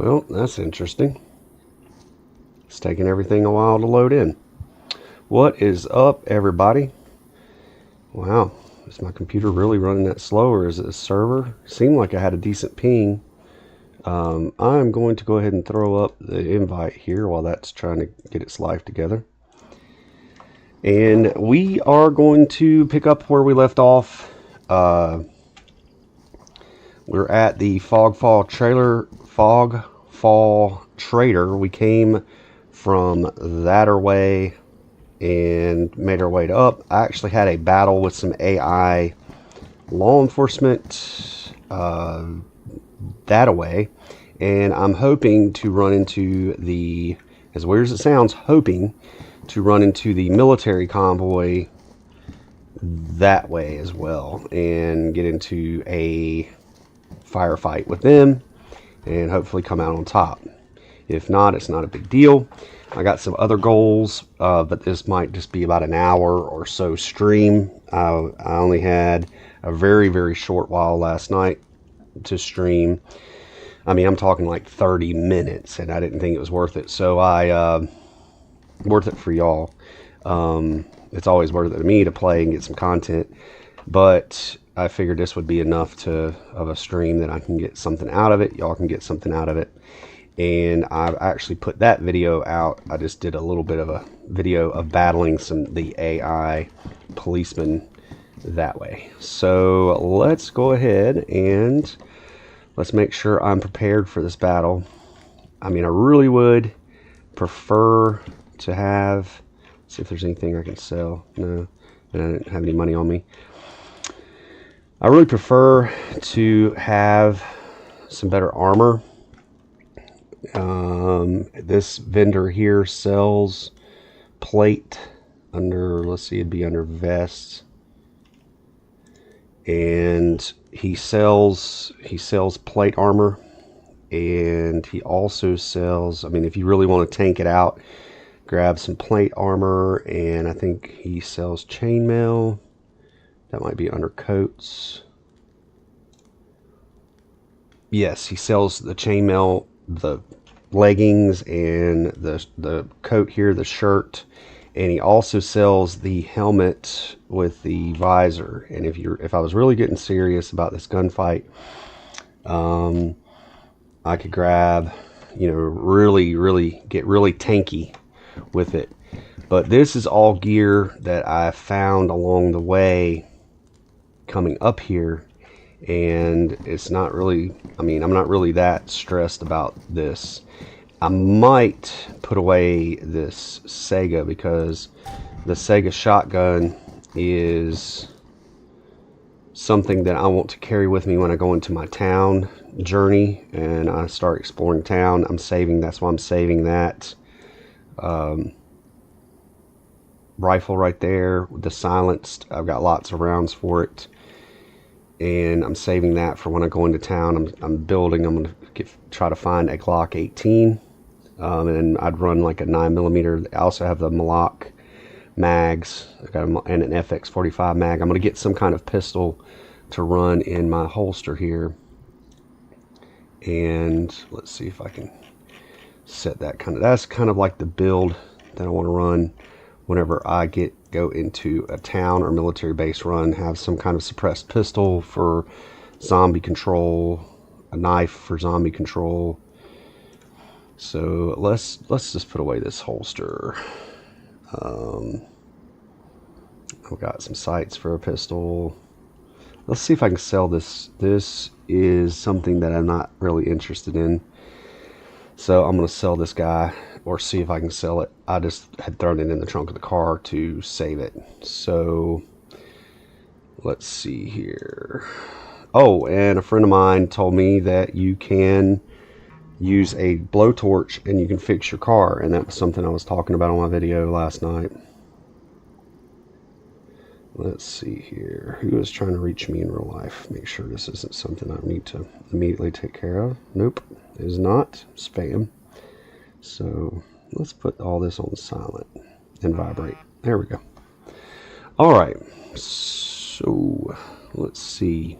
Well, that's interesting. It's taking everything a while to load in. What is up, everybody? Wow, is my computer really running that slow, or is it a server? Seemed like I had a decent ping. I'm going to go ahead and throw up the invite here while that's trying to get its life together. And we are going to pick up where we left off. We're at the Fogfall Trader. We came from that way and made our way up. I actually had a battle with some AI law enforcement that way, and I'm hoping to run into the, as weird as it sounds, hoping to run into the military convoy that way as well and get into a firefight with them and hopefully come out on top. If not, it's not a big deal. I got some other goals, but this might just be about an hour or so stream. I only had a very, very short while last night to stream. I mean, I'm talking like 30 minutes, and I didn't think it was worth it. So worth it for y'all. It's always worth it to me to play and get some content, but I figured this would be enough of a stream that I can get something out of it. Y'all can get something out of it. And I've actually put that video out. I just did a little bit of a video of battling the AI policemen that way. So let's go ahead and let's make sure I'm prepared for this battle. I mean, I really would prefer to have, see if there's anything I can sell. No, and I didn't have any money on me. I really prefer to have some better armor. This vendor here sells plate under, let's see, it'd be under vests, and he sells plate armor, and he also sells, I mean, if you really want to tank it out, grab some plate armor, and I think he sells chainmail. That might be under coats. Yes, he sells the chainmail, the leggings, and the coat here, the shirt, and he also sells the helmet with the visor. And if I was really getting serious about this gunfight, I could grab, you know, really get really tanky with it. But this is all gear that I found along the way coming up here, and it's not really, I mean, I'm not really that stressed about this. I might put away this Sega, because the Sega shotgun is something that I want to carry with me when I go into my town journey and I start exploring town. That's why I'm saving that rifle right there, the silenced. I've got lots of rounds for it, and I'm saving that for when I go into town. I'm going to try to find a Glock 18, and I'd run like a 9mm. I also have the Malak mags. I got and an FX45 mag. I'm going to get some kind of pistol to run in my holster here, and let's see if I can set that that's kind of like the build that I want to run whenever I go into a town or military base run. Have some kind of suppressed pistol for zombie control, a knife for zombie control. So let's just put away this holster. I've got some sights for a pistol. Let's see if I can sell this. This is something that I'm not really interested in, so I'm going to sell this guy, or see if I can sell it. I just had thrown it in the trunk of the car to save it. So let's see here. Oh, and a friend of mine told me that you can use a blowtorch and you can fix your car, and that was something I was talking about on my video last night. Let's see here. Who is trying to reach me in real life? Make sure this isn't something I need to immediately take care of. Nope, it is not. Spam. So let's put all this on silent and vibrate. There we go. All right. So let's see.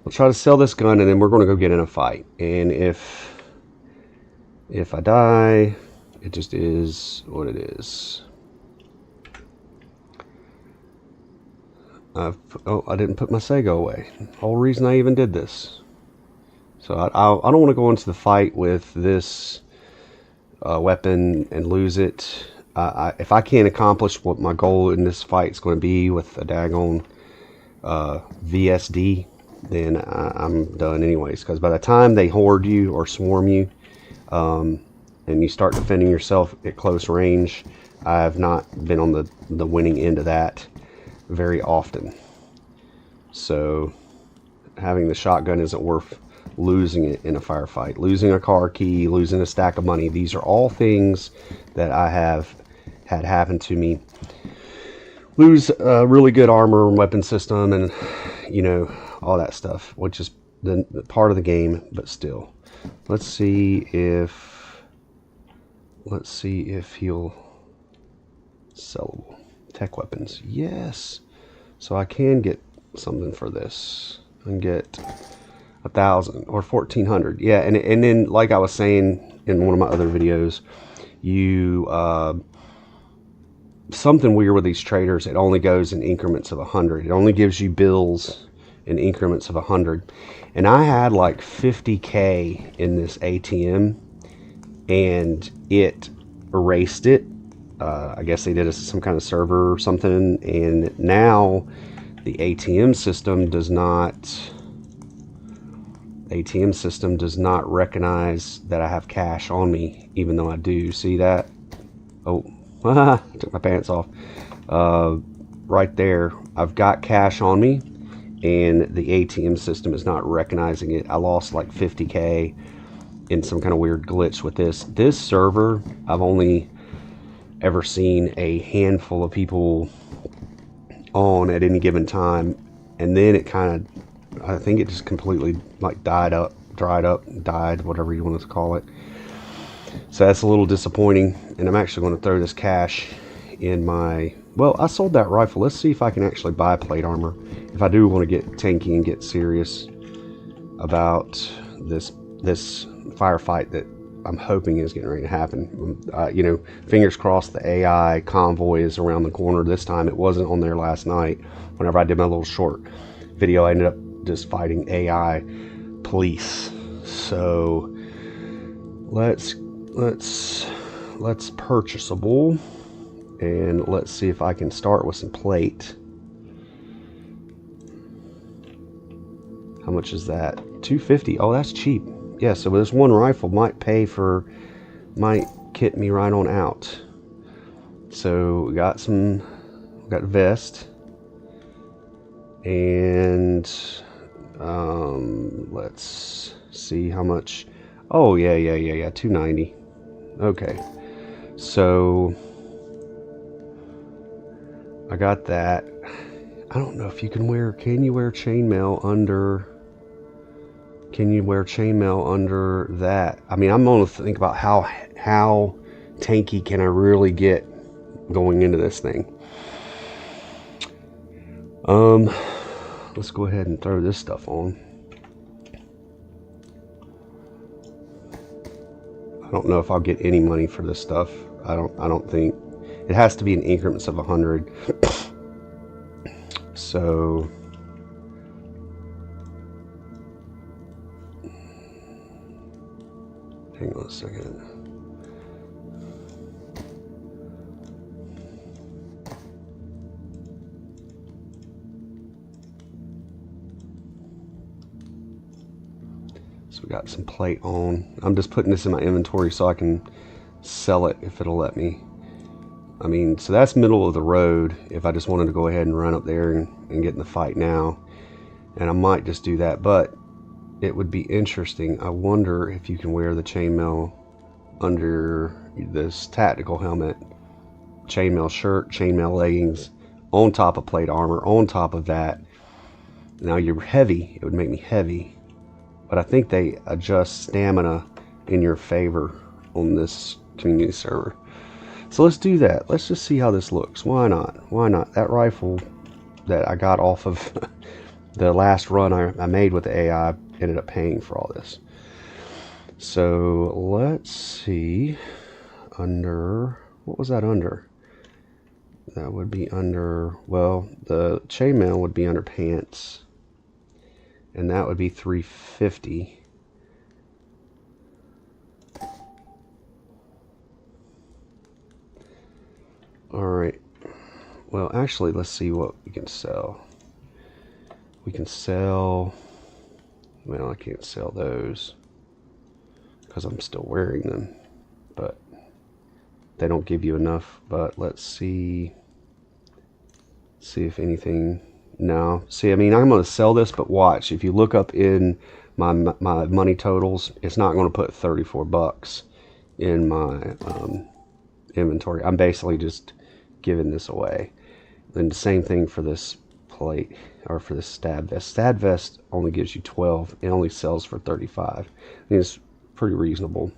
We'll try to sell this gun, and then we're going to go get in a fight. And if If I die, it just is what it is. Oh, I didn't put my Sego away. Whole reason I even did this. So I don't want to go into the fight with this weapon and lose it. If I can't accomplish what my goal in this fight is going to be with a daggone VSD, then I'm done anyways. Because by the time they horde you or swarm you, and you start defending yourself at close range, I have not been on the winning end of that very often. So having the shotgun isn't worth losing it in a firefight. Losing a car key, losing a stack of money, these are all things that I have had happen to me. Lose really good armor and weapon system, and you know, all that stuff, which is the part of the game, but still. Let's see if he'll sellable tech weapons. Yes, so I can get something for this. I can get 1,000 or 1,400. Yeah, and then like I was saying in one of my other videos, you something weird with these traders. It only goes in increments of 100. It only gives you bills in increments of 100. And I had like 50K in this ATM, and it erased it. I guess they did some kind of server or something, and now the ATM system does not recognize that I have cash on me, even though I do. See that? Oh, took my pants off. Right there, I've got cash on me, and the ATM system is not recognizing it. I lost like 50K in some kind of weird glitch with this server. I've only ever seen a handful of people on at any given time, and then it kind of, I think it just completely like dried up, whatever you want to call it. So that's a little disappointing, and I'm actually going to throw this cash in my, well, I sold that rifle. Let's see if I can actually buy plate armor if I do want to get tanky and get serious about this firefight that I'm hoping is getting ready to happen. You know, fingers crossed the AI Convoy is around the corner this time. It wasn't on there last night. Whenever I did my little short video, I ended up just fighting AI police. So let's purchasable, and let's see if I can start with some plate. How much is that? 250. Oh, that's cheap. Yeah, so this one rifle might kit me right on out. So we got vest, and let's see how much. Oh yeah, 290. Okay, so I got that. I don't know if you can wear chainmail under. Can you wear chainmail under that? I mean, I'm going to think about how tanky can I really get going into this thing. Let's go ahead and throw this stuff on. I don't know if I'll get any money for this stuff. I don't think it has to be in increments of 100. So hang on a second. So we got some plate on. I'm just putting this in my inventory so I can sell it if it'll let me. I mean, so that's middle of the road if I just wanted to go ahead and run up there and get in the fight now. And I might just do that, but it would be interesting. I wonder if you can wear the chainmail under this tactical helmet, chainmail shirt, chainmail leggings, on top of plate armor, on top of that. Now you're heavy, it would make me heavy, but I think they adjust stamina in your favor on this community server. So let's do that. Let's just see how this looks. Why not? Why not? That rifle that I got off of the last run I made with the AI ended up paying for all this. So let's see, under, what was that under? That would be under, well, the chainmail would be under pants, and that would be 350. All right. Well, actually, let's see what we can sell. We can sell, well, I can't sell those because I'm still wearing them, but they don't give you enough. But let's see if anything. No, see, I mean, I'm going to sell this, but watch, if you look up in my money totals, it's not going to put 34 bucks in my inventory. I'm basically just giving this away. And the same thing for this plate, or for this stab vest. Stab vest only gives you 12. It only sells for 35. I mean, it's pretty reasonable,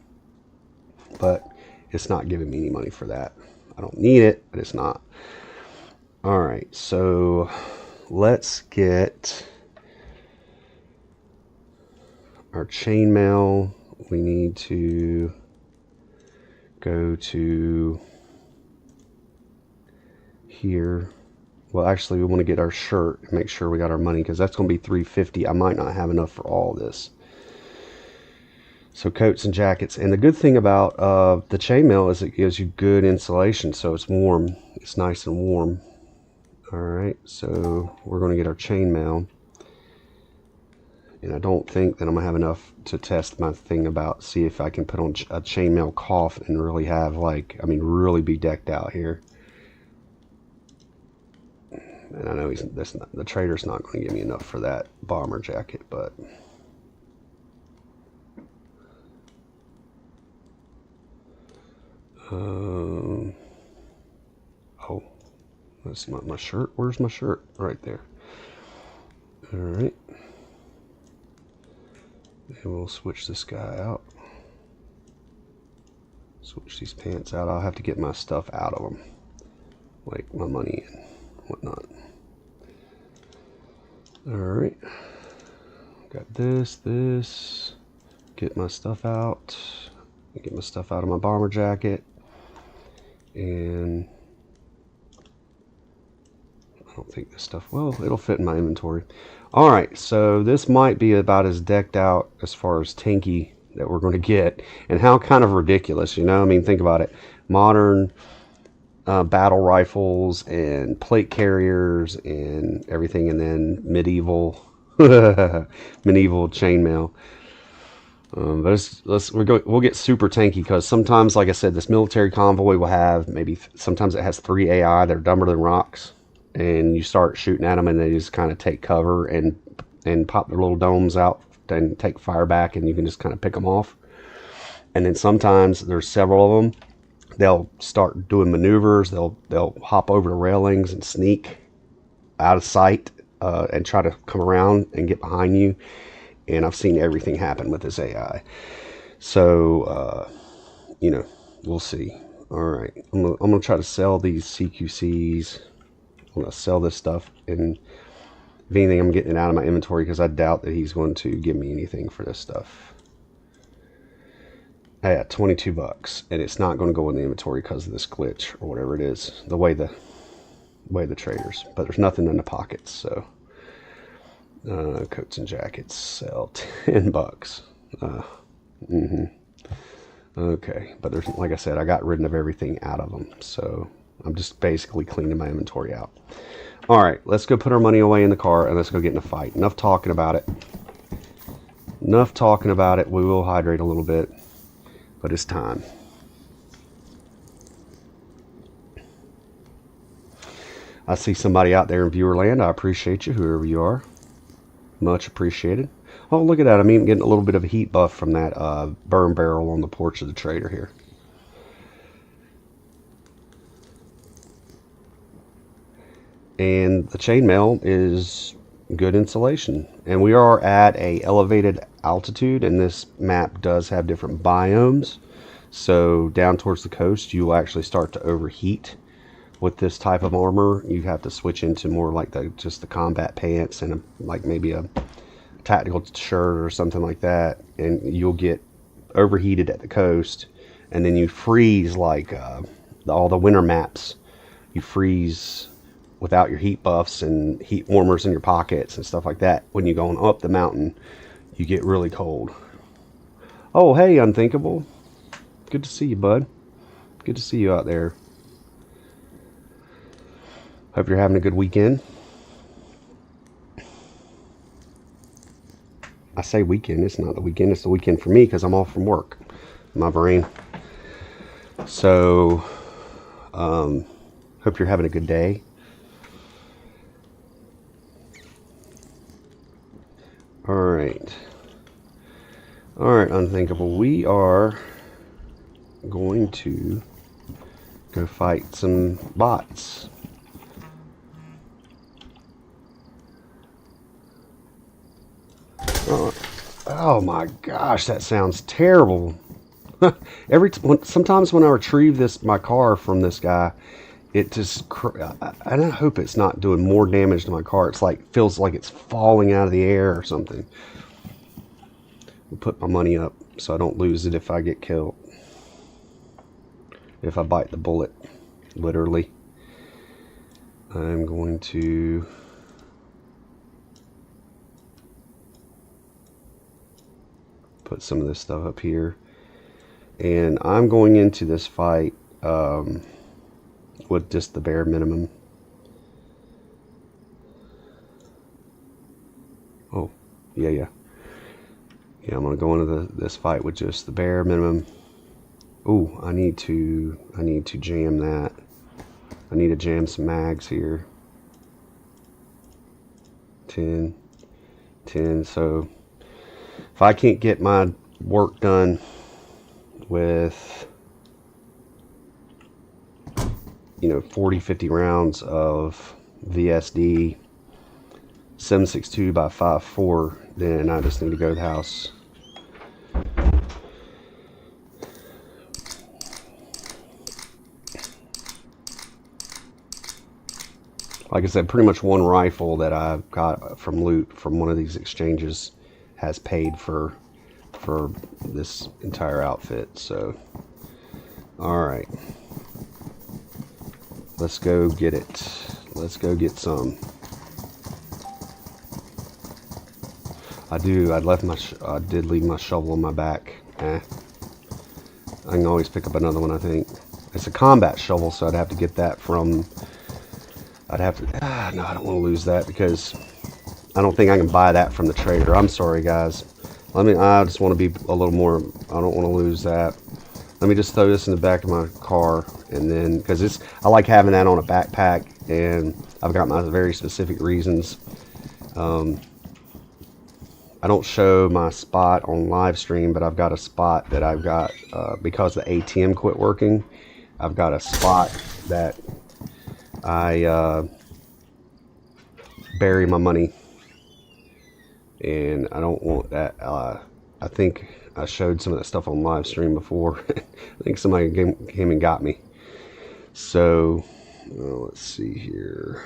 but it's not giving me any money for that. I don't need it, but it's not. All right, so let's get our chainmail. We need to go to here. Well, actually, we want to get our shirt and make sure we got our money, because that's going to be 350. I might not have enough for all this. So coats and jackets. And the good thing about the chainmail is it gives you good insulation, so it's warm. It's nice and warm. All right, so we're going to get our chainmail. And I don't think that I'm going to have enough to test my thing about, see if I can put on a chainmail cough and really have, like, I mean, really be decked out here. And I know the trader's not going to give me enough for that bomber jacket, but oh, that's not my shirt. Where's my shirt? Right there. All right. And we'll switch this guy out. Switch these pants out. I'll have to get my stuff out of them, like my money and whatnot. All right. Got this. Get my stuff out. Get my stuff out of my bomber jacket. And I don't think this stuff, well, it'll fit in my inventory. All right, so this might be about as decked out as far as tanky that we're going to get. And how kind of ridiculous, you know? I mean, think about it. Modern battle rifles and plate carriers and everything, and then medieval medieval chainmail. But we'll get super tanky, because sometimes, like I said, this military convoy will have maybe, sometimes it has 3 AI that are dumber than rocks, and you start shooting at them and they just kind of take cover and pop their little domes out and take fire back, and you can just kind of pick them off. And then sometimes there's several of them. They'll start doing maneuvers. They'll hop over the railings and sneak out of sight and try to come around and get behind you. And I've seen everything happen with this AI. So, you know, we'll see. All right. I'm gonna try to sell these CQCs. I'm gonna sell this stuff, and if anything, I'm getting it out of my inventory, because I doubt that he's going to give me anything for this stuff. At 22 bucks, and it's not going to go in the inventory because of this glitch or whatever it is, the way the traders. But there's nothing in the pockets, so coats and jackets sell 10 bucks. Okay, but there's, like I said, I got rid of everything out of them, so I'm just basically cleaning my inventory out. All right, let's go put our money away in the car, and let's go get in a fight. Enough talking about it. Enough talking about it. We will hydrate a little bit, but it's time. I see somebody out there in viewer land. I appreciate you, whoever you are. Much appreciated. Oh, look at that. I'm even getting a little bit of a heat buff from that burn barrel on the porch of the trader here. And the chainmail is good insulation. And we are at a elevated altitude, and this map does have different biomes. So down towards the coast, you will actually start to overheat with this type of armor. You have to switch into more like just the combat pants and like maybe a tactical shirt or something like that, and you'll get overheated at the coast, and then you freeze like all the winter maps. You freeze without your heat buffs and heat warmers in your pockets and stuff like that. When you're going up the mountain, you get really cold. Oh, hey, Unthinkable. Good to see you, bud. Good to see you out there. Hope you're having a good weekend. I say weekend, it's not the weekend, it's the weekend for me because I'm off from work. My brain. So, hope you're having a good day. Alright, Unthinkable. We are going to go fight some bots. Oh my gosh, that sounds terrible. Sometimes when I retrieve my car from this guy, it just, and I hope it's not doing more damage to my car. It's like, feels like it's falling out of the air or something. I'll put my money up so I don't lose it if I get killed. If I bite the bullet, literally. I'm going to put some of this stuff up here. And I'm going into this fight with just the bare minimum. Oh, yeah. I'm gonna go into this fight with just the bare minimum. Oh, I need to jam that. I need to jam some mags here. 10. So if I can't get my work done with 40-50 rounds of VSD 7.62 by 5.4, then I just need to go to the house. Like I said, pretty much one rifle that I got from loot from one of these exchanges has paid for this entire outfit. So, all right, let's go get it. Let's go get some. I did leave my shovel on my back. I can always pick up another one. I think it's a combat shovel, so I'd have to get that from. No, I don't want to lose that because I don't think I can buy that from the trader. I'm sorry, guys. I just want to be a little more. I don't want to lose that. Let me just throw this in the back of my car, and then because I like having that on a backpack, and I've got my very specific reasons. I don't show my spot on live stream, but I've got a spot that I've got because the ATM quit working. I've got a spot that I bury my money, and I don't want that. I think I showed some of that stuff on live stream before. I think somebody came and got me. So let's see here.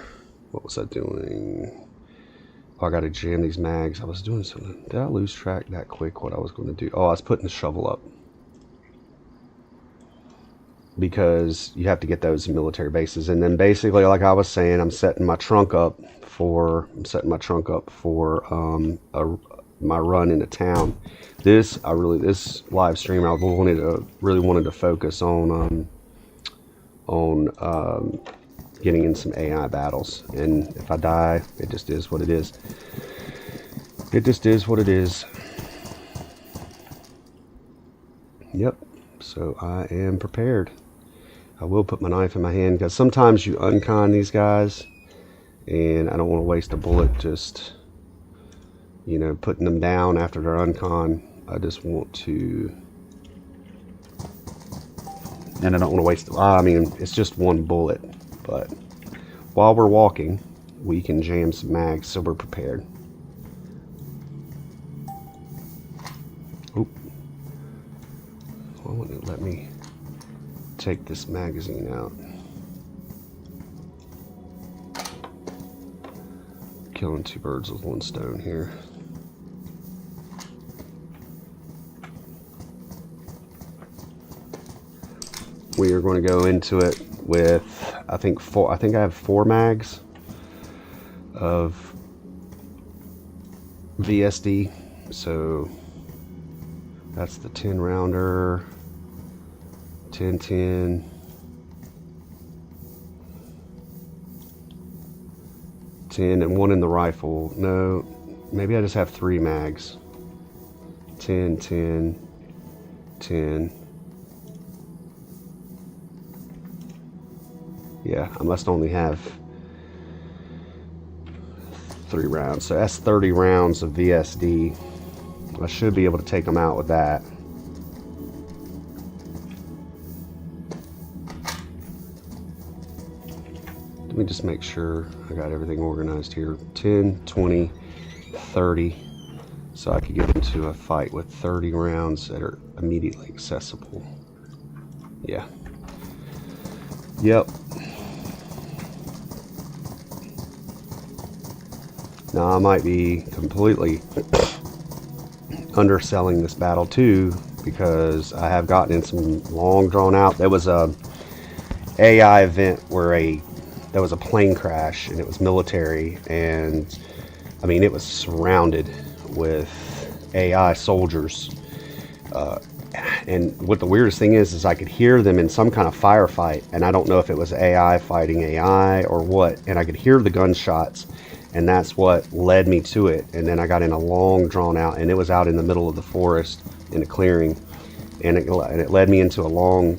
What was I doing? Oh, I got to jam these mags. I was doing something. Did I lose track that quick what I was going to do? Oh, I was putting the shovel up. Because you have to get those in military bases. And then basically, like I was saying, I'm setting my trunk up for my run into town. This live stream I really wanted to focus on getting in some AI battles. And if I die, it just is what it is. It just is what it is. Yep. So I am prepared. I will put my knife in my hand because sometimes you uncon these guys, and I don't want to waste a bullet just, putting them down after they're uncon. I just want to, and I don't want to waste, it's just one bullet, but while we're walking, we can jam some mags so we're prepared. Oop. Why won't it let me take this magazine out? Killing two birds with one stone here. are going to go into it with, I think I have 4 mags of VSD. So that's the 10 rounder, 10, and 1 in the rifle. No, maybe I just have 3 mags. 10, 10. Yeah, I must only have 3 rounds. So that's 30 rounds of VSD. I should be able to take them out with that. Let me just make sure I got everything organized here. 10, 20, 30. So I could get into a fight with 30 rounds that are immediately accessible. Yeah. Yep. Now I might be completely underselling this battle too, because I have gotten in some long drawn out. There was a AI event where there was a plane crash, and it was military, and I mean it was surrounded with AI soldiers, and what the weirdest thing is I could hear them in some kind of firefight, and I don't know if it was AI fighting AI or what, and I could hear the gunshots, and that's what led me to it. And then I got in a long drawn out, and it was out in the middle of the forest in a clearing, and it led me into a long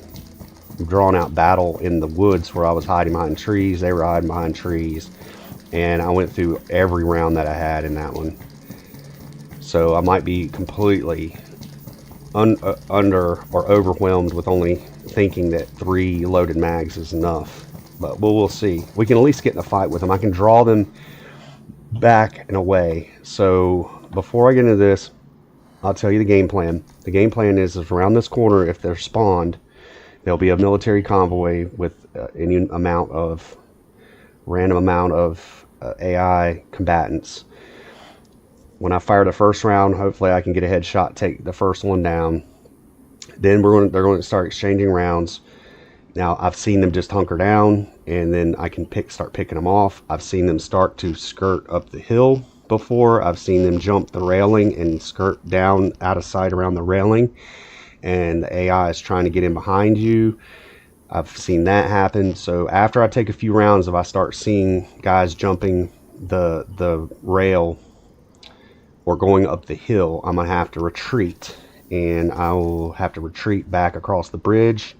drawn out battle in the woods where I was hiding behind trees. They were hiding behind trees, and I went through every round that I had in that one. So I might be completely under or overwhelmed with only thinking that 3 loaded mags is enough, but we'll see. We can at least get in a fight with them. I can draw them back and away. So before I get into this, I'll tell you the game plan. The game plan is around this corner, if they're spawned, there'll be a military convoy with any random amount of AI combatants. When I fire the first round, hopefully I can get a headshot, take the first one down. Then they're going to start exchanging rounds. Now I've seen them just hunker down, and then I can start picking them off. I've seen them start to skirt up the hill before. I've seen them jump the railing and skirt down out of sight around the railing, and the AI is trying to get in behind you. I've seen that happen. So after I take a few rounds, if I start seeing guys jumping the rail or going up the hill, I'm gonna have to retreat, and I will have to retreat back across the bridge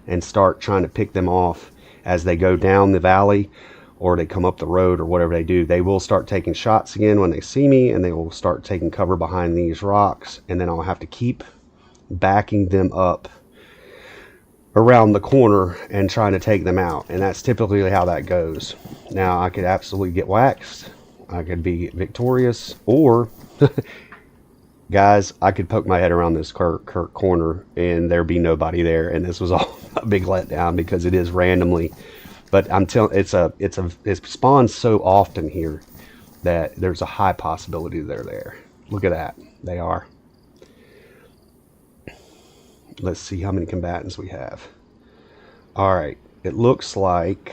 and start trying to pick them off as they go down the valley or they come up the road or whatever they do. They will start taking shots again when they see me, and they will start taking cover behind these rocks, and then I'll have to keep backing them up around the corner and trying to take them out. And that's typically how that goes. Now I could absolutely get waxed, I could be victorious, or guys, I could poke my head around this corner and there'd be nobody there, and this was all a big letdown because it is randomly. But I'm telling, it spawns so often here that there's a high possibility they're there. Look at that, they are. Let's see how many combatants we have. All right, it looks like,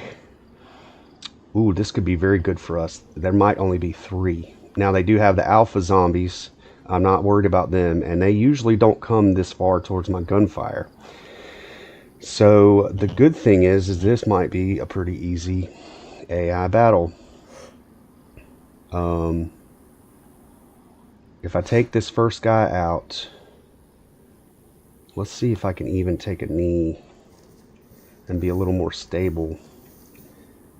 ooh, this could be very good for us. There might only be 3. Now they do have the alpha zombies. I'm not worried about them, and they usually don't come this far towards my gunfire. So the good thing is this might be a pretty easy AI battle. If I take this first guy out, let's see if I can even take a knee and be a little more stable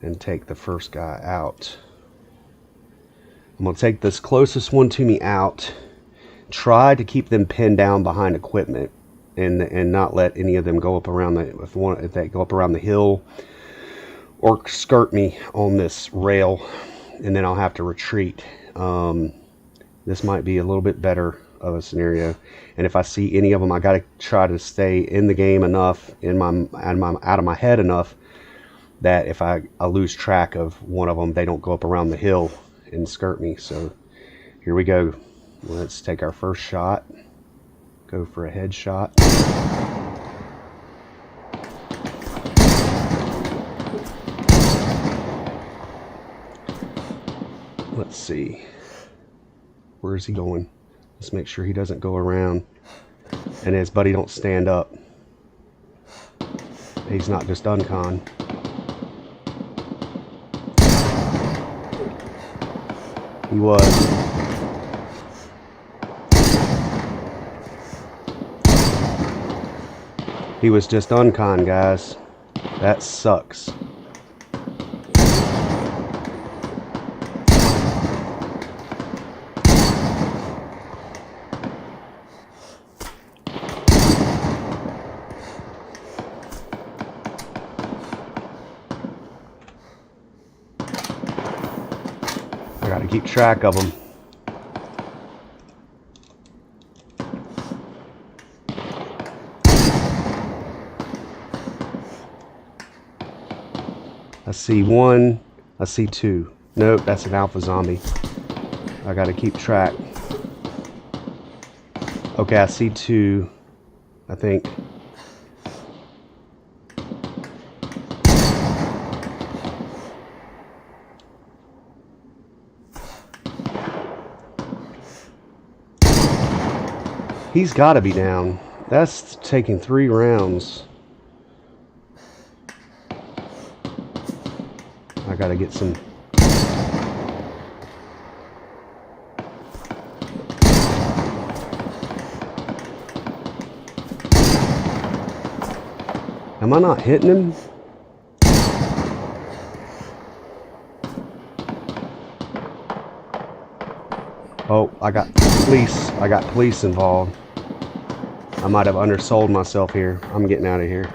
and take the first guy out. I'm going to take this closest one to me out, try to keep them pinned down behind equipment, and not let any of them go up around if they go up around the hill or skirt me on this rail, and then I'll have to retreat. This might be a little bit better of a scenario, and if I see any of them, I got to try to stay in the game enough, out of my head enough, that if I lose track of one of them, they don't go up around the hill and skirt me. So here we go. Let's take our first shot. Go for a headshot. Let's see. Where is he going? Let's make sure he doesn't go around and his buddy don't stand up. He's not just uncon. He was. He was just uncon, guys. That sucks. I gotta keep track of them. I see one, I see two. Nope, that's an alpha zombie. I gotta keep track. Okay, I see two, I think. He's gotta be down. That's taking 3 rounds. I gotta get some. Am I not hitting him? Oh, I got police. I got police involved. I might have undersold myself here. I'm getting out of here.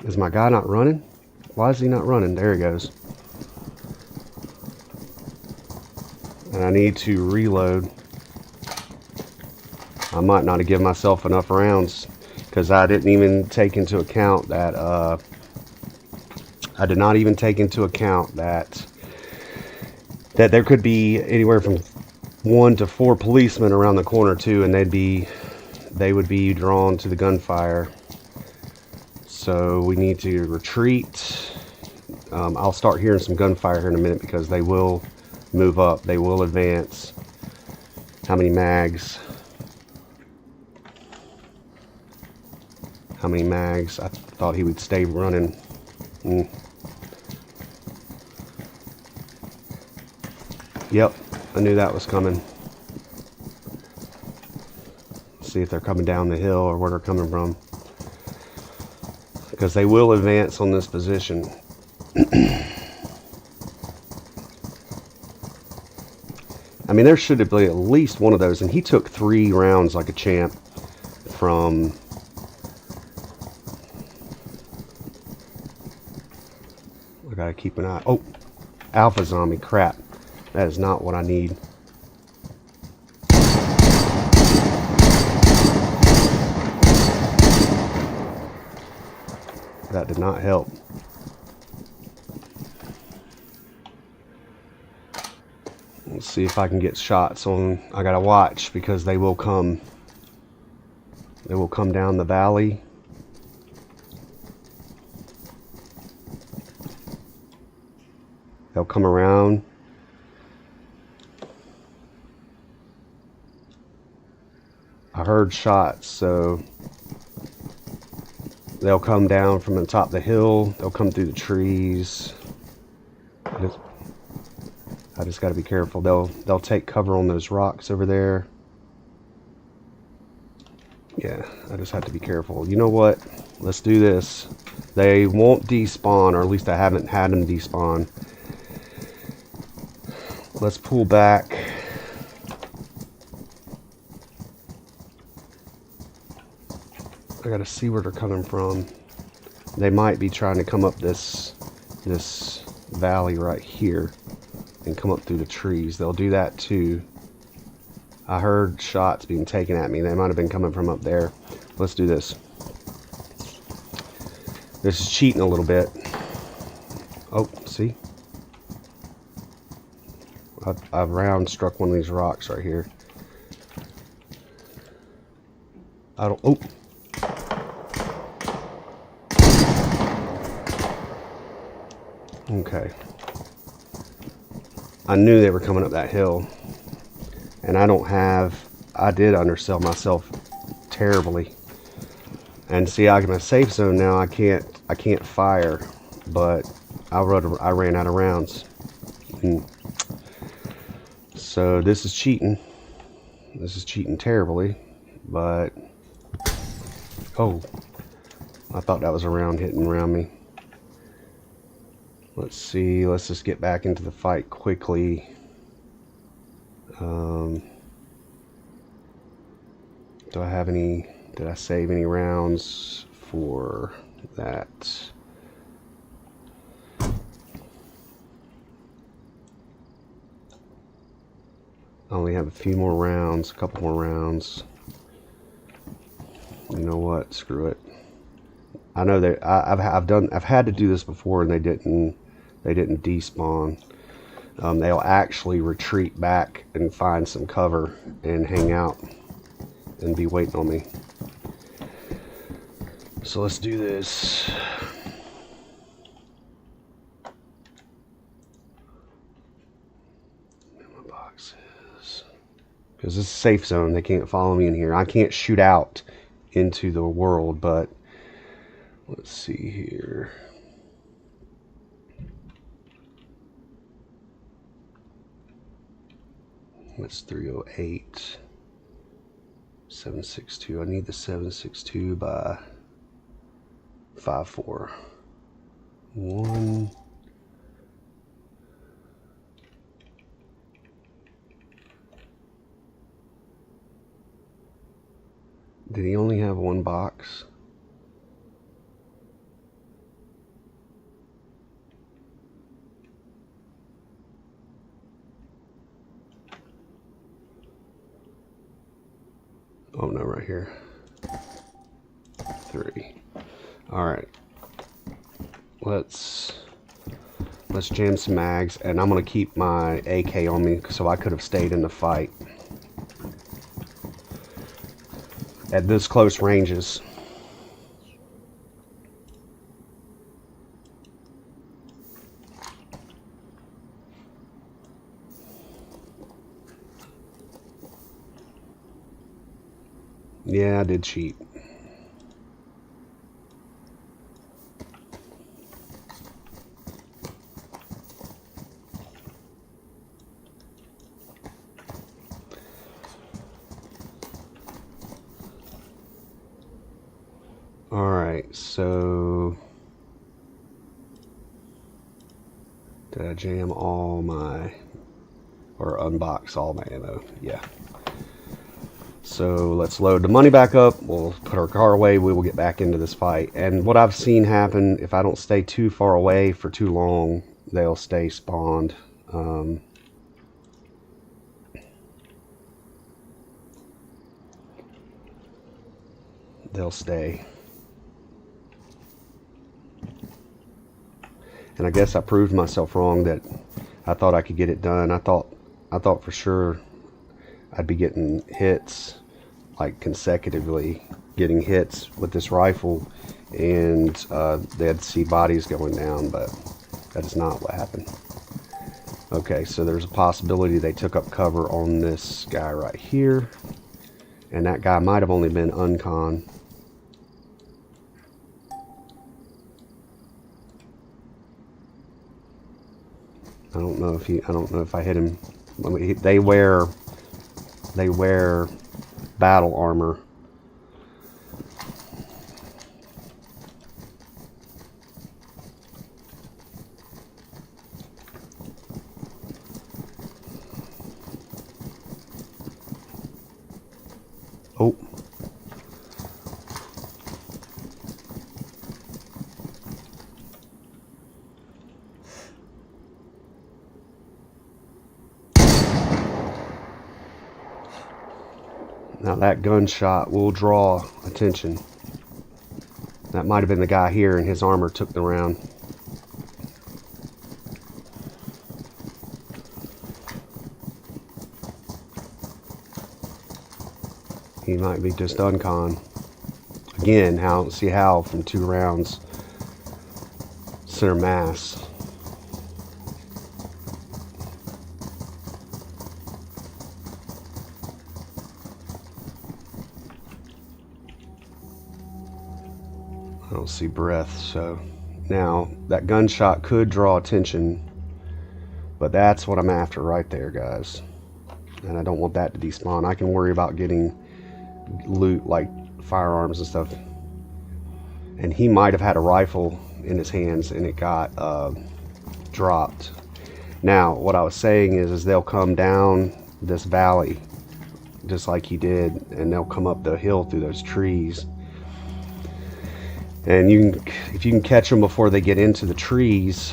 Is my guy not running? Why is he not running? There he goes. And I need to reload. I might not have given myself enough rounds because I didn't even take into account that I did not even take into account that there could be anywhere from 1 to 4 policemen around the corner too, and they would be drawn to the gunfire. So we need to retreat. I'll start hearing some gunfire here in a minute because they will move up. They will advance. How many mags? How many mags? I thought he would stay running. Yep, I knew that was coming. See if they're coming down the hill or where they're coming from. Because they will advance on this position. I mean, there should have been at least one of those, and he took 3 rounds like a champ from... I gotta keep an eye... Oh! Alpha zombie, crap. That is not what I need. That did not help. Let's see if I can get shots on. I gotta watch because they will come. They will come down the valley. They'll come around. I heard shots, so they'll come down from the top of the hill. They'll come through the trees. I just got to be careful. They'll take cover on those rocks over there. Yeah, I just have to be careful. You know what? Let's do this. They won't despawn, or at least I haven't had them despawn. Let's pull back. I gotta see where they're coming from. They might be trying to come up this valley right here and come up through the trees. They'll do that too. I heard shots being taken at me. They might have been coming from up there. Let's do this. This is cheating a little bit. Oh, see? I've round struck one of these rocks right here. I don't... Oh! Okay. I knew they were coming up that hill. And I did undersell myself terribly. And see, I'm in a safe zone now. I can't fire, but I ran out of rounds. So this is cheating. This is cheating terribly, but oh, I thought that was a round hitting around me. Let's see. Let's just get back into the fight quickly. Do I have any? Did I save any rounds for that? I only have a few more rounds, a couple more rounds. You know what? Screw it. I know that I've had to do this before, and they didn't despawn. They'll actually retreat back and find some cover and hang out and be waiting on me. So let's do this. My boxes, because this is a safe zone. They can't follow me in here. I can't shoot out into the world, but let's see here. That's 308. 762. I need the 762 by 541. Did he only have one box? Oh no, right here. 3. All right. Let's jam some mags, and I'm gonna keep my AK on me so I could have stayed in the fight at this close ranges. Yeah, I did cheat. All right, so did I jam all my, or unbox all my ammo? Yeah. So let's load the money back up. We'll put our car away. We will get back into this fight. And what I've seen happen, if I don't stay too far away for too long, they'll stay spawned. They'll stay. And I guess I proved myself wrong that I thought I could get it done. I thought for sure I'd be getting hits, like consecutively getting hits with this rifle, and they'd see bodies going down, but that is not what happened. Okay, so there's a possibility they took up cover on this guy right here, and that guy might have only been uncon. I don't know if I hit him. They wear battle armor. Oh. Now that gunshot will draw attention. That might have been the guy here, and his armor took the round. He might be just uncon. Again, see how from 2 rounds, center mass. I don't see breath, so now that gunshot could draw attention, but that's what I'm after right there, guys. And I don't want that to despawn. I can worry about getting loot like firearms and stuff. And he might have had a rifle in his hands and it got dropped. Now, what I was saying is they'll come down this valley just like he did, and they'll come up the hill through those trees. And if you can catch them before they get into the trees.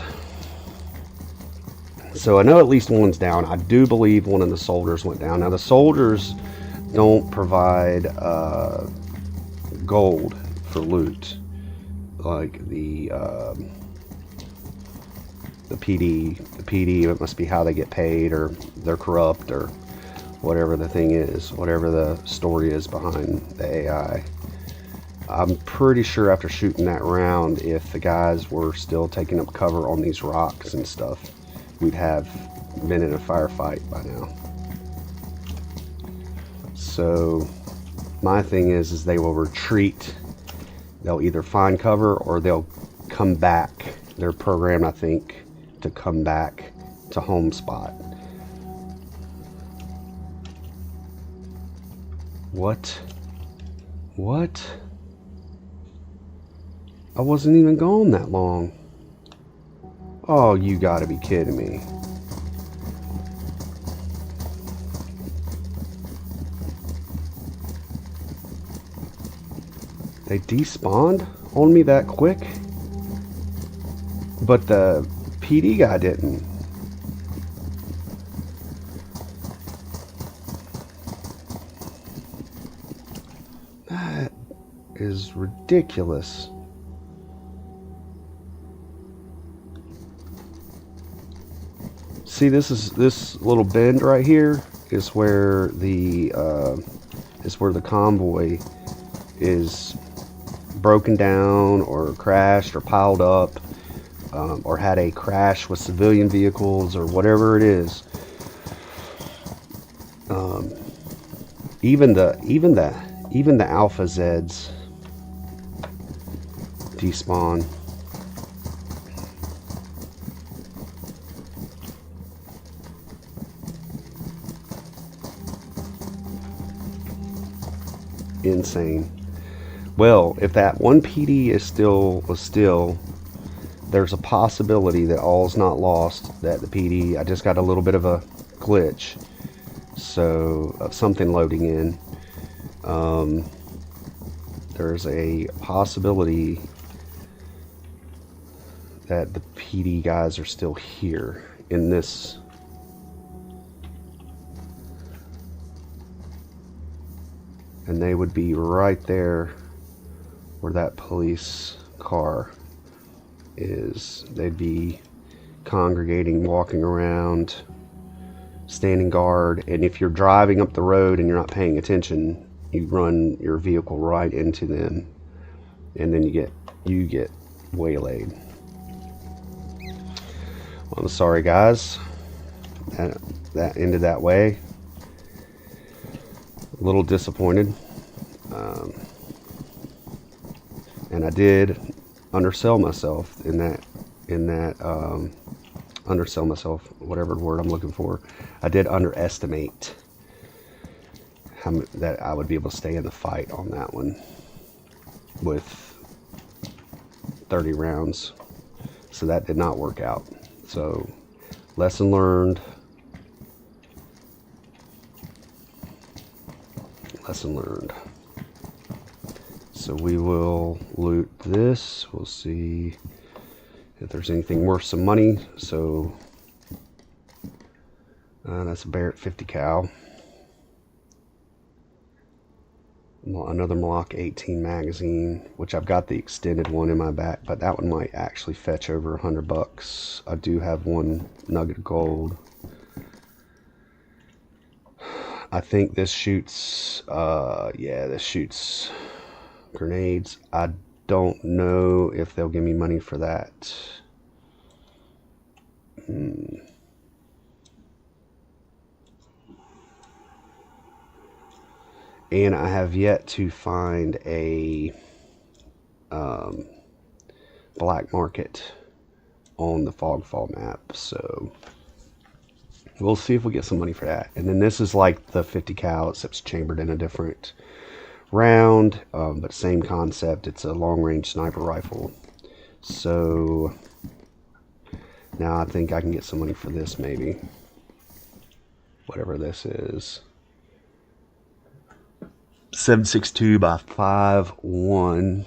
So I know at least one's down. I do believe one of the soldiers went down. Now the soldiers don't provide gold for loot like the PD. The PD, it must be how they get paid, or they're corrupt, or whatever the thing is, whatever the story is behind the AI. I'm pretty sure after shooting that round, if the guys were still taking up cover on these rocks and stuff, we'd have been in a firefight by now. So my thing is they will retreat. They'll either find cover or they'll come back. They're programmed, I think, to come back to home spot. What? I wasn't even gone that long. Oh, you gotta be kidding me. They despawned on me that quick? But the PD guy didn't. That is ridiculous. See, this little bend right here is where the convoy is broken down or crashed or piled up, or had a crash with civilian vehicles or whatever it is. Even the Alpha Zeds despawn. Insane. Well, if that one PD is still, there's a possibility that all's not lost. That the PD, I just got a little bit of a glitch, so of something loading in. There's a possibility that the PD guys are still here in this. And they would be right there where that police car is. They'd be congregating, walking around, standing guard. And if you're driving up the road and you're not paying attention, you run your vehicle right into them, and then you get waylaid. Well, I'm sorry, guys. That ended that way. A little disappointed, and I did undersell myself in that undersell myself, whatever word I'm looking for. I did underestimate that I would be able to stay in the fight on that one with 30 rounds, so that did not work out. So lesson learned. Lesson learned. So we will loot this. We'll see if there's anything worth some money. So that's a Barrett 50 cal. Another Glock 18 magazine, which I've got the extended one in my back, but that one might actually fetch over $100. I do have one nugget of gold. I think this shoots, yeah, this shoots grenades. I don't know if they'll give me money for that. And I have yet to find a black market on the Fogfall map. So we'll see if we get some money for that. And then this is like the 50 cal, except chambered in a different round, but same concept. It's a long-range sniper rifle. So now I think I can get some money for this, maybe. Whatever this is. 7.62 by 5.1.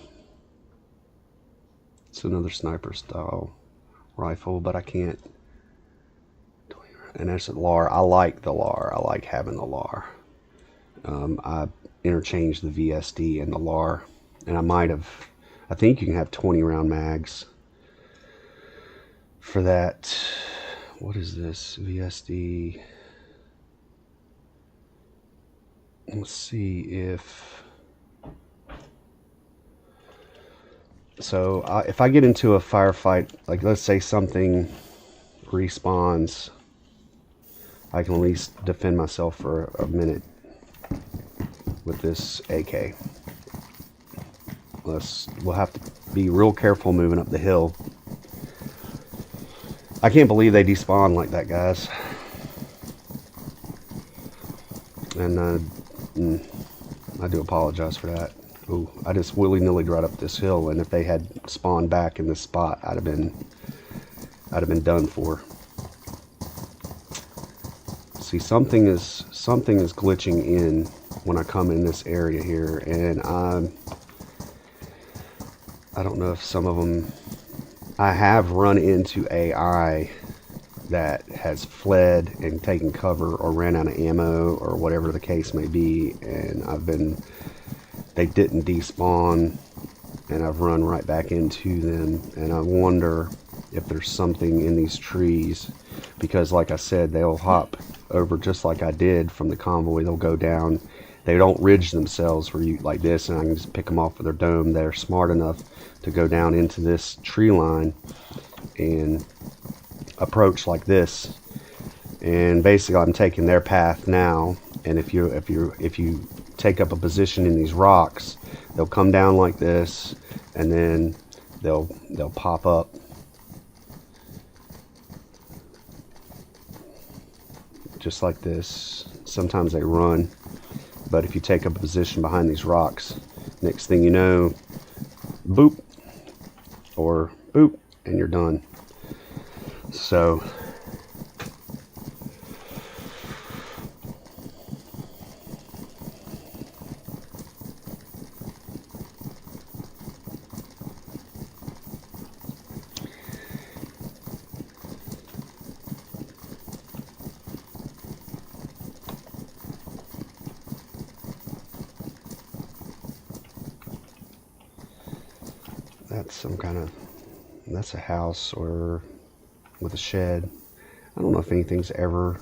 It's another sniper style rifle, but I can't. And there's a LAR. I like the LAR. I like having the LAR. I interchanged the VSD and the LAR, and I think you can have 20 round mags for that. What is this? VSD. Let's see if. So if I get into a firefight, like let's say something respawns, I can at least defend myself for a minute with this AK. We'll have to be real careful moving up the hill. I can't believe they despawn like that, guys. And I do apologize for that. Ooh, I just willy-nilly right up this hill, and if they had spawned back in this spot, I'd have been done for. See, something is glitching in when I come in this area here, and I don't know if some of them. I have run into AI that has fled and taken cover or ran out of ammo or whatever the case may be, and they didn't despawn, and I've run right back into them, and I wonder if there's something in these trees, because like I said, they'll hop over just like I did from the convoy. They'll go down. They don't ridge themselves where you like this, and I can just pick them off with their dome. They're smart enough to go down into this tree line and approach like this. And basically, I'm taking their path now. And if you take up a position in these rocks, they'll come down like this, and then they'll pop up. Just like this. Sometimes they run, but if you take up a position behind these rocks, next thing you know, boop, or boop, and you're done. So that's a house or with a shed. I don't know if anything's ever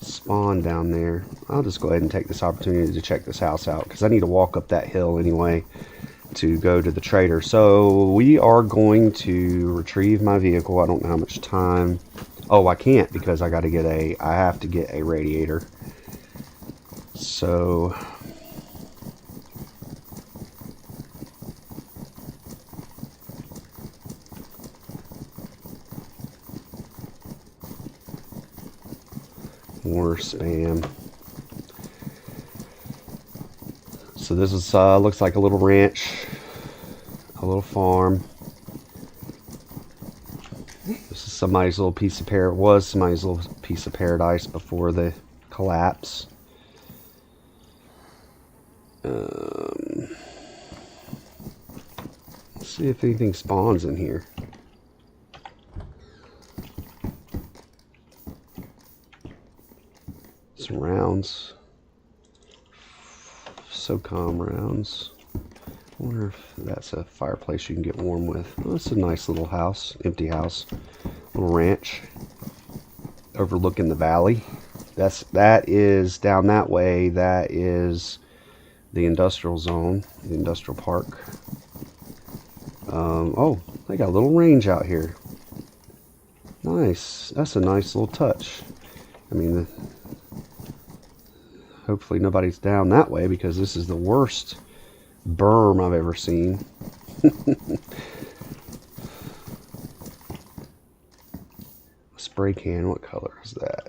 spawned down there. I'll just go ahead and take this opportunity to check this house out, because I need to walk up that hill anyway to go to the trader. So we are going to retrieve my vehicle. I don't know how much time. Oh, I can't, because I have to get a radiator. So more spam. So this is looks like a little ranch, a little farm. This is somebody's little piece of somebody's little piece of paradise before the collapse. Let's see if anything spawns in here. Some rounds. SOCOM rounds. I wonder if that's a fireplace you can get warm with. Oh, it's a nice little house, empty house, little ranch overlooking the valley. That is down that way. That is the industrial zone, the industrial park. Oh, they got a little range out here. Nice. That's a nice little touch. I mean, hopefully nobody's down that way, because this is the worst berm I've ever seen. Spray can, what color is that?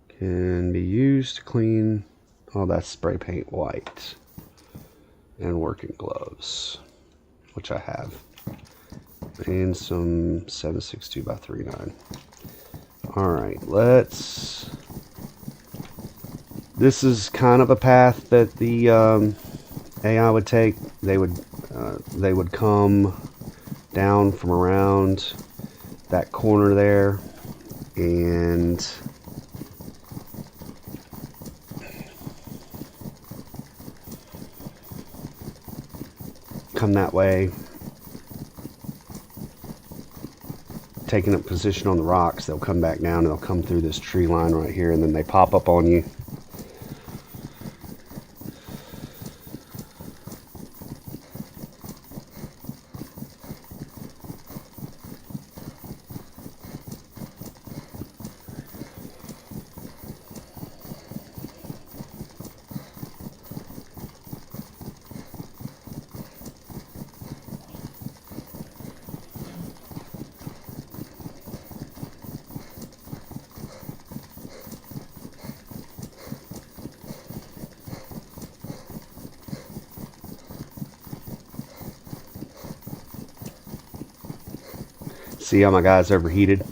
Can be used to clean. Oh, that's spray paint white. And working gloves, which I have. And some 762 by 39. Alright, let's... This is kind of a path that the AI would take. They would come down from around that corner there and come that way, taking up position on the rocks. They'll come back down and they'll come through this tree line right here, and then they pop up on you. See how my guy's overheated?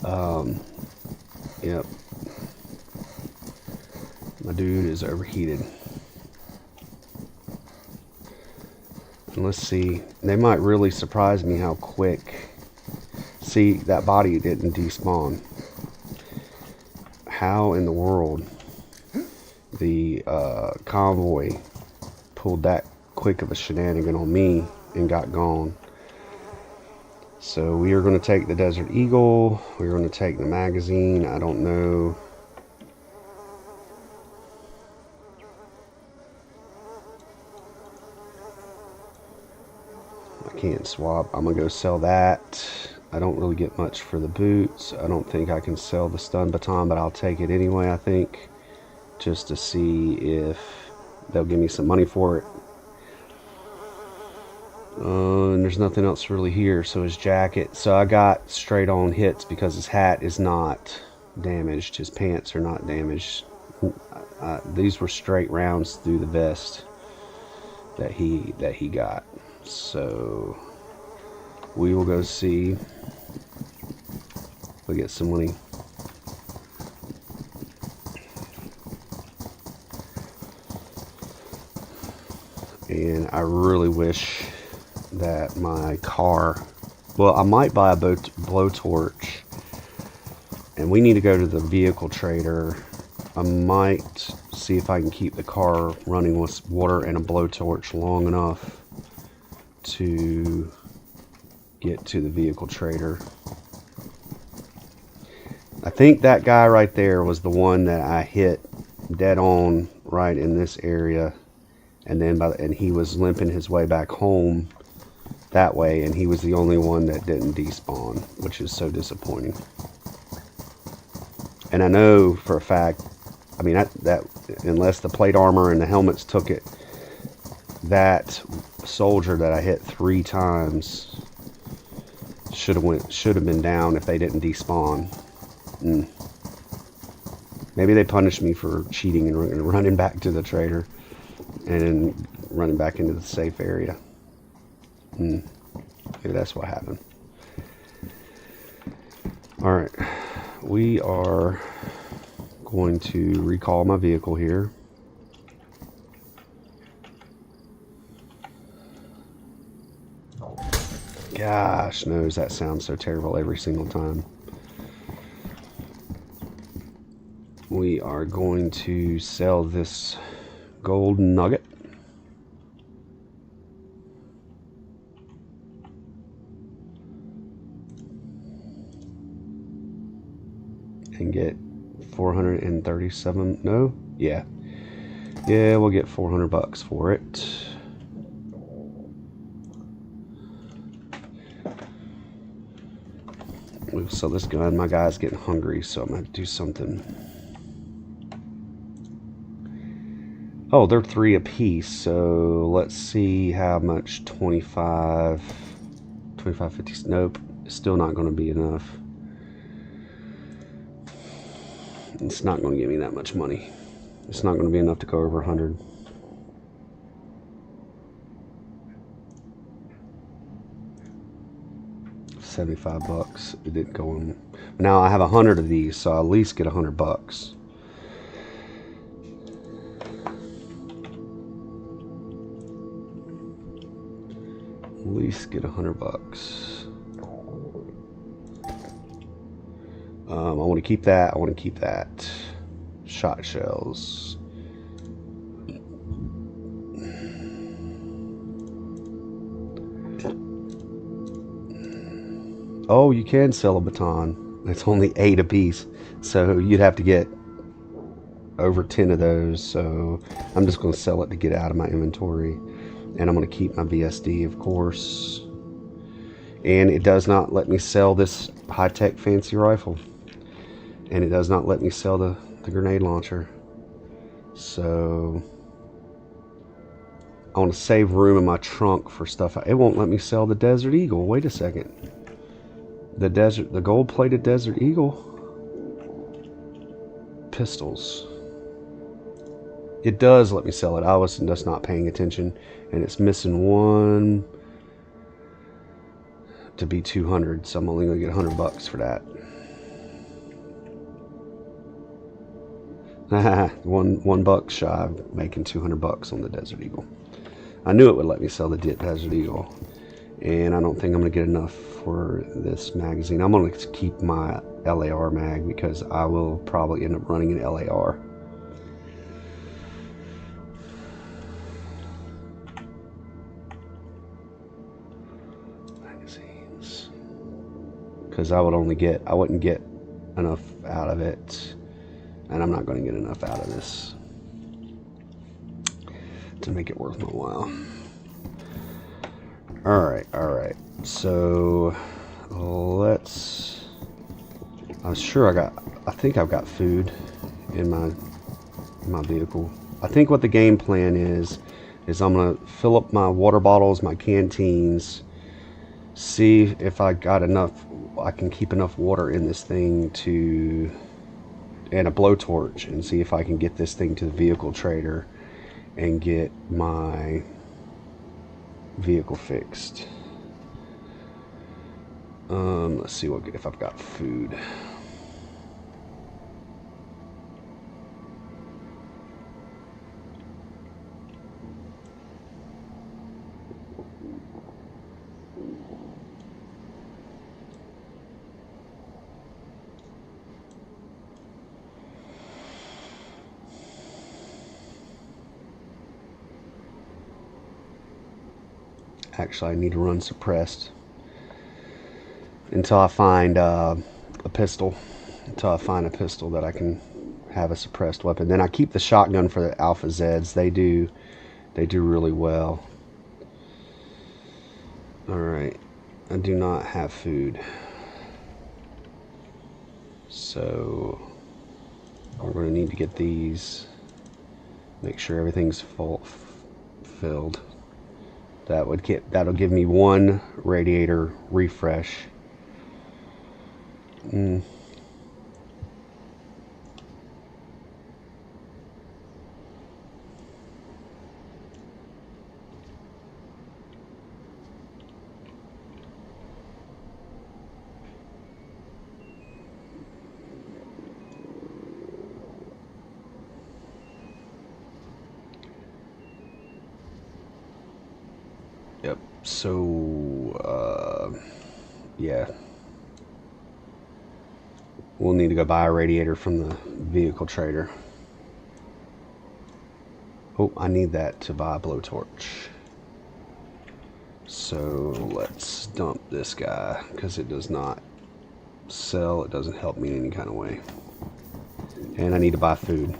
Yep. My dude is overheated. And let's see. They might really surprise me how quick. See, that body didn't despawn. How in the world the Convoy pulled that quick of a shenanigan on me and got gone? So we are going to take the Desert Eagle. We're going to take the magazine. I don't know. I can't swap. I'm going to go sell that. I don't really get much for the boots. I don't think I can sell the stun baton, but I'll take it anyway, I think. Just to see if they'll give me some money for it. And there's nothing else really here. So his jacket. So I got straight on hits because his hat is not damaged. His pants are not damaged. These were straight rounds through the vest that he got. So we will go see if we get some money. And I really wish that my car, well, I might buy a blowtorch, and we need to go to the vehicle trader. I might see if I can keep the car running with water and a blowtorch long enough to get to the vehicle trader. I think that guy right there was the one that I hit dead on right in this area, and then and he was limping his way back home that way, and he was the only one that didn't despawn, which is so disappointing. And I know for a fact, I mean, that unless the plate armor and the helmets took it, that soldier that I hit 3 times should have been down if they didn't despawn. Maybe they punished me for cheating and running back to the trader and then running back into the safe area. Maybe that's what happened. Alright, we are going to recall my vehicle here. Gosh knows that sounds so terrible every single time. We are going to sell this gold nugget. And get 437. No? Yeah. Yeah, we'll get 400 bucks for it. We'll sell this gun. My guy's getting hungry, so I'm going to do something. Oh, they're 3 apiece, so let's see how much. 25, 50. Nope, still not going to be enough. It's not going to give me that much money. It's not going to be enough to go over 100. $75. It didn't go in. Now I have 100 of these, so I'll at least get $100. At least get $100. I want to keep that. I want to keep that. Shot shells. Oh, you can sell a baton. It's only 8 apiece, so you'd have to get over 10 of those. So I'm just going to sell it to get it out of my inventory, and I'm going to keep my VSD, of course. And it does not let me sell this high-tech fancy rifle, and it does not let me sell the grenade launcher. So I want to save room in my trunk for stuff. It won't let me sell the Desert Eagle. Wait a second. The gold-plated Desert Eagle pistols. It does let me sell it. I was just not paying attention, and it's missing one to be 200, so I'm only going to get $100 for that. $1 shy of making $200 on the Desert Eagle. I knew it would let me sell the Desert Eagle, and I don't think I'm going to get enough for this magazine. I'm going to keep my LAR mag because I will probably end up running an LAR. Magazines. Because I wouldn't get enough out of it, and I'm not going to get enough out of this to make it worth my while. Alright, so let's, I think I've got food in my vehicle. I think what the game plan is I'm gonna fill up my water bottles, my canteens, see if I got enough, I can keep enough water in this thing and a blowtorch, and see if I can get this thing to the vehicle trader and get my vehicle fixed. Let's see if I've got food. Actually, I need to run suppressed until I find a pistol. Until I find a pistol that I can have a suppressed weapon. Then I keep the shotgun for the Alpha Zeds. They do really well. Alright, I do not have food, so we're going to need to get these, make sure everything's filled. That'll give me 1 radiator refresh. Yep, so yeah, we'll need to go buy a radiator from the vehicle trader. Oh, I need that to buy a blowtorch. So let's dump this guy because it does not sell. It doesn't help me in any kind of way. And I need to buy food.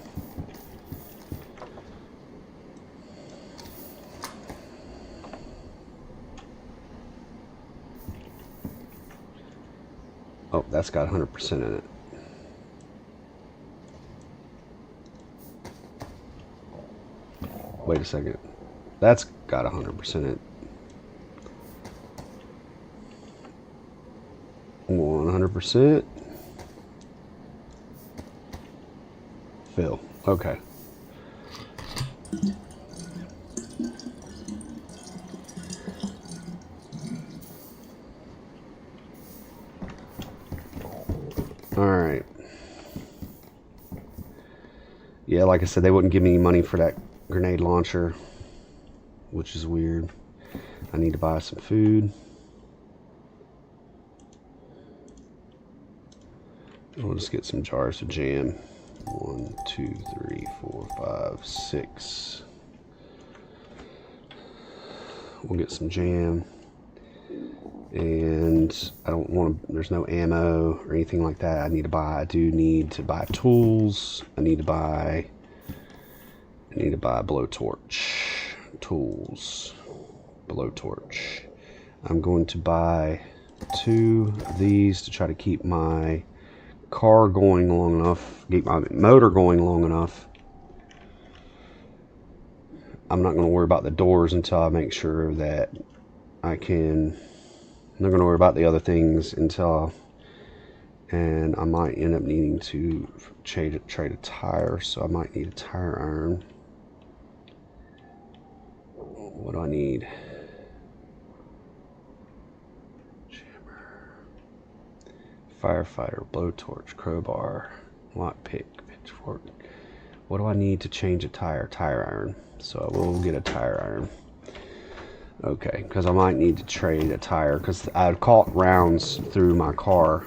Oh, that's got 100% in it. Wait a second. That's got 100% it. 100%. Fill. Okay. Alright. Yeah, like I said, they wouldn't give me any money for that grenade launcher, which is weird. I need to buy some food. We'll just get some jars of jam. 1, 2, 3, 4, 5, 6. We'll get some jam. And I don't want to, there's no ammo or anything like that I do need to buy tools. I need to buy a blowtorch. Tools. Blowtorch. I'm going to buy 2 of these to try to keep my car going long enough, keep my motor going long enough. I'm not going to worry about the doors until I make sure that I can. I'm not going to worry about the other things until, and I might end up needing to trade a tire, so I might need a tire iron. What do I need? Jammer, firefighter, blowtorch, crowbar, lockpick, pitchfork. What do I need to change a tire? Tire iron. So I will get a tire iron. Okay, because I might need to trade a tire, because I've caught rounds through my car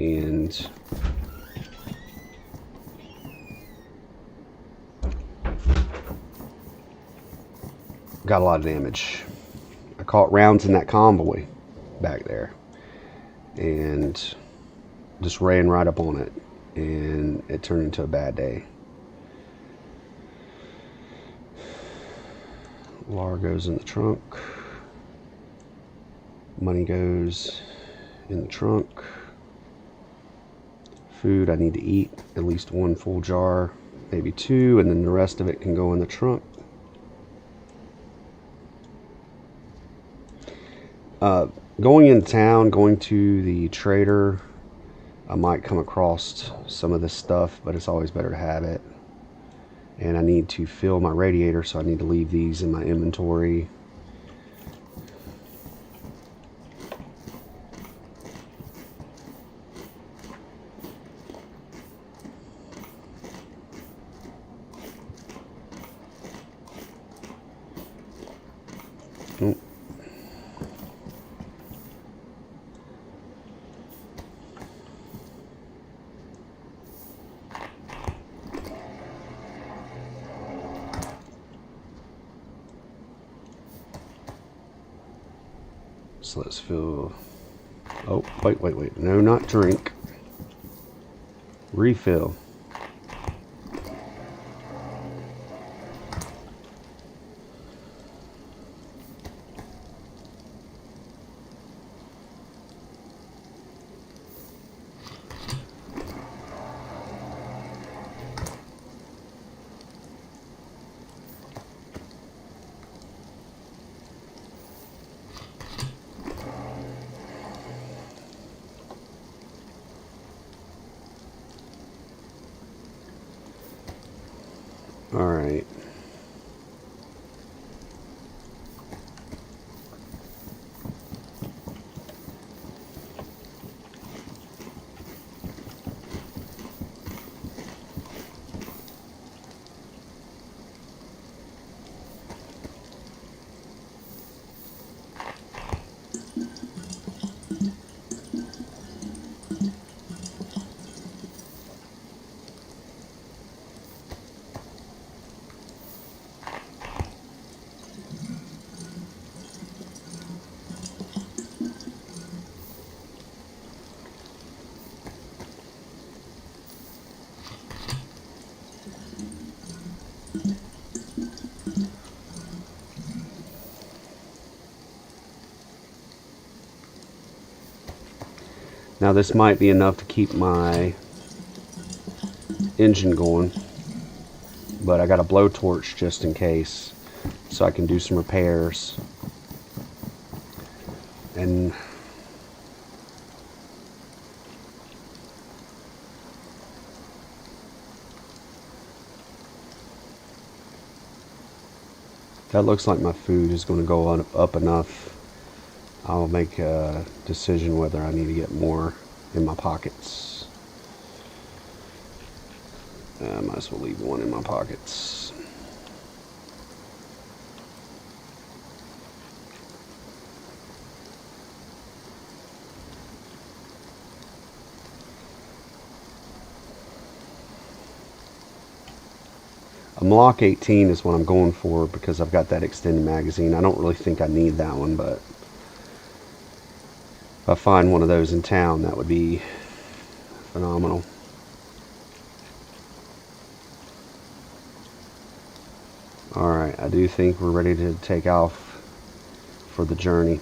and got a lot of damage. I caught rounds in that convoy back there and just ran right up on it, and it turned into a bad day. Lar goes in the trunk. Money goes in the trunk. Food I need to eat, at least 1 full jar, maybe 2, and then the rest of it can go in the trunk. Going in town, going to the trader, I might come across some of this stuff, but it's always better to have it. And I need to fill my radiator, so I need to leave these in my inventory. Oh. So let's fill. Oh, wait. No, not drink. Refill. All right. Now this might be enough to keep my engine going, but I got a blowtorch just in case, so I can do some repairs. And that looks like my food is going to go up enough. I'll make a decision whether I need to get more in my pockets. I might as well leave one in my pockets. A Mlock 18 is what I'm going for because I've got that extended magazine. I don't really think I need that one, but if I find one of those in town, that would be phenomenal. Alright, I do think we're ready to take off for the journey.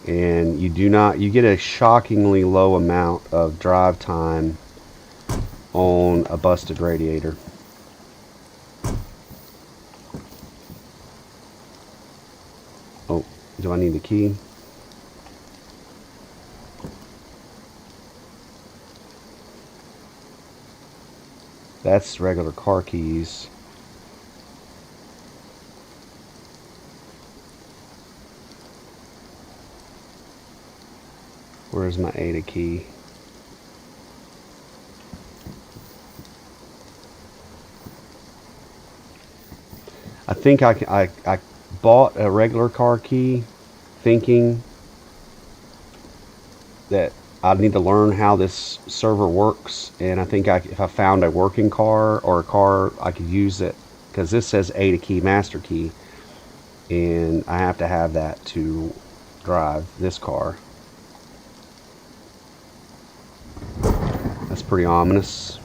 And you get a shockingly low amount of drive time on a busted radiator. Oh, do I need the key? That's regular car keys. Where's my ADA key? I think I bought a regular car key thinking that I need to learn how this server works, and I think if I found a working car or a car I could use it, because this says ADA key, master key, and I have to have that to drive this car. That's pretty ominous.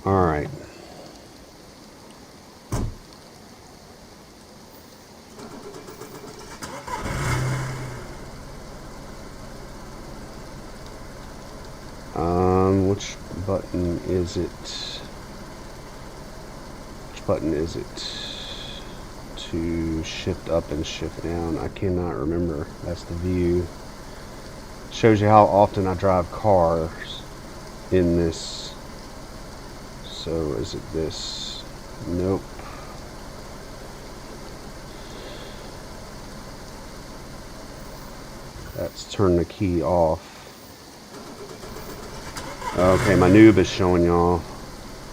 Alright. Which button is it? Which button is it to shift up and shift down? I cannot remember. That's the view. Shows you how often I drive cars in this. So is it this? Nope. That's turn the key off. Okay, my noob is showing y'all.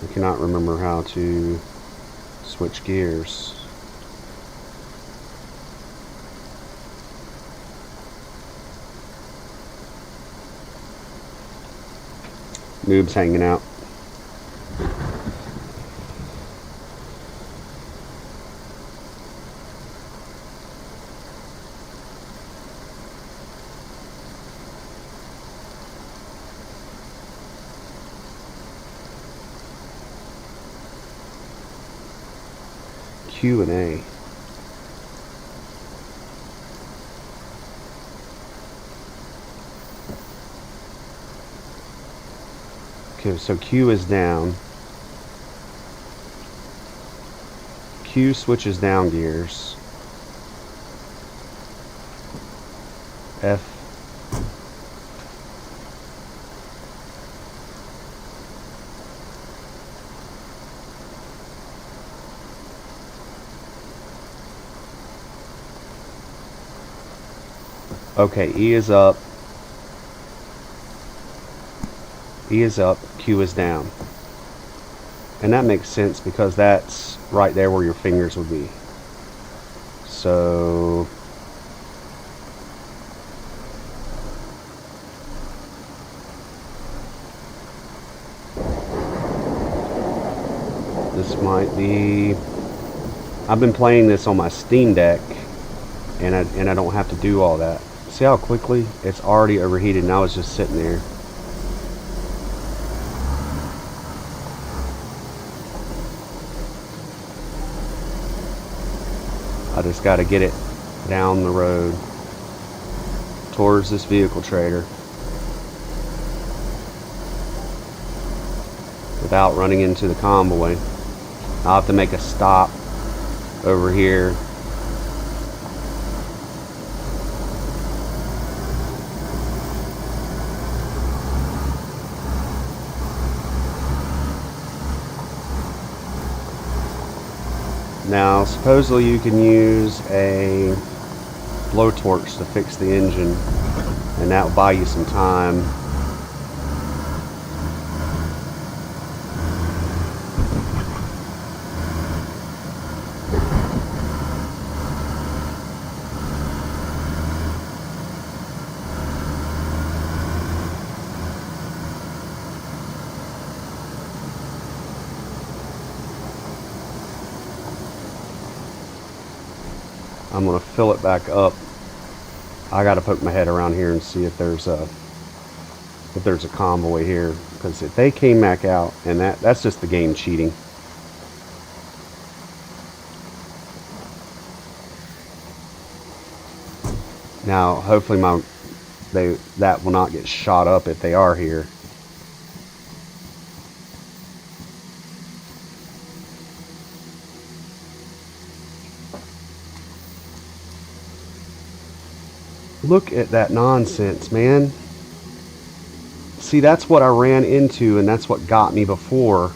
I cannot remember how to switch gears. Noob's hanging out. Q&A. Okay, so Q is down. Q switches down gears. F. Okay, E is up. E is up, Q is down. And that makes sense because that's right there where your fingers would be. So this might be, I've been playing this on my Steam Deck and I don't have to do all that. See how quickly it's already overheated and I was just sitting there. I just got to get it down the road towards this vehicle trader without running into the convoy. I'll have to make a stop over here. Now, supposedly you can use a blowtorch to fix the engine, and that will buy you some time. I'm gonna fill it back up. I gotta poke my head around here and see if there's a convoy here, because if they came back out, and that's just the game cheating. Now, hopefully that will not get shot up if they are here. Look at that nonsense, man. See, that's what I ran into, and that's what got me before.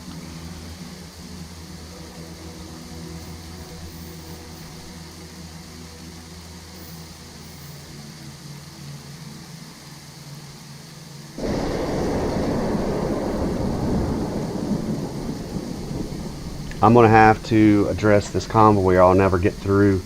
I'm going to have to address this convoy or I'll never get through.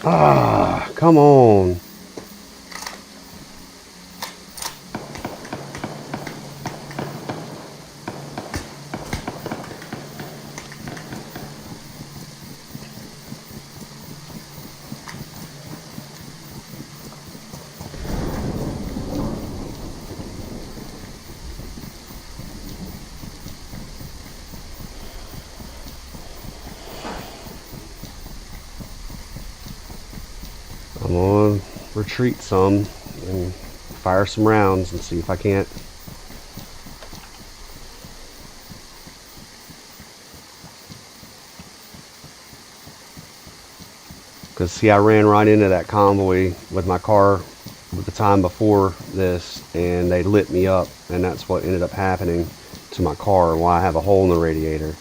Ah, come on. I'm gonna retreat some and fire some rounds and see if I can't. Because see, I ran right into that convoy with my car the time before this, and they lit me up, and that's what ended up happening to my car, why I have a hole in the radiator.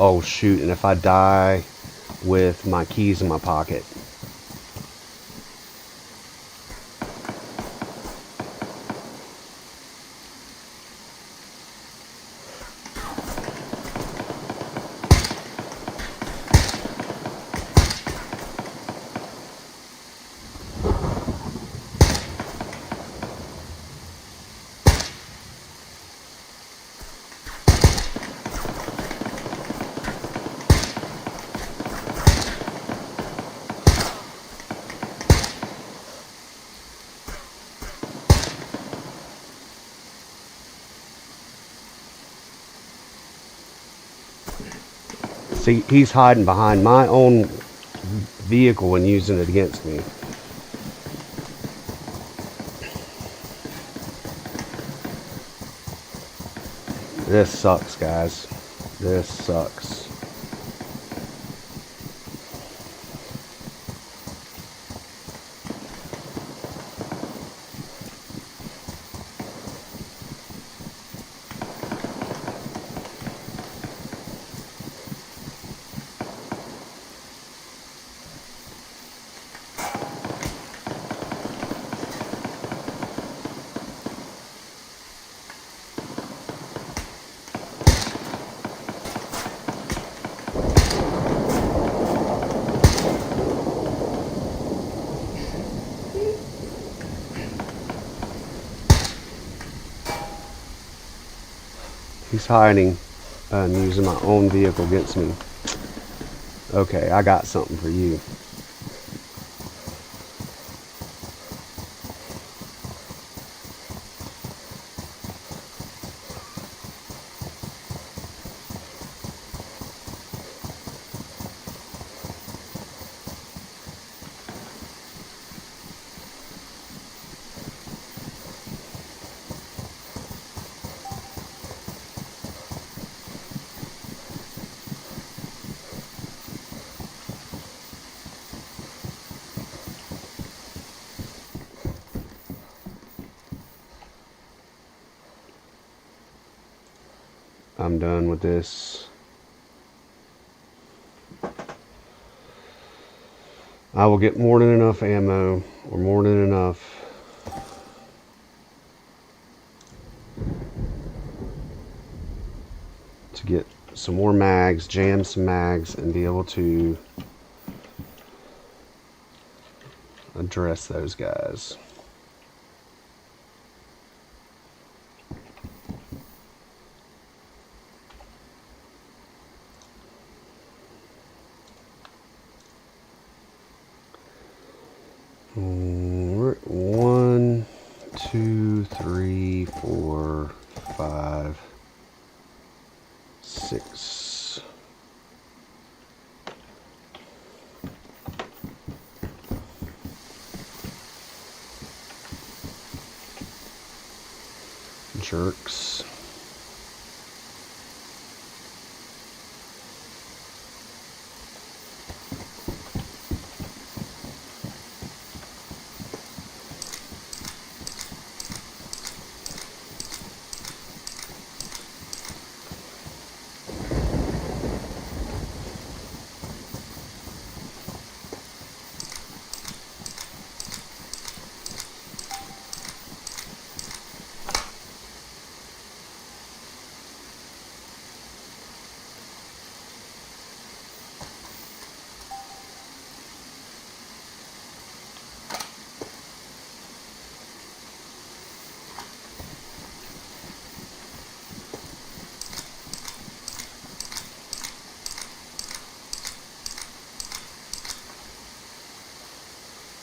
Oh shoot, and if I die with my keys in my pocket. See, he's hiding behind my own vehicle and using it against me. This sucks, guys. This sucks. He's hiding and using my own vehicle against me. Okay, I got something for you. I'm done with this. I will get more than enough ammo, or more than enough to get some more mags, jam some mags, and be able to address those guys. One, two, three, four, five, six. Jerks.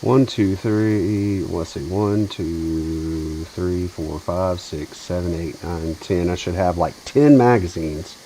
One, two, three, let's see, 1, 2, 3, 4, 5, 6, 7, 8, 9, 10. I should have like 10 magazines.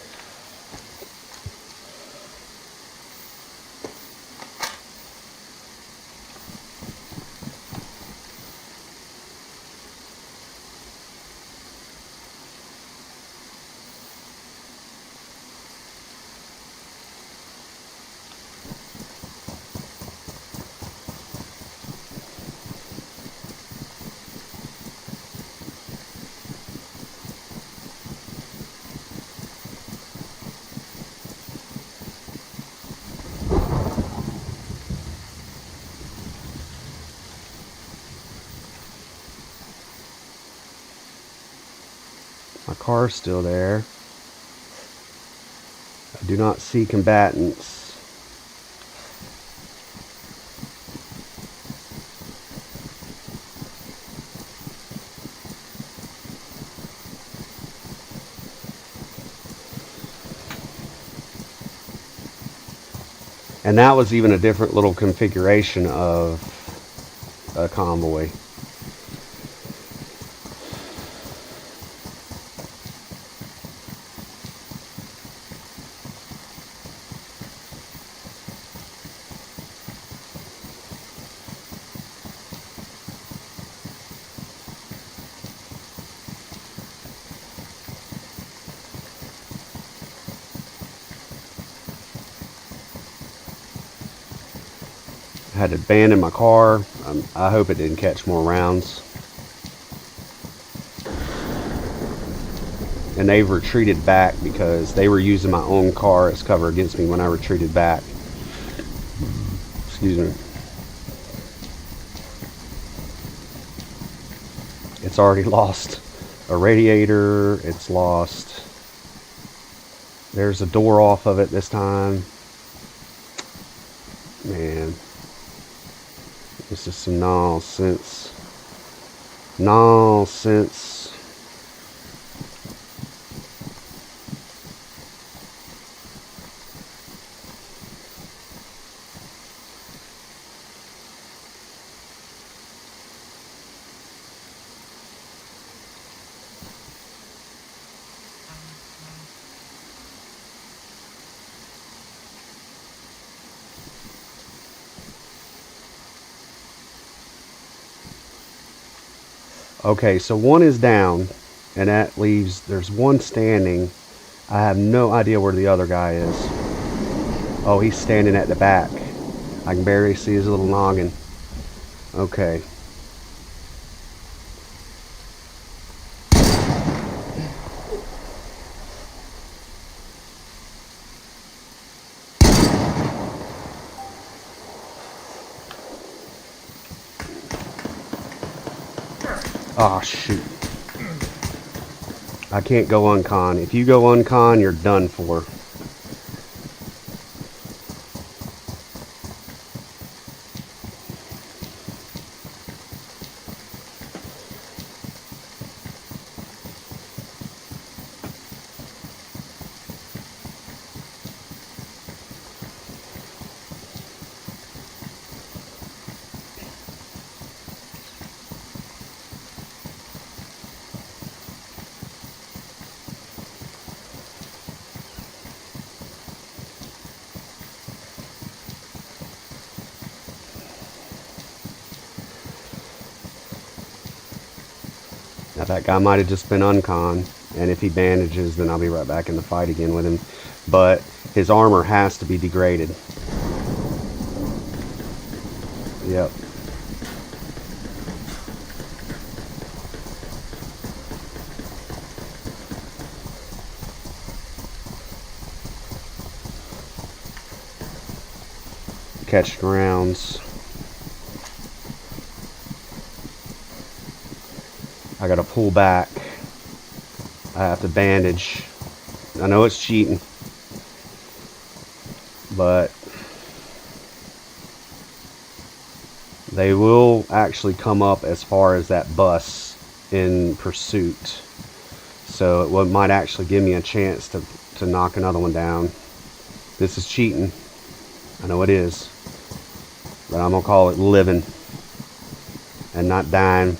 My car's still there. I do not see combatants. And that was even a different little configuration of a convoy. I had to abandon my car. I hope it didn't catch more rounds. And they've retreated back because they were using my own car as cover against me when I retreated back. Excuse me. It's already lost a radiator. It's lost. There's a door off of it this time. Man. This is some nonsense. Nonsense. Okay, so one is down, and that leaves, there's one standing. I have no idea where the other guy is. Oh, he's standing at the back. I can barely see his little noggin. Okay. Oh, shoot. I can't go uncon. If you go uncon, you're done for. Now that guy might have just been uncon, and if he bandages, then I'll be right back in the fight again with him. But his armor has to be degraded. Yep. Catching rounds. I gotta pull back. I have to bandage. I know it's cheating, but they will actually come up as far as that bus in pursuit. So it might actually give me a chance to knock another one down. This is cheating. I know it is. But I'm gonna call it living and not dying.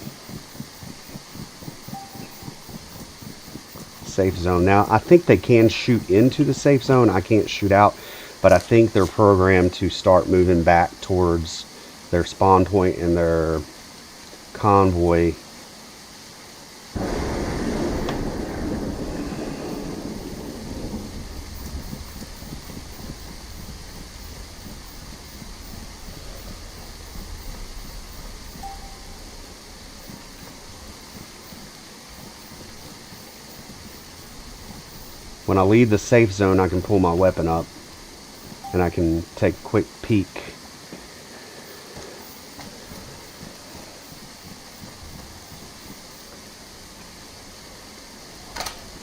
Safe zone. Now, I think they can shoot into the safe zone. I can't shoot out, but I think they're programmed to start moving back towards their spawn point and their convoy. When I leave the safe zone, I can pull my weapon up and I can take a quick peek.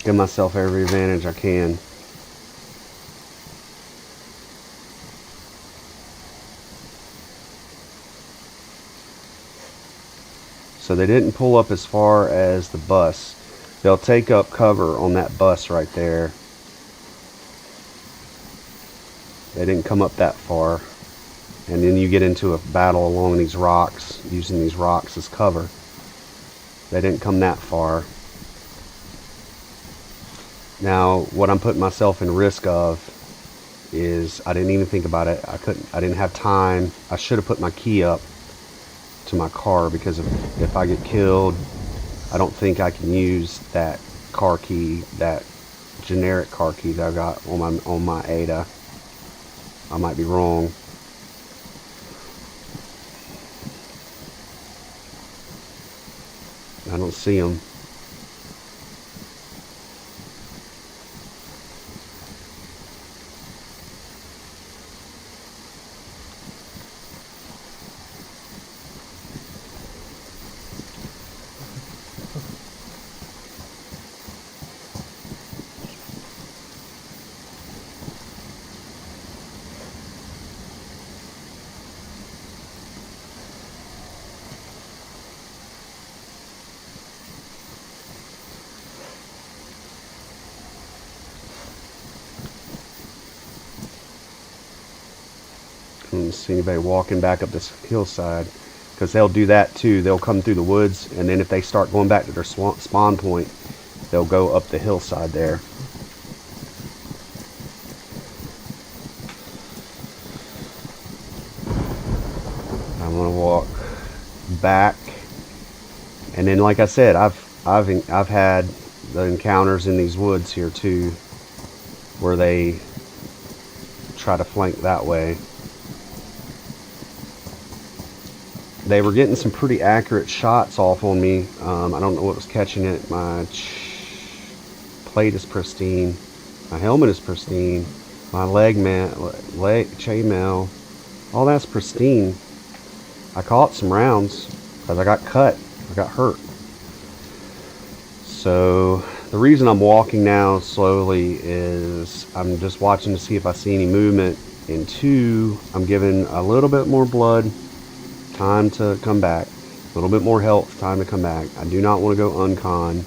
Give myself every advantage I can. So they didn't pull up as far as the bus. They'll take up cover on that bus right there. They didn't come up that far. And then you get into a battle along these rocks, using these rocks as cover. They didn't come that far. Now, what I'm putting myself in risk of is, I didn't even think about it. I didn't have time. I should have put my key up to my car, because if I get killed, I don't think I can use that car key, that generic car key that I got on my Ada. I might be wrong. I don't see them. I don't see anybody walking back up this hillside, because they'll do that too. They'll come through the woods, and then if they start going back to their spawn point, they'll go up the hillside there. I'm gonna walk back And then, like I said, I've had the encounters in these woods here too, where they try to flank that way. They were getting some pretty accurate shots off on me. I don't know what was catching it. My plate is pristine. My helmet is pristine. My chainmail, all that's pristine. I caught some rounds because I got cut. I got hurt. So the reason I'm walking now slowly is I'm just watching to see if I see any movement. And two, I'm giving a little bit more blood, time to come back. A little bit more health, time to come back. I do not want to go uncon.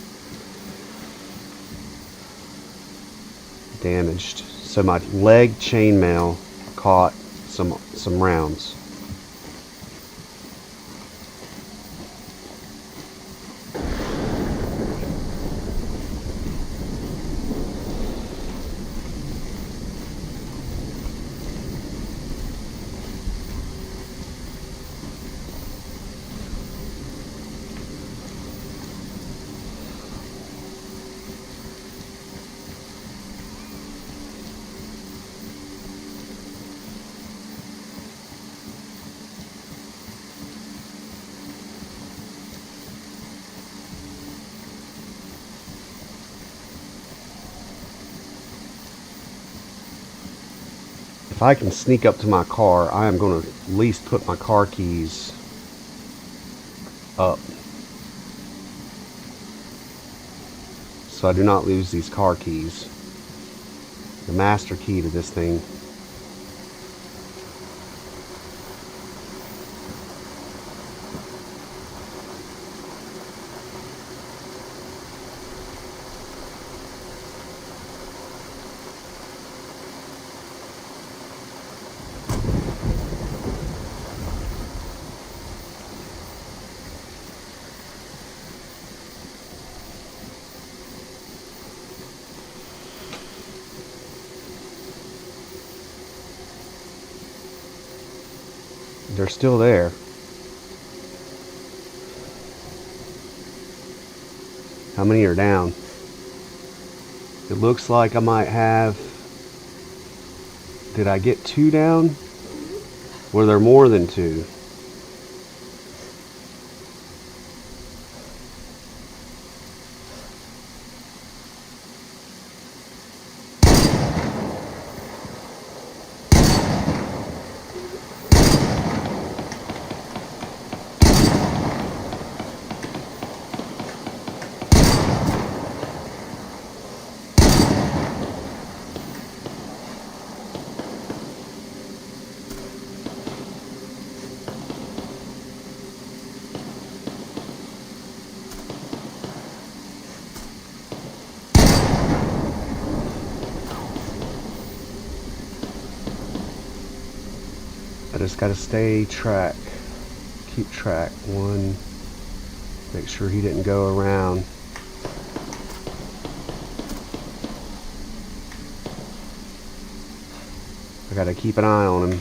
Damaged. So my leg chainmail caught some rounds. If I can sneak up to my car, I am going to at least put my car keys up so I do not lose these car keys. The master key to this thing. They're still there. How many are down? It looks like I might have... Did I get 2 down? Were there more than 2? I just gotta keep track. 1, make sure he didn't go around. I gotta keep an eye on him.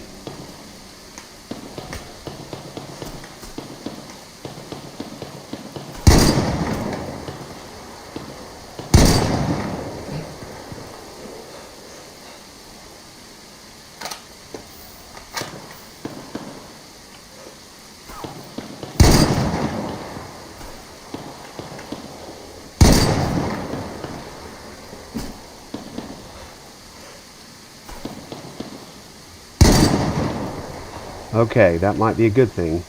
Okay, that might be a good thing.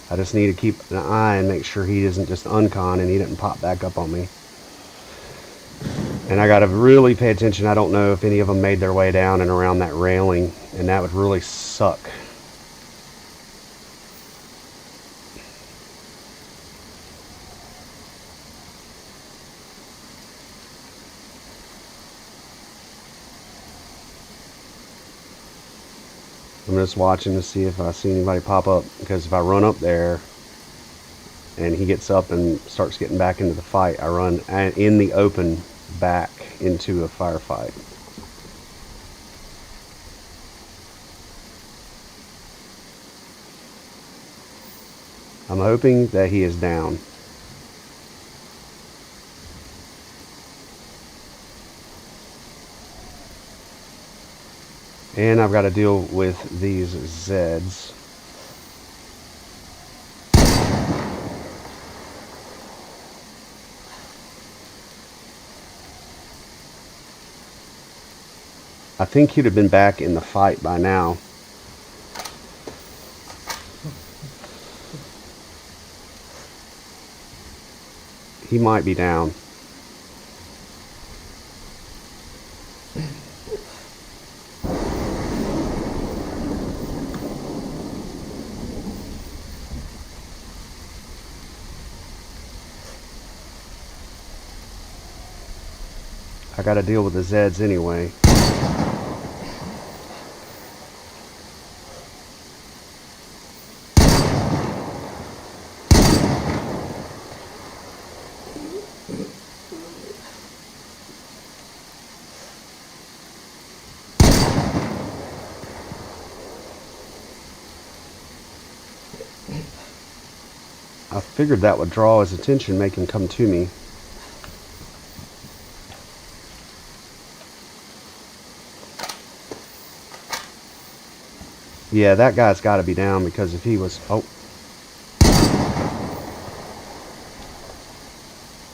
I just need to keep an eye and make sure he isn't just uncon and he didn't pop back up on me. And I gotta really pay attention. I don't know if any of them made their way down and around that railing, and that would really suck. I'm just watching to see if I see anybody pop up, because if I run up there and he gets up and starts getting back into the fight, I run in the open back into a firefight. I'm hoping that he is down. And I've got to deal with these Zeds. I think he'd have been back in the fight by now. He might be down. I gotta deal with the Zeds anyway. I figured that would draw his attention, make him come to me. Yeah, that guy's got to be down, because if he was... Oh.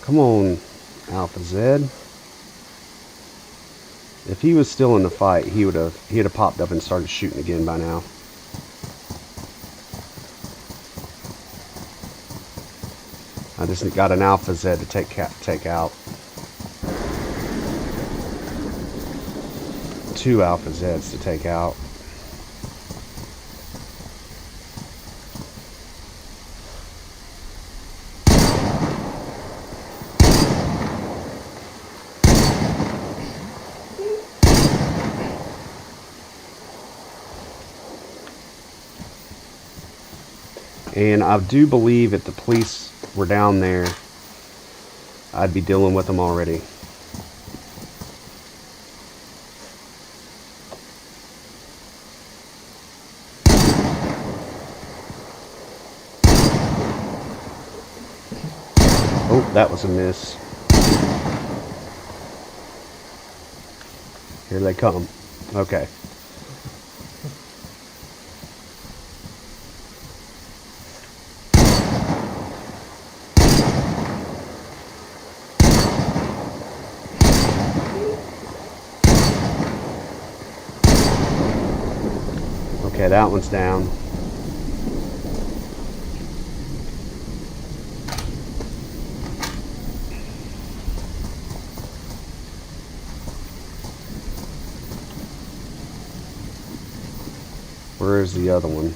Come on, Alpha Z. If he was still in the fight, he'd have popped up and started shooting again by now. I just got an Alpha Z to take out. 2 Alpha Zs to take out. And I do believe if the police were down there, I'd be dealing with them already. Oh, that was a miss. Here they come. Okay. Okay, that one's down. Where is the other one?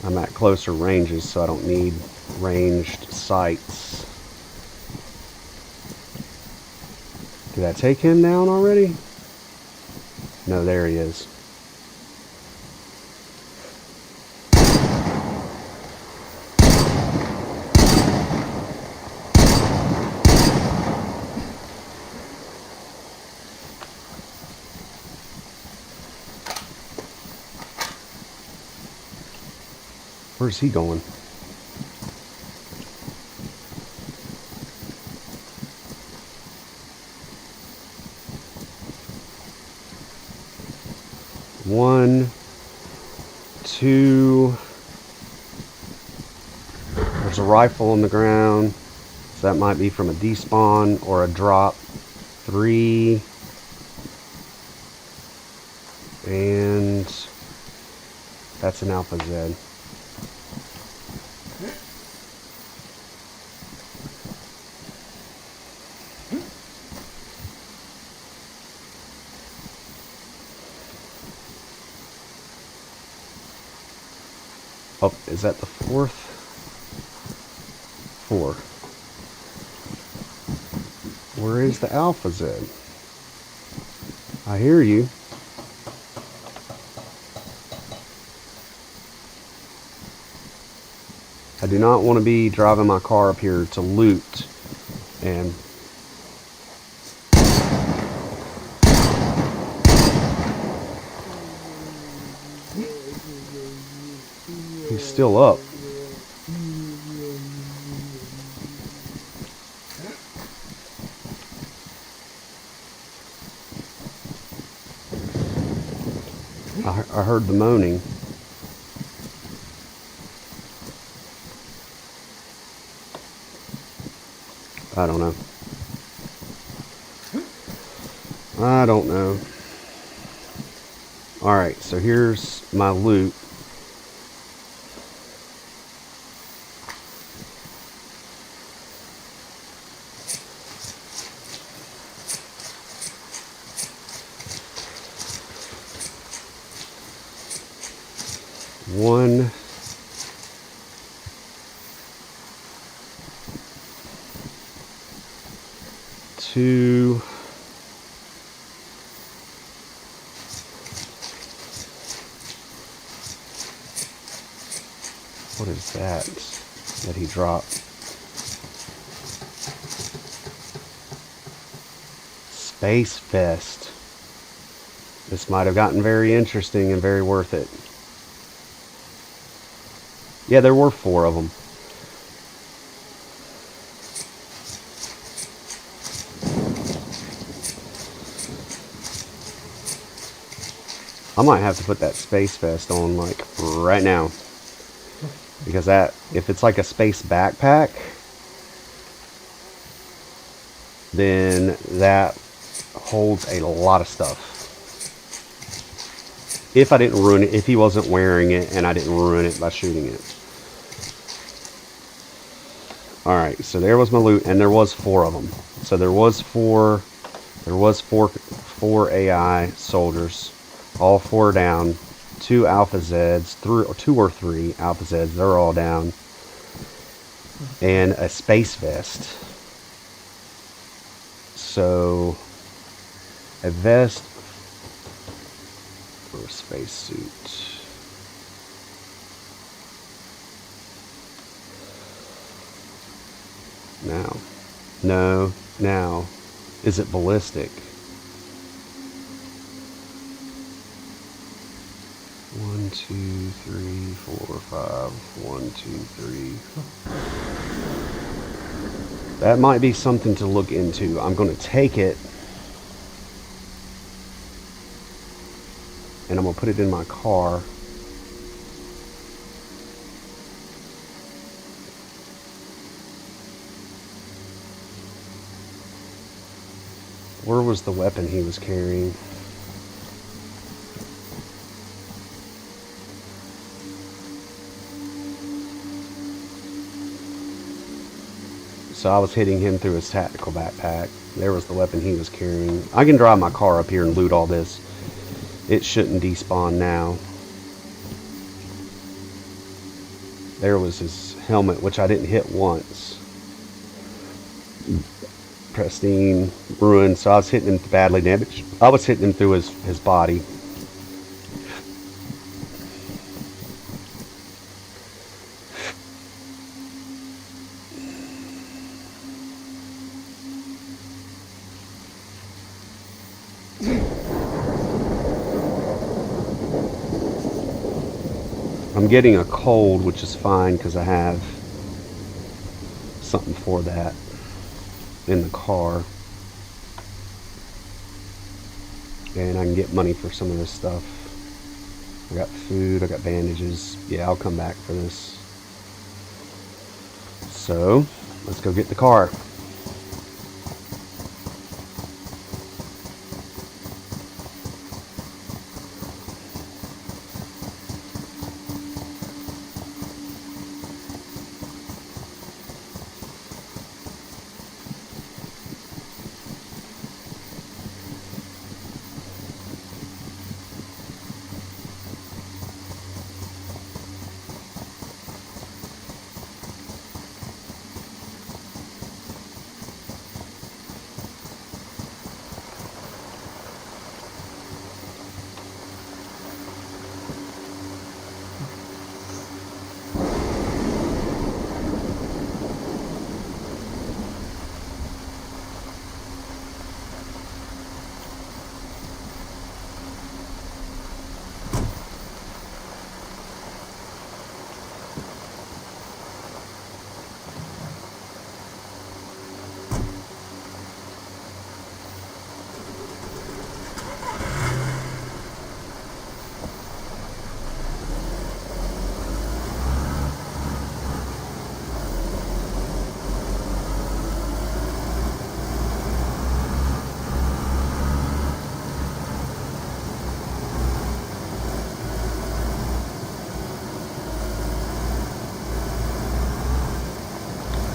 I'm at closer ranges, so I don't need ranged sights. Did I take him down already? No, there he is. Where's he going? One, two. There's a rifle on the ground. So that might be from a despawn or a drop. 3. And that's an Alpha Z. Oh, is that the 4th? 4. Where is the Alpha Z? I hear you. I do not want to be driving my car up here to loot and he's still up. I heard the moaning. I don't know. I don't know. Alright, so here's my loot. One, two, what is that he dropped? Space Vest. This might have gotten very interesting and very worth it. Yeah, there were 4 of them. I might have to put that space vest on like right now. Because that, if it's like a space backpack, then that holds a lot of stuff. If I didn't ruin it, if he wasn't wearing it and I didn't ruin it by shooting it. Alright, so there was my loot, and there was 4 of them. So there was four AI soldiers. All 4 down. 2 Alpha Zeds, 2 or 3 Alpha Zeds, they're all down. And a space vest. So, a vest or a space suit. Now, is it ballistic? 1, 2, 3, 4, 5. 1, 2, 3. That might be something to look into. I'm going to take it and I'm going to put it in my car. Where was the weapon he was carrying? So I was hitting him through his tactical backpack. There was the weapon he was carrying. I can drive my car up here and loot all this. It shouldn't despawn now. There was his helmet, which I didn't hit once. Pristine, ruined, so I was hitting him badly damaged. I was hitting him through his body. I'm getting a cold, which is fine because I have something for that in the car. And I can get money for some of this stuff. I got food, I got bandages. Yeah, I'll come back for this. So, let's go get the car.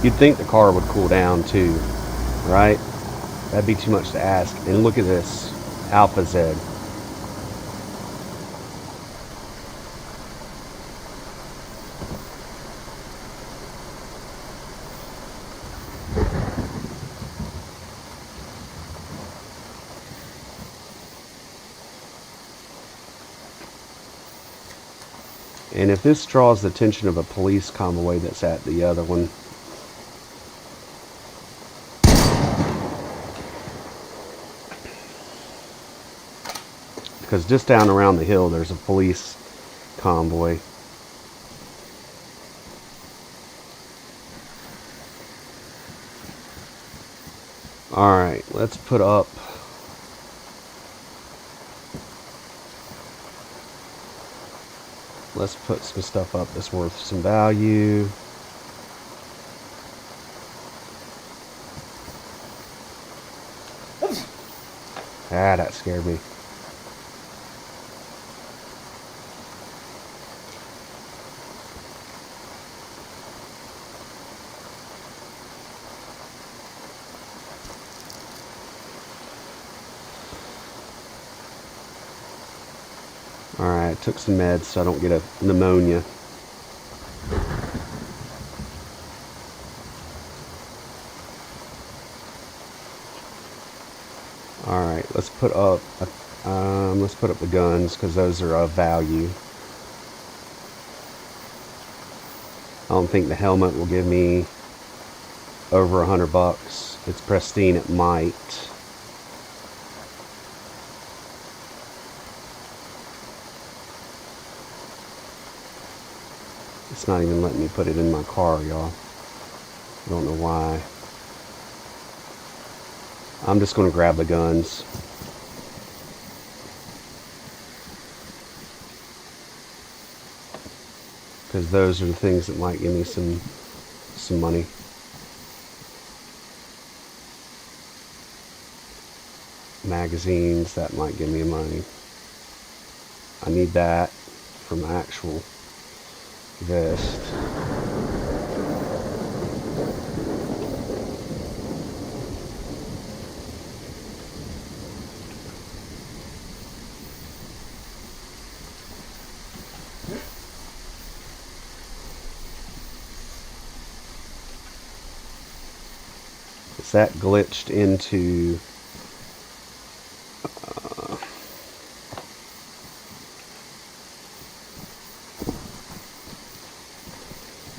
You'd think the car would cool down too, right? That'd be too much to ask. And look at this, Alpha Z. And if this draws the attention of a police convoy that's at the other one, because just down around the hill there's a police convoy. Alright, let's put up some stuff up that's worth some value. Ah, that scared me. Alright, took some meds so I don't get a pneumonia. Alright, let's put up the guns because those are of value. I don't think the helmet will give me over $100. It's pristine, it might. It's not even letting me put it in my car, y'all. I don't know why. I'm just going to grab the guns. Because those are the things that might give me some money. Magazines, that might give me money. I need that for my actual vest. Is that glitched into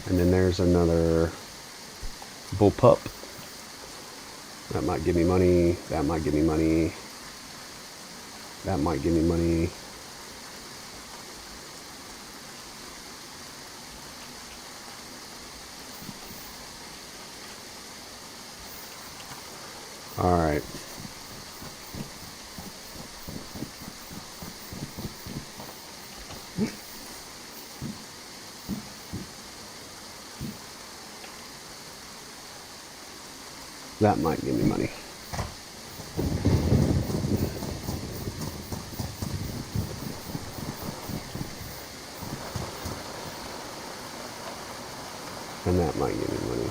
and then there's another bullpup. That might give me money. That might give me money. That might give me money. Alright. That might give me money. And that might give me money.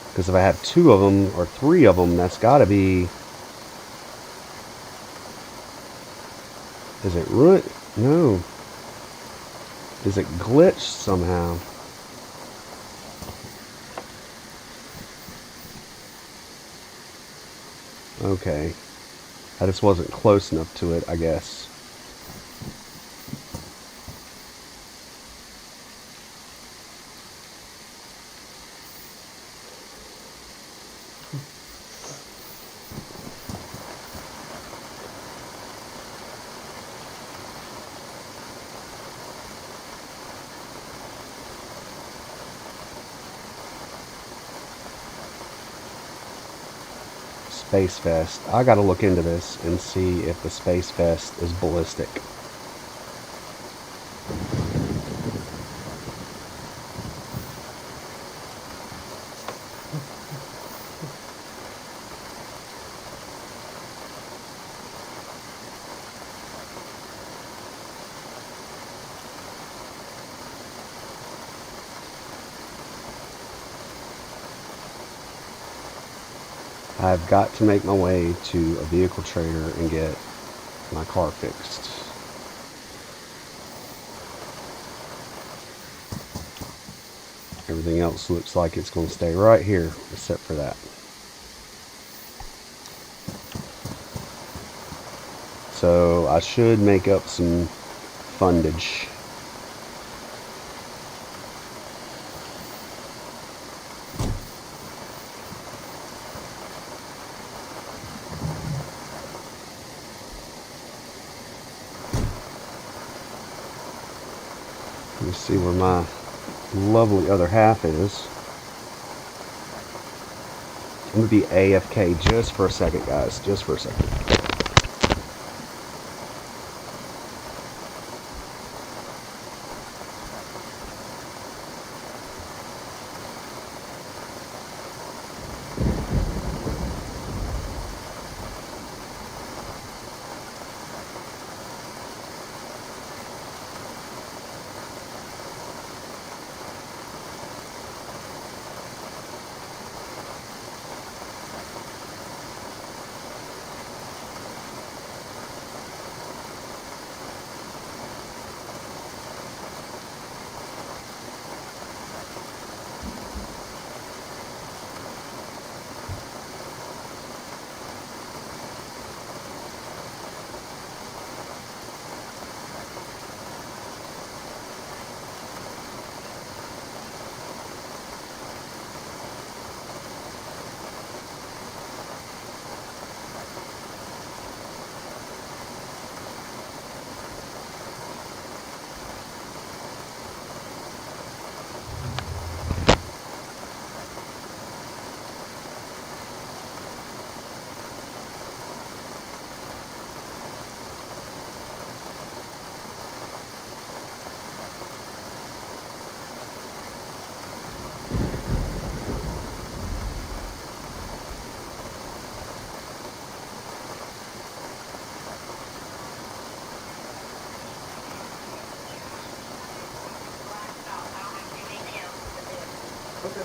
Because if I have 2 of them or 3 of them, that's got to be... Is it ruined? No. Is it glitched somehow? Okay. I just wasn't close enough to it, I guess. Space vest. I gotta look into this and see if the space vest is ballistic. I've got to make my way to a vehicle trader and get my car fixed. Everything else looks like it's going to stay right here, except for that. So I should make up some fundage. Let me see where my lovely other half is. I'm going to be AFK just for a second, guys. Just for a second. Okay.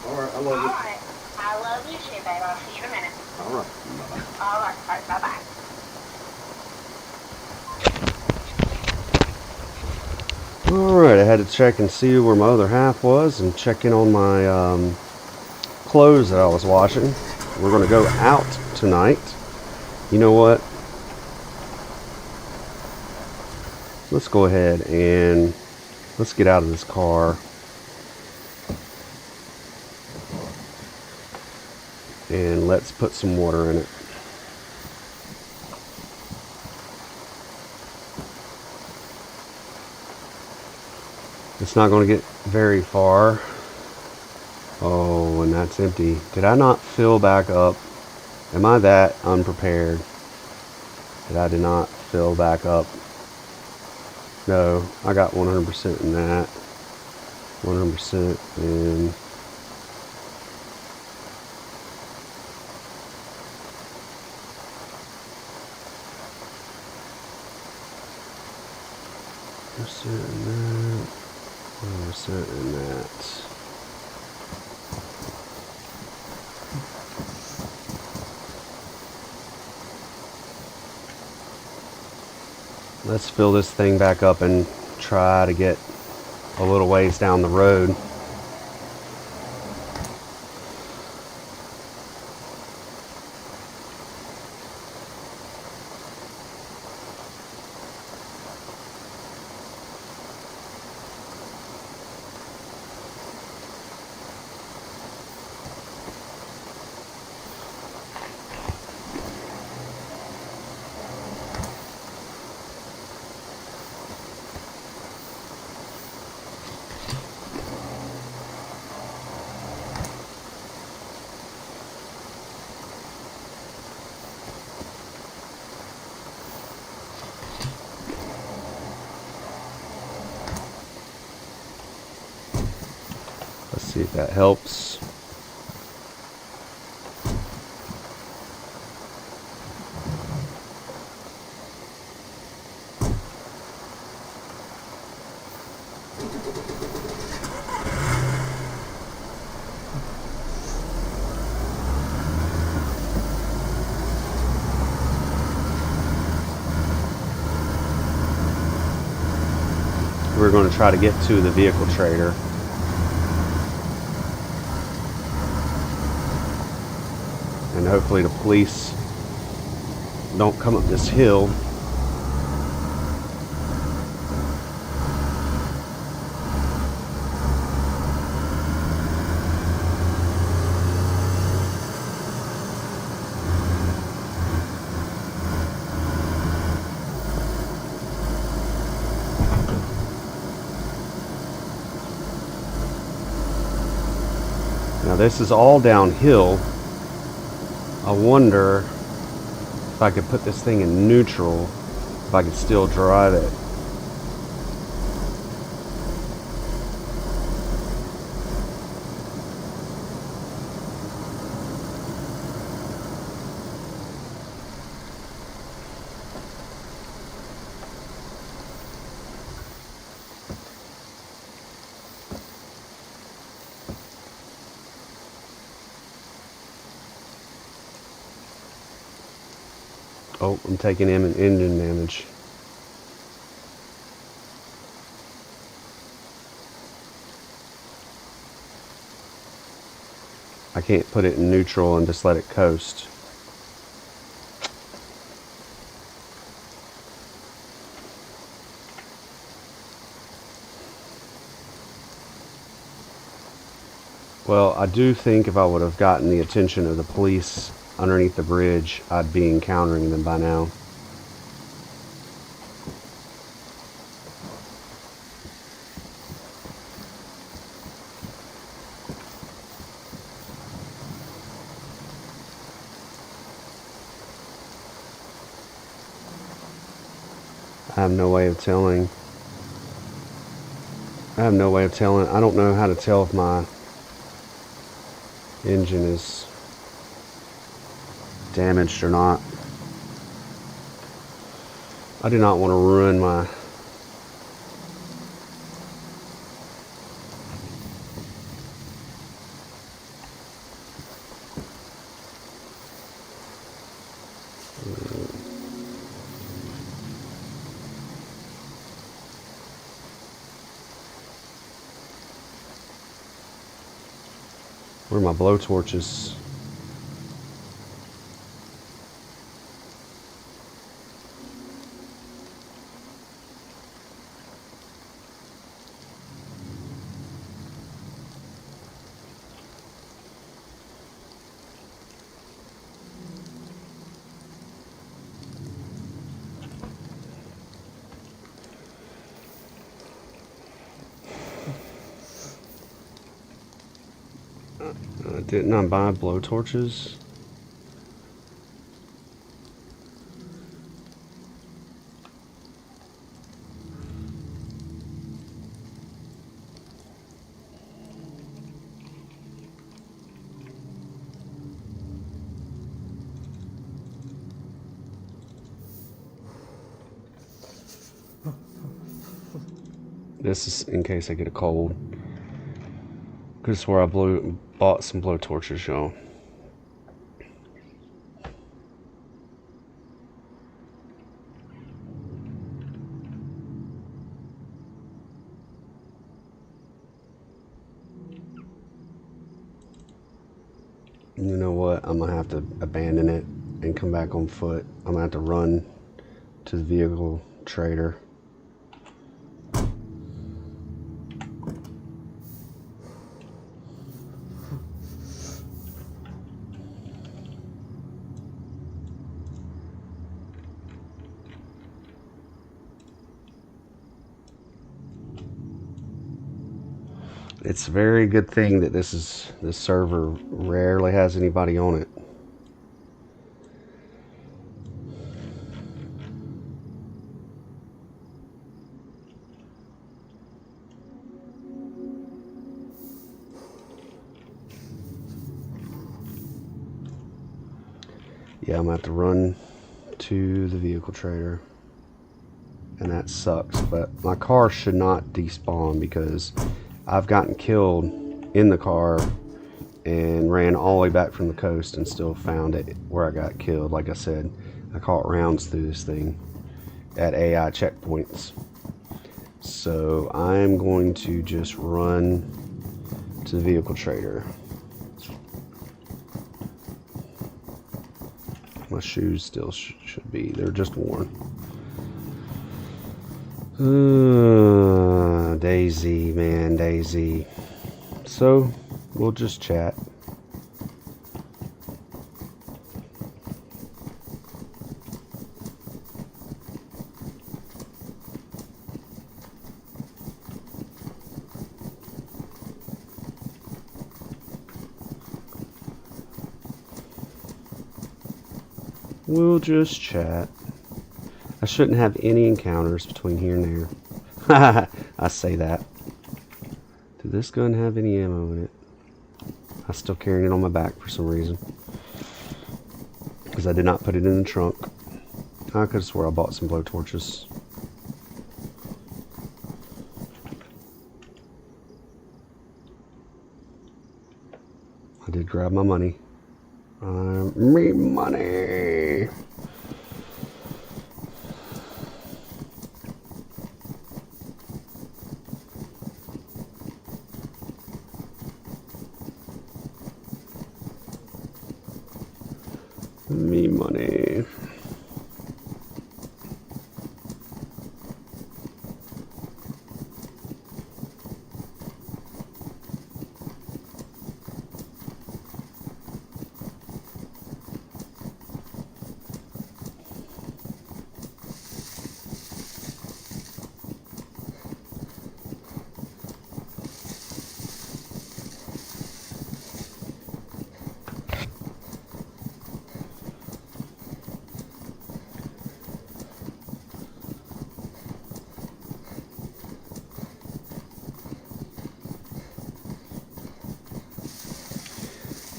Alright, I love it. Alright. I love you too, babe. I'll see you in a minute. Alright, bye-bye. Alright, bye-bye. Alright, I had to check and see where my other half was and check in on my clothes that I was washing. We're going to go out tonight. You know what? Let's go ahead and let's get out of this car. And let's put some water in it. It's not going to get very far. Oh, and that's empty. Did I not fill back up? Am I that unprepared that I did not fill back up? No, I got 100% in that. 100% in. Percent in that. 100% in that. Let's fill this thing back up and try to get a little ways down the road. Let's see if that helps. we're going to try to get to the vehicle trader. And hopefully the police don't come up this hill. Now this is all downhill. I wonder if I could put this thing in neutral, if I could still drive it. Oh, I'm taking engine damage. I can't put it in neutral and just let it coast. Well, I do think if I would have gotten the attention of the police underneath the bridge, I'd be encountering them by now. I have no way of telling. I don't know how to tell if my engine is damaged or not. I do not want to ruin my where are my blowtorches? Didn't I buy blowtorches? This is in case I get a cold. This is where I bought some blowtorches, y'all. You know what? I'm gonna have to abandon it and come back on foot. I'm gonna have to run to the vehicle trader. It's a very good thing that this server rarely has anybody on it. Yeah, I'm gonna have to run to the vehicle trader, and that sucks, but my car should not despawn because I've gotten killed in the car and ran all the way back from the coast and still found it where I got killed. Like I said, I caught rounds through this thing at AI checkpoints. So I'm going to just run to the vehicle trader. My shoes still should be, they're just worn. DayZ, man, DayZ. So we'll just chat. We'll just chat. I shouldn't have any encounters between here and there. I say that. Did this gun have any ammo in it? I'm still carrying it on my back for some reason. Because I did not put it in the trunk. I could have swore I bought some blowtorches. I did grab my money. Me money. Me money.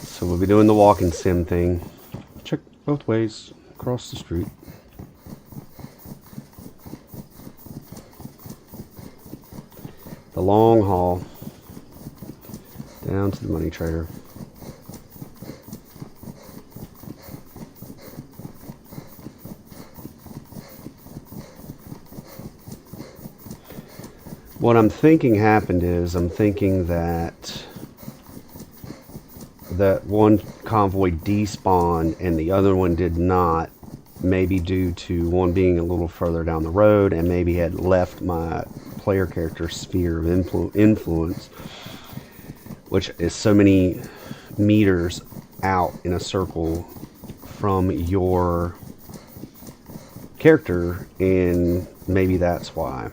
So we'll be doing the walking sim thing. Check both ways across the street. The long haul down to the money trader. What I'm thinking happened is I'm thinking that one convoy despawned and the other one did not, maybe due to one being a little further down the road and maybe had left my player character's sphere of influence, which is so many meters out in a circle from your character, and maybe that's why.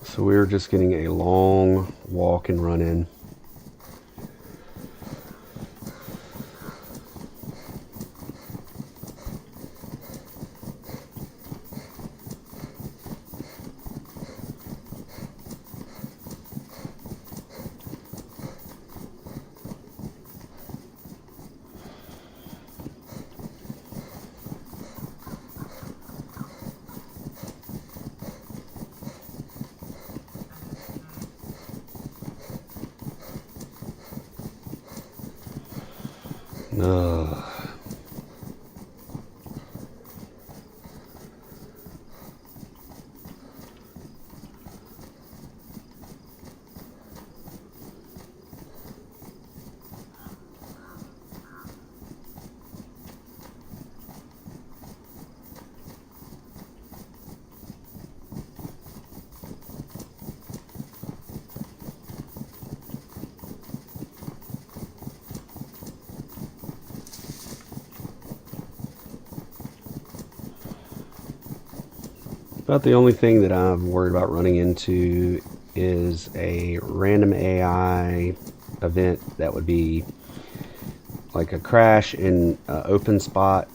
So we're just getting a long walk and run in. Ugh. About the only thing that I'm worried about running into is a random AI event that would be like a crash in an open spot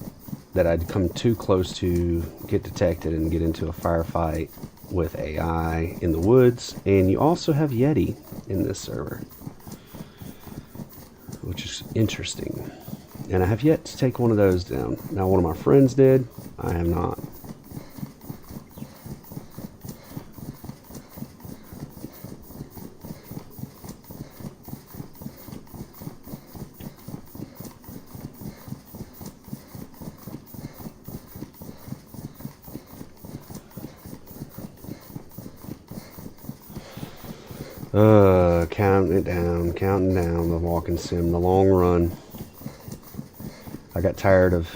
that I'd come too close to get detected and get into a firefight with AI in the woods. And you also have Yeti in this server, which is interesting. And I have yet to take one of those down. Now, one of my friends did. I have not. Counting down the walking sim, the long run. I got tired of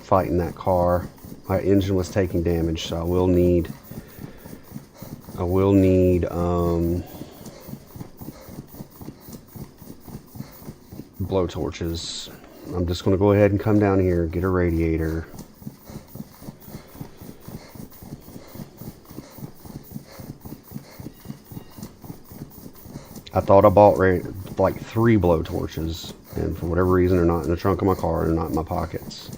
fighting that car. My engine was taking damage, so I will need blowtorches. I'm just going to go ahead and come down here, get a radiator. I thought I bought like 3 blowtorches, and for whatever reason they're not in the trunk of my car, they're not in my pockets.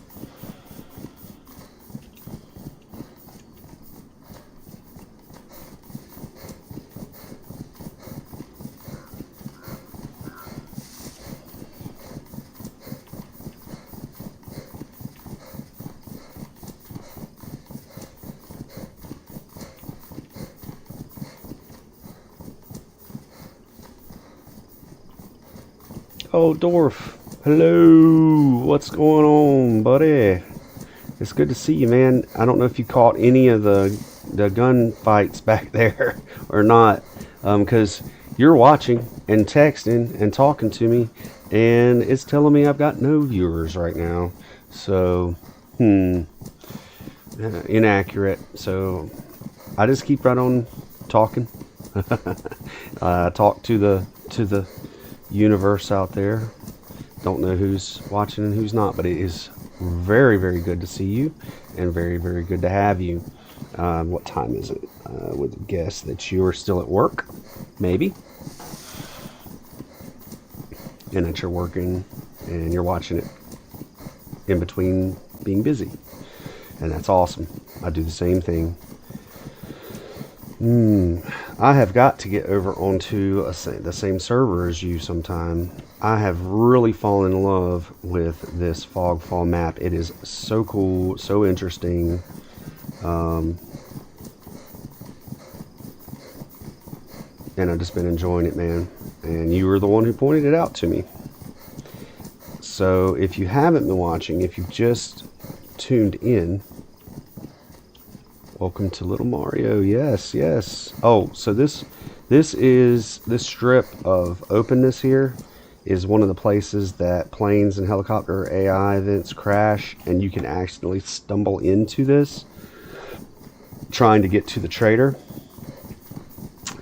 Oh, Dorf. Hello. What's going on, buddy? It's good to see you, man. I don't know if you caught any of the gun fights back there or not, because you're watching and texting and talking to me, and it's telling me I've got no viewers right now. So, inaccurate. So, I just keep right on talking. Talk to the universe out there. Don't know who's watching and who's not, but it is very, very good to see you, and very, very good to have you. What time is it? Would guess that you are still at work, maybe, and that you're working and you're watching it in between being busy, and that's awesome. I do the same thing. I have got to get over onto the same server as you sometime. I have really fallen in love with this Fogfall map. It is so cool, so interesting. And I've just been enjoying it, man. And you were the one who pointed it out to me. So if you haven't been watching, if you've just tuned in, welcome to Little Mario. Yes, yes. Oh, so this strip of openness here is one of the places that planes and helicopter AI events crash, and you can accidentally stumble into this trying to get to the trader.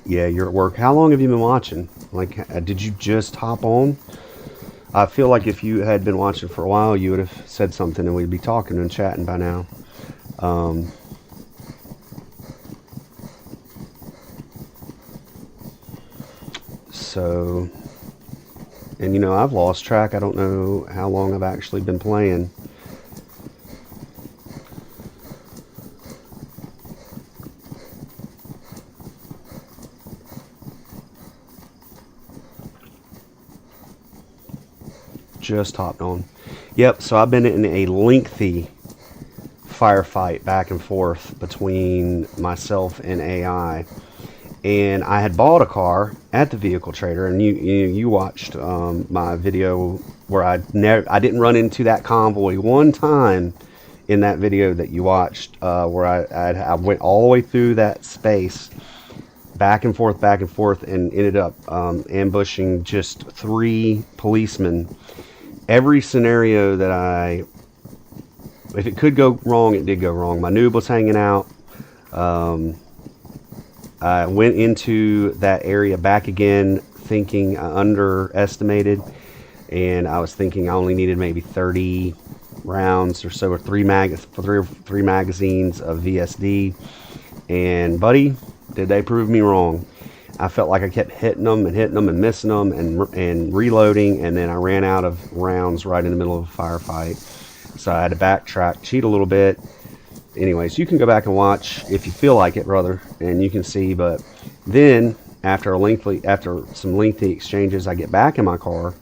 Yeah, you're at work. How long have you been watching? Like, did you just hop on? I feel like if you had been watching for a while, you would have said something and we'd be talking and chatting by now. So, and you know, I've lost track. I don't know how long I've actually been playing. Just hopped on. Yep, so I've been in a lengthy firefight back and forth between myself and AI. And I had bought a car at the vehicle trader, and you watched my video where I didn't run into that convoy one time in that video that you watched, where I went all the way through that space, back and forth, and ended up ambushing just 3 policemen. Every scenario that if it could go wrong, it did go wrong. My noob was hanging out. I went into that area back again, thinking I underestimated, and I was thinking I only needed maybe 30 rounds or so, or 3 magazines of VSD. And buddy, did they prove me wrong? I felt like I kept hitting them and missing them and reloading, and then I ran out of rounds right in the middle of a firefight. So I had to backtrack, cheat a little bit. Anyways, you can go back and watch if you feel like it, brother, and you can see. But then after some lengthy exchanges, I get back in my car,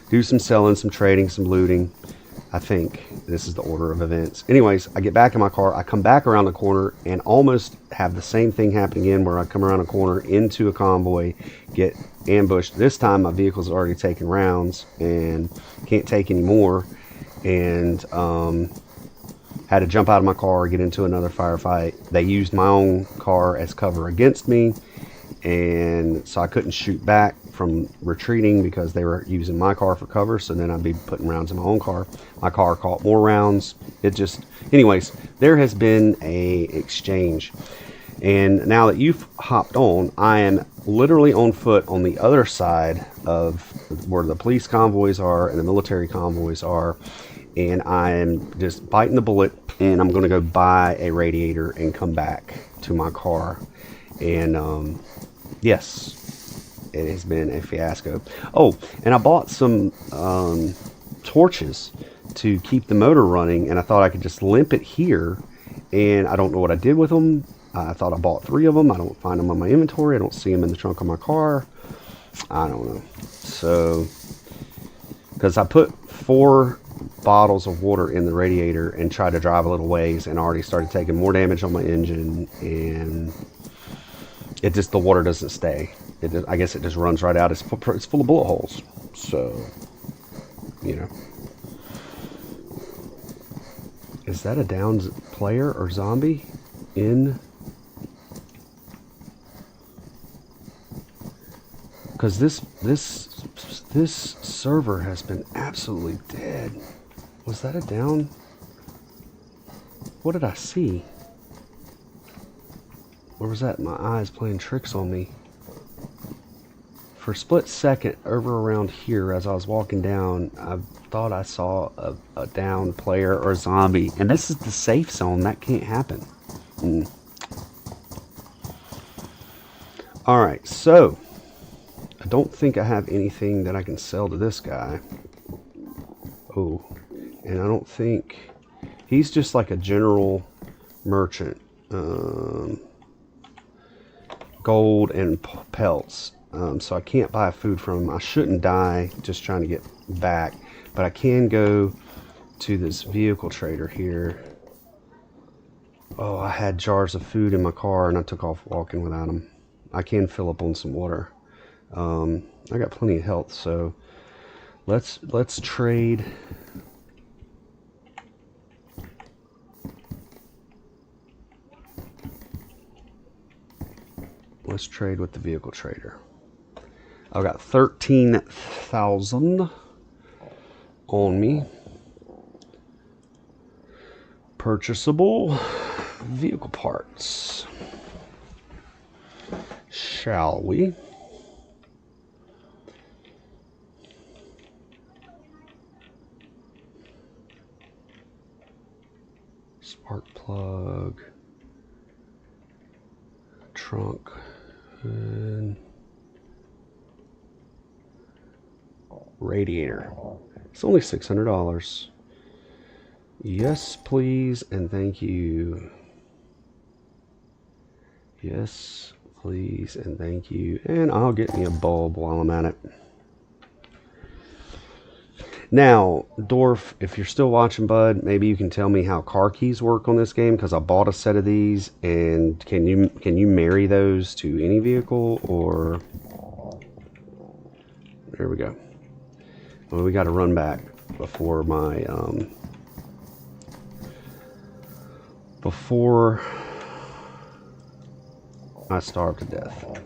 do some selling, some trading, some looting. I think this is the order of events. Anyways, I get back in my car. I come back around the corner and almost have the same thing happen again, where I come around a corner into a convoy, get ambushed. This time my vehicle's already taken rounds and can't take any more. And had to jump out of my car, get into another firefight. They used my own car as cover against me, and so I couldn't shoot back from retreating because they were using my car for cover. So then I'd be putting rounds in my own car. My car caught more rounds. Anyways, there has been a exchange, and now that you've hopped on, I am literally on foot on the other side of where the police convoys are and the military convoys are, and I am just biting the bullet, and I'm going to go buy a radiator and come back to my car. And yes, it has been a fiasco. Oh, and I bought some torches to keep the motor running, and I thought I could just limp it here, and I don't know what I did with them. I thought I bought 3 of them. I don't find them on my inventory. I don't see them in the trunk of my car. I don't know. So, because I put 4 bottles of water in the radiator and tried to drive a little ways, and already started taking more damage on my engine, and the water doesn't stay. I guess it just runs right out. It's full of bullet holes. So, you know. Is that a down player or zombie in? Because this server has been absolutely dead. Was that a down? What did I see? Or was that my eyes playing tricks on me? For a split second, over around here, as I was walking down, I thought I saw a down player or a zombie. And this is the safe zone. That can't happen. Alright, so I don't think I have anything that I can sell to this guy. Oh, and I don't think... He's just like a general merchant. Gold and pelts. So I can't buy food from him. I shouldn't die just trying to get back. But I can go to this vehicle trader here. Oh, I had jars of food in my car and I took off walking without them. I can fill up on some water. I got plenty of health, so let's trade. Let's trade with the vehicle trader. I've got 13,000 on me. Purchasable vehicle parts. Shall we? Spark plug. Trunk. And radiator. It's only $600. Yes, please, and thank you. Yes, please, and thank you. And I'll get me a bulb while I'm at it. Now, Dorf, if you're still watching, bud, maybe you can tell me how car keys work on this game, because I bought a set of these, and can you marry those to any vehicle, or... There we go. Well, we got to run back before my, before I starve to death.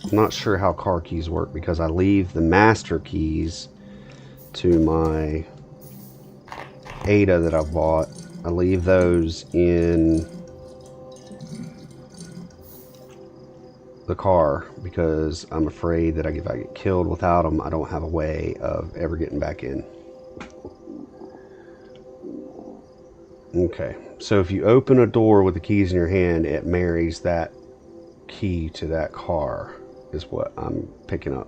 I'm not sure how car keys work because I leave the master keys to my Ada that I've bought. I leave those in the car because I'm afraid that if I get killed without them, I don't have a way of ever getting back in. Okay. So if you open a door with the keys in your hand, it marries that key to that car, is what I'm picking up.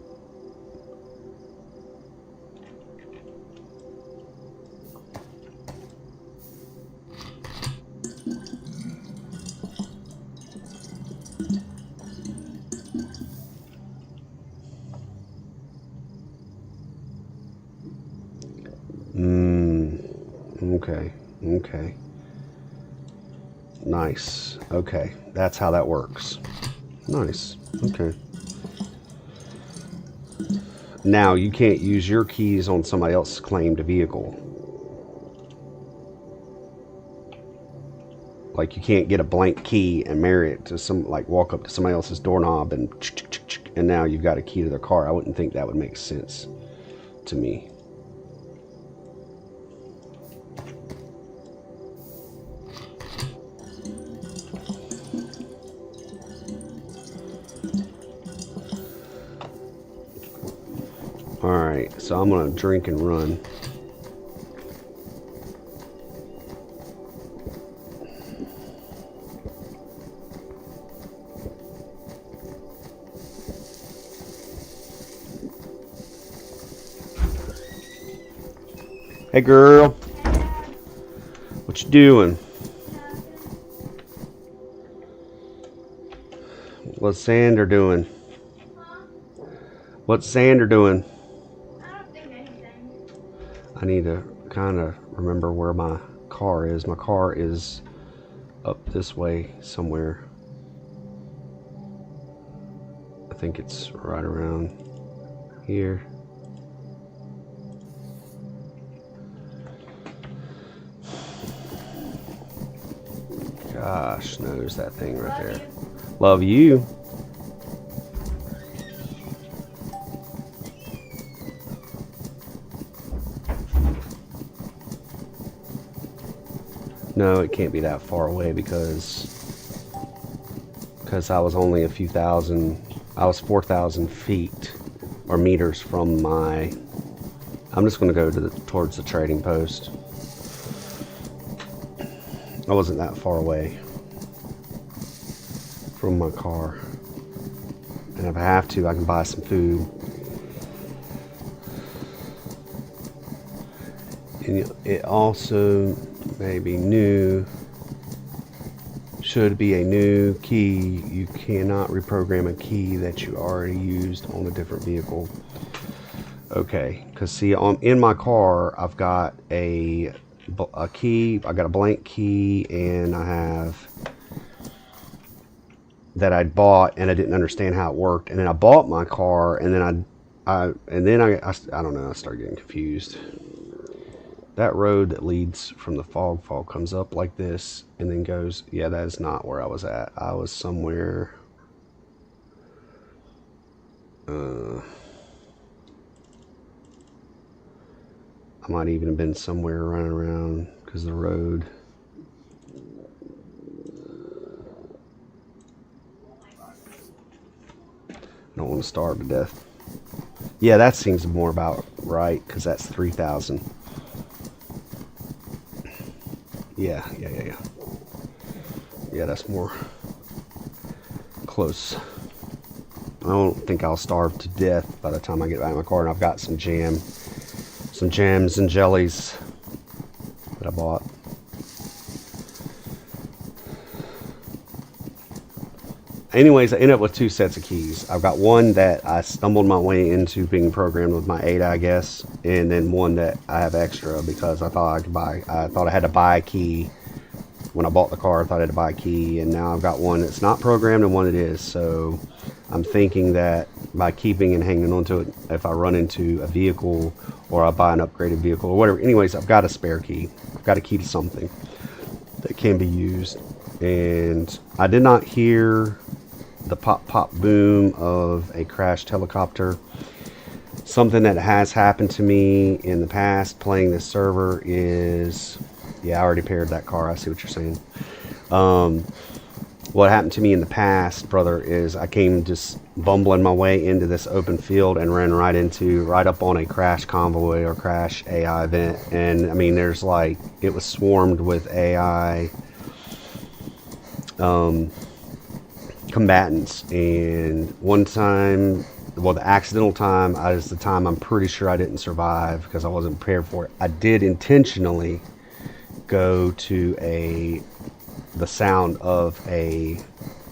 Okay. Okay. Nice. Okay. That's how that works. Nice. Okay. Now, you can't use your keys on somebody else's claimed vehicle. Like, you can't get a blank key and marry it to some, like, walk up to somebody else's doorknob and now you've got a key to their car. I wouldn't think that would make sense to me. Alright, so I'm gonna drink and run. Hey girl, what you doing? What's Xander doing? What's Xander doing? I don't think anything. I need to kind of remember where my car is. My car is up this way somewhere. I think it's right around here. Gosh, knows that thing right there. Love you. No, it can't be that far away because I was only a few thousand. I was 4,000 feet or meters from my. I'm just going to go to towards the trading post. I wasn't that far away from my car, and if I have to, I can buy some food. And it also may be new. Should be a new key. You cannot reprogram a key that you already used on a different vehicle. Okay, because see, in my car, I've got a key. I got a blank key, and I have that I bought, and I didn't understand how it worked. And then I bought my car, and then I don't know. I started getting confused. That road that leads from the Fogfall comes up like this and then goes, yeah, that is not where I was at. I was somewhere, I might even have been somewhere running around because of the road. I don't want to starve to death. Yeah, that seems more about right because that's 3,000. Yeah, that's more close. I don't think I'll starve to death by the time I get back in my car, and I've got some jams and jellies that I bought. Anyways, I ended up with 2 sets of keys. I've got one that I stumbled my way into being programmed with my ADA, I guess, and then one that I have extra because I thought I had to buy a key. When I bought the car, I thought I had to buy a key, and now I've got one that's not programmed and one that is. So I'm thinking that by keeping and hanging on to it, if I run into a vehicle or I buy an upgraded vehicle or whatever, anyways, I've got a spare key. I've got a key to something that can be used. And I did not hear the pop boom of a crashed helicopter. Something that has happened to me in the past playing this server is, yeah, I already paired that car. I see what you're saying. what happened to me in the past, brother, is I came just bumbling my way into this open field and ran right up on a crash convoy or crash AI event. And I mean, there's like, it was swarmed with AI combatants. And one time, well, the accidental time is the time I'm pretty sure I didn't survive because I wasn't prepared for it. I did intentionally go to the sound of a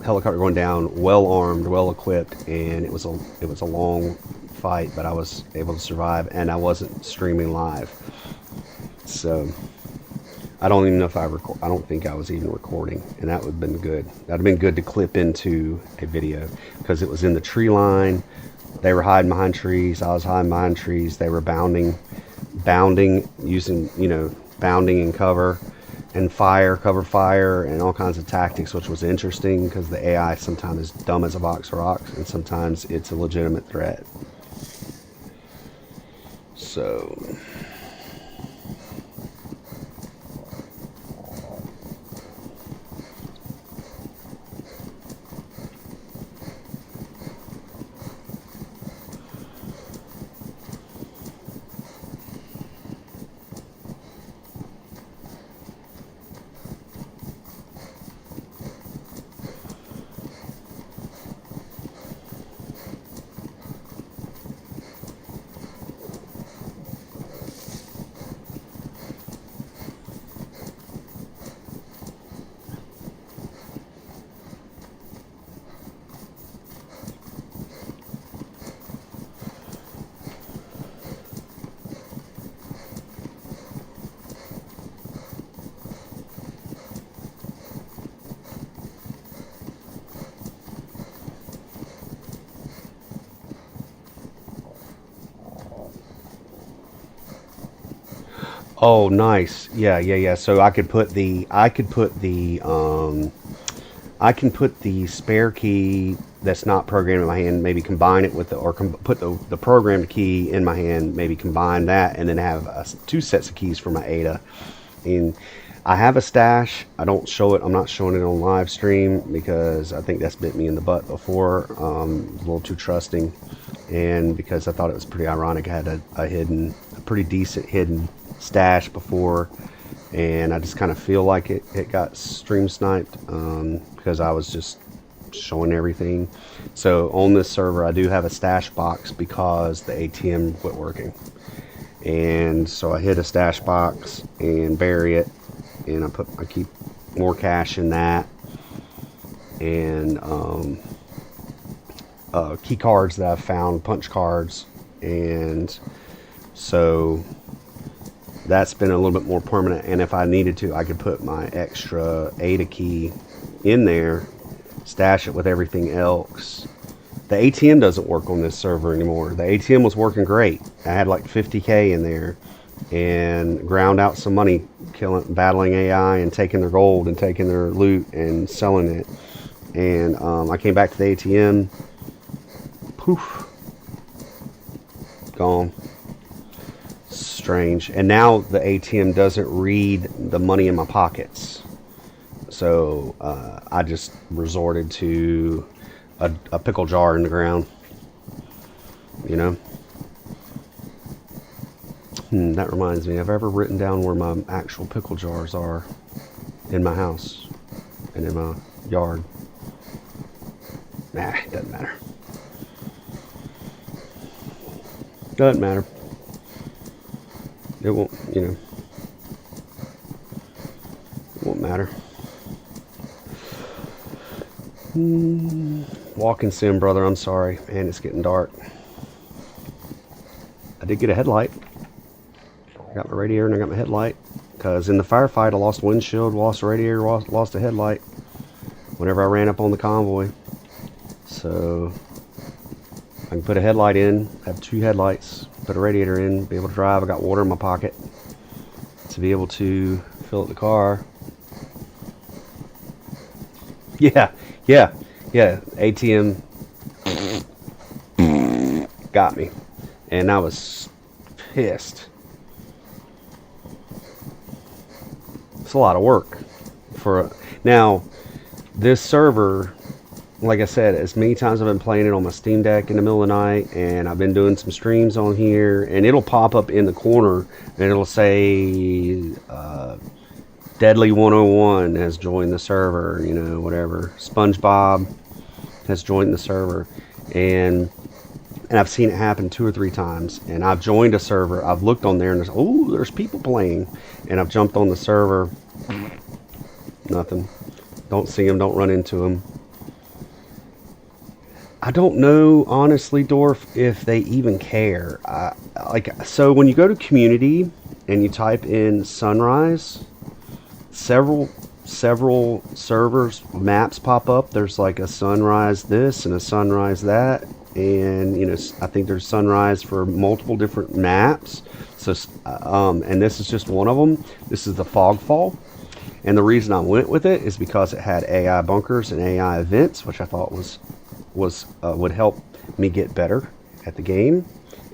helicopter going down, well armed, well equipped, and it was a long fight, but I was able to survive, and I wasn't streaming live. So I don't even know if I don't think I was even recording, and that would have been good. That'd have been good to clip into a video because it was in the tree line. They were hiding behind trees. I was hiding behind trees. They were bounding, using, bounding and cover and cover fire, and all kinds of tactics, which was interesting because the AI sometimes is dumb as a box of rocks, and sometimes it's a legitimate threat. So oh, nice. Yeah. So I can put the spare key that's not programmed in my hand, maybe combine it with put the programmed key in my hand, maybe combine that, and then have two sets of keys for my ADA. And I have a stash. I don't show it. I'm not showing it on live stream because I think that's bit me in the butt before. A little too trusting, and because I thought it was pretty ironic. I had a pretty decent hidden stash before, and I just kind of feel like it got stream sniped because I was just showing everything. So on this server I do have a stash box because the ATM quit working, and so I hid a stash box and bury it, and I keep more cash in that, and key cards that I've found, punch cards, and so that's been a little bit more permanent. And if I needed to, I could put my extra ADA key in there, stash it with everything else. The ATM doesn't work on this server anymore. The ATM was working great. I had like 50K in there and ground out some money, battling AI and taking their gold and taking their loot and selling it. And I came back to the ATM, poof, gone. Strange. And now the ATM doesn't read the money in my pockets, so I just resorted to a pickle jar in the ground, that reminds me, I've ever written down where my actual pickle jars are in my house and in my yard. Nah, it doesn't matter. Doesn't matter. It won't, it won't matter. Walking sim, brother, I'm sorry. Man, it's getting dark. I did get a headlight. I got my radiator and I got my headlight. Because in the firefight, I lost windshield, lost a radiator, lost a headlight whenever I ran up on the convoy. So I can put a headlight in, have two headlights, put a radiator in, be able to drive. I got water in my pocket to be able to fill up the car. Yeah. ATM got me, and I was pissed. It's a lot of work now. this server, like I said, as many times I've been playing it on my Steam Deck in the middle of the night, and I've been doing some streams on here, and it'll pop up in the corner, and it'll say Deadly 101 has joined the server, you know, whatever. SpongeBob has joined the server, and I've seen it happen 2 or 3 times. And I've joined a server, I've looked on there, and there's people playing, and I've jumped on the server. Nothing. Don't see them. Don't run into them. I don't know, honestly, Dorf, if they even care. So when you go to community and you type in Sunrise, several servers maps pop up. There's like a Sunrise this and a Sunrise that, and you know, I think there's Sunrise for multiple different maps. So and this is just one of them. This is the Fogfall. And the reason I went with it is because it had AI bunkers and AI events, which I thought would help me get better at the game.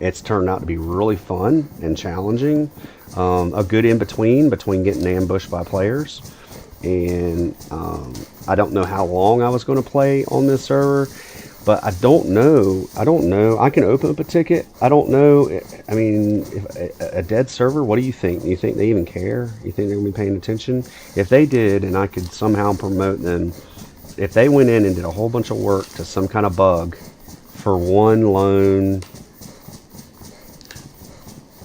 It's turned out to be really fun and challenging. A good in-between getting ambushed by players. And I don't know how long I was going to play on this server, but I don't know. I can open up a ticket. I don't know. I mean, if a dead server, what do you think? Do you think they even care? You think they're going to be paying attention? If they did, and I could somehow promote them, if they went in and did a whole bunch of work to some kind of bug for one lone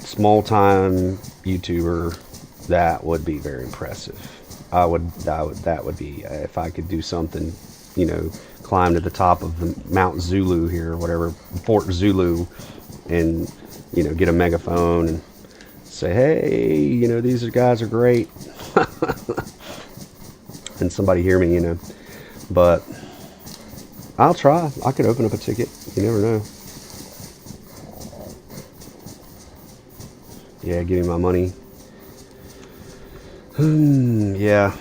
small-time YouTuber, that would be very impressive. That would be, if I could do something, you know, climb to the top of the Mount Zulu here, or whatever, Fort Zulu, and, you know, get a megaphone and say, hey, you know, these guys are great. And somebody hear me, you know. But I'll try. I could open up a ticket. You never know. Yeah, give me my money. Yeah.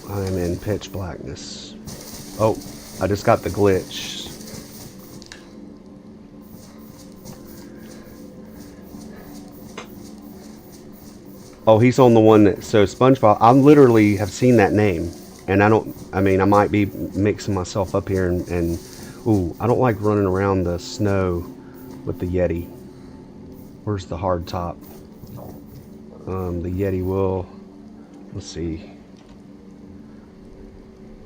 I'm in pitch blackness. Oh, I just got the glitch. Oh, he's on the one that, so SpongeBob, I literally have seen that name. And I mean, I might be mixing myself up here and ooh, I don't like running around the snow with the Yeti. Where's the hard top? The Yeti will, let's see.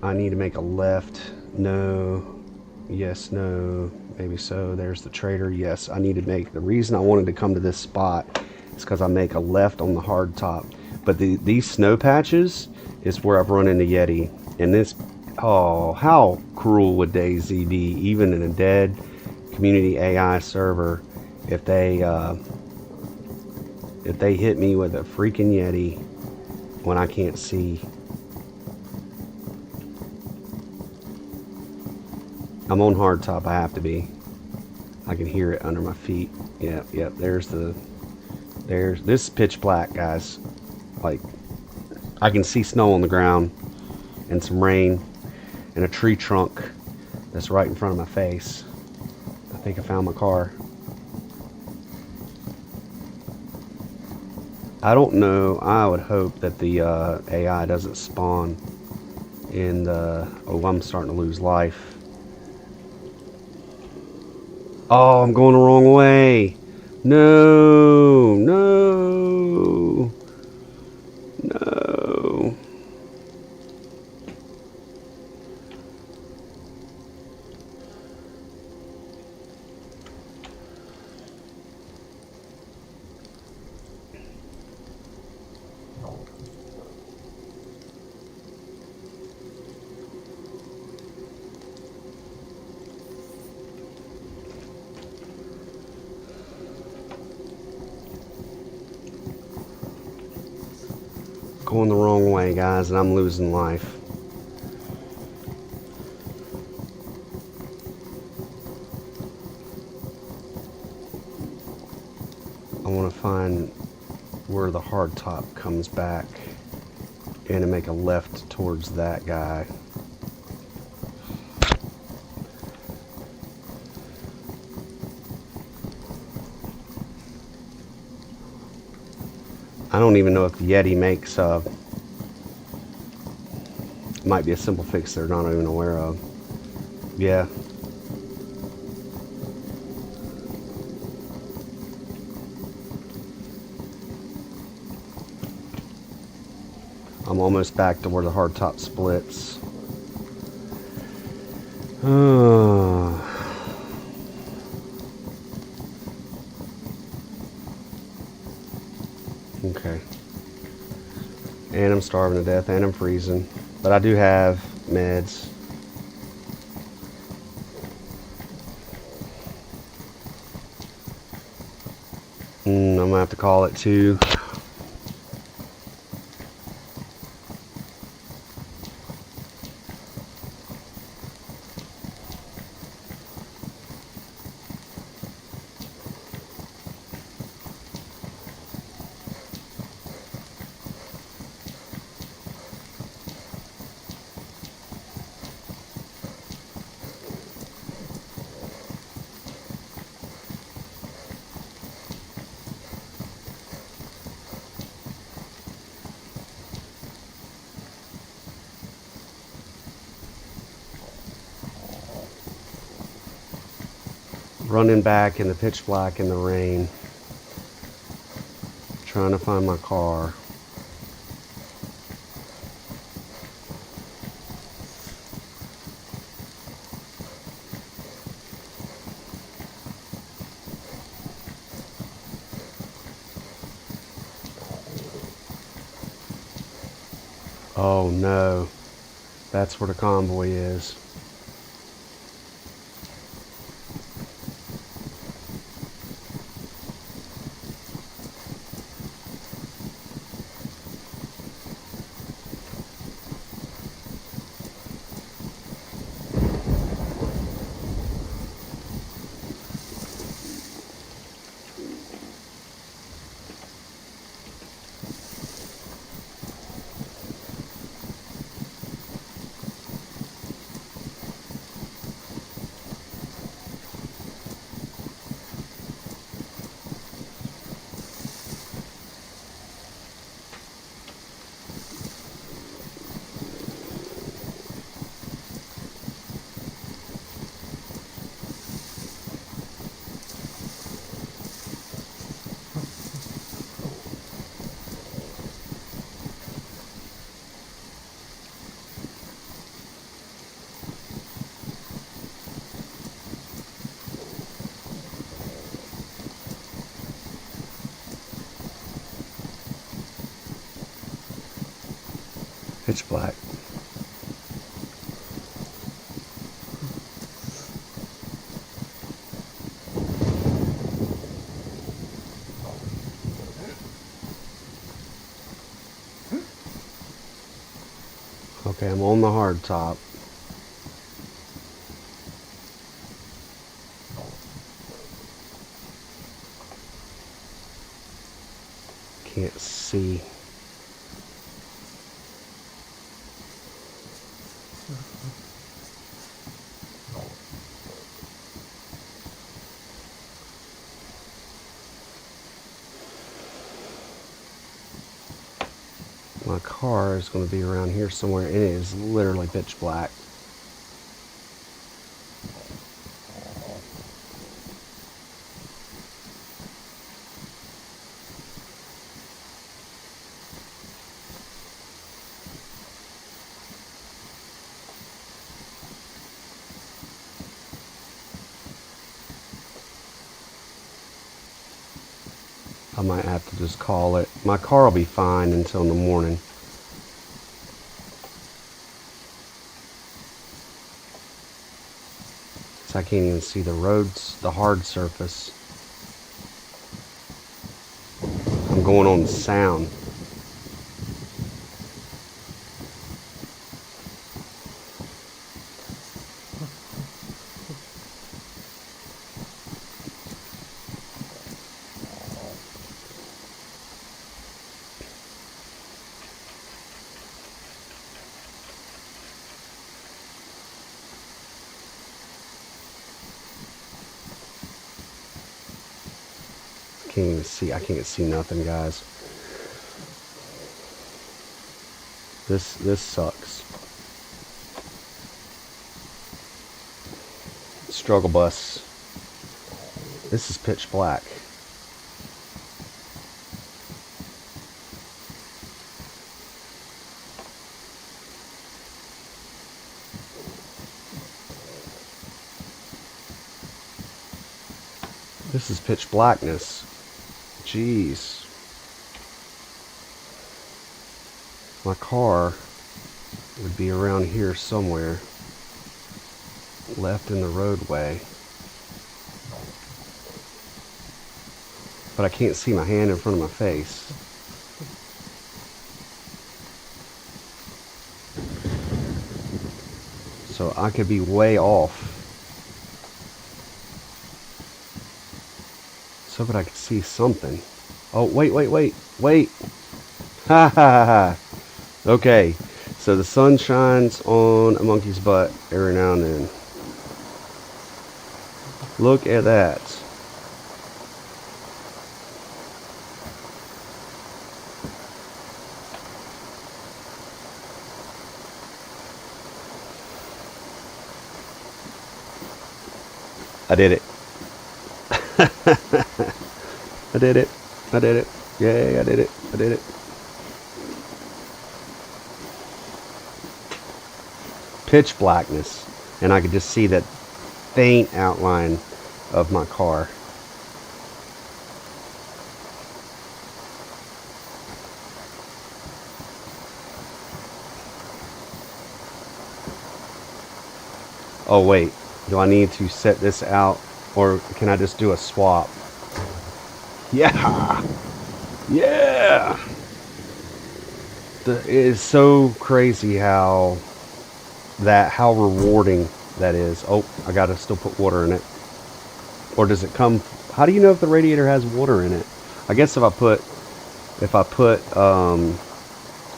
I need to make a left. No. Yes, no. Maybe so. There's the trader. Yes, I need to make, the reason I wanted to come to this spot is because I make a left on the hard top. But these snow patches is where I've run into Yeti. And this, oh, how cruel would DayZ be, even in a dead community AI server, if they hit me with a freaking Yeti when I can't see. I'm on hardtop, I have to be. I can hear it under my feet. Yep, there's this is pitch black, guys. Like, I can see snow on the ground and some rain and a tree trunk that's right in front of my face. I think I found my car. I don't know. I would hope that the AI doesn't spawn in the... Oh, I'm starting to lose life. Oh, I'm going the wrong way. No, no, no. Going the wrong way, guys, and I'm losing life. I want to find where the hard top comes back and to make a left towards that guy. I don't even know if the Yeti makes might be a simple fix they're not even aware of. Yeah. I'm almost back to where the hardtop splits. Okay. And I'm starving to death and I'm freezing. But I do have meds. I'm gonna have to call it too. Running back in the pitch black in the rain. Trying to find my car. Oh no. That's where the convoy is. Pitch black. Okay, I'm on the hard top. Can't see. My car is going to be around here somewhere, and it is literally pitch black. I might have to just call it. My car will be fine until in the morning. So I can't even see the roads, the hard surface. I'm going on the sound. I can't see nothing, guys. This sucks. Struggle bus. This is pitch black. This is pitch blackness. Jeez. My car would be around here somewhere. Left in the roadway. But I can't see my hand in front of my face. So I could be way off. So but I could see something. Oh, wait. Ha ha ha. Okay. So the sun shines on a monkey's butt every now and then. Look at that. I did it. I did it. I did it. Yay, I did it. I did it. Pitch blackness. And I could just see that faint outline of my car. Oh wait, do I need to set this out or can I just do a swap? Yeah! Yeah! It is so crazy how rewarding that is. Oh, I gotta still put water in it. Or does it come, how do you know if the radiator has water in it? I guess if I put,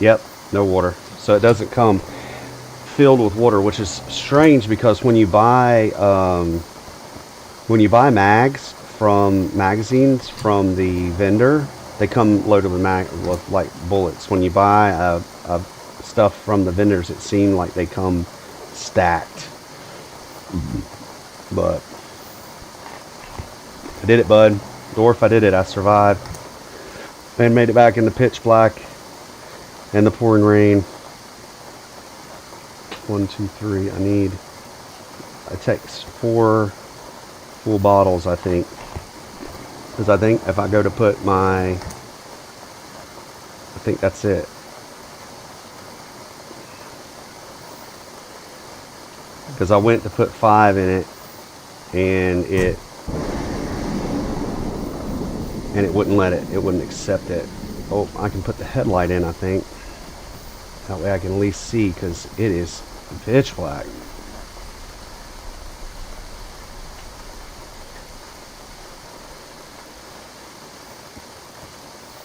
yep, no water. So it doesn't come filled with water, which is strange because when you buy magazines from the vendor, they come loaded with like bullets. When you buy stuff from the vendors, it seemed like they come stacked. But I did it, bud. Dwarf, I did it. I survived and made it back in the pitch black and the pouring rain. 1, 2, 3. It takes 4 full bottles, I think. Because I think if I go to put I think that's it. Because I went to put 5 in it, and it wouldn't let it. It wouldn't accept it. Oh, I can put the headlight in, I think. That way I can at least see, because it is pitch black.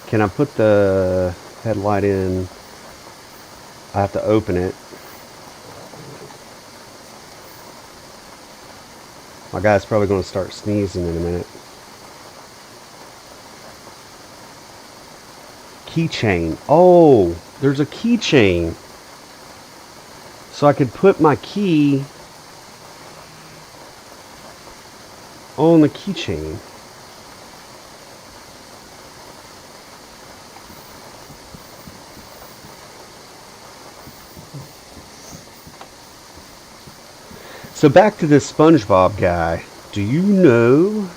Can I put the headlight in? I have to open it. My guy's probably going to start sneezing in a minute. Keychain. Oh, there's a keychain. So I could put my key on the keychain. So back to this SpongeBob guy. Do you know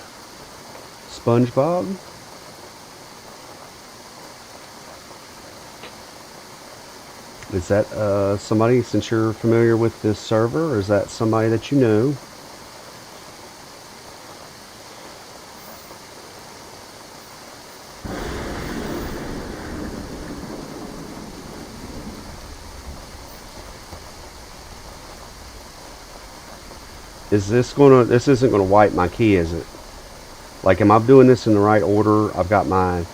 SpongeBob? Is that somebody, since you're familiar with this server, or is that somebody that you know? This isn't gonna wipe my key, is it? Like, am I doing this in the right order? I've got my...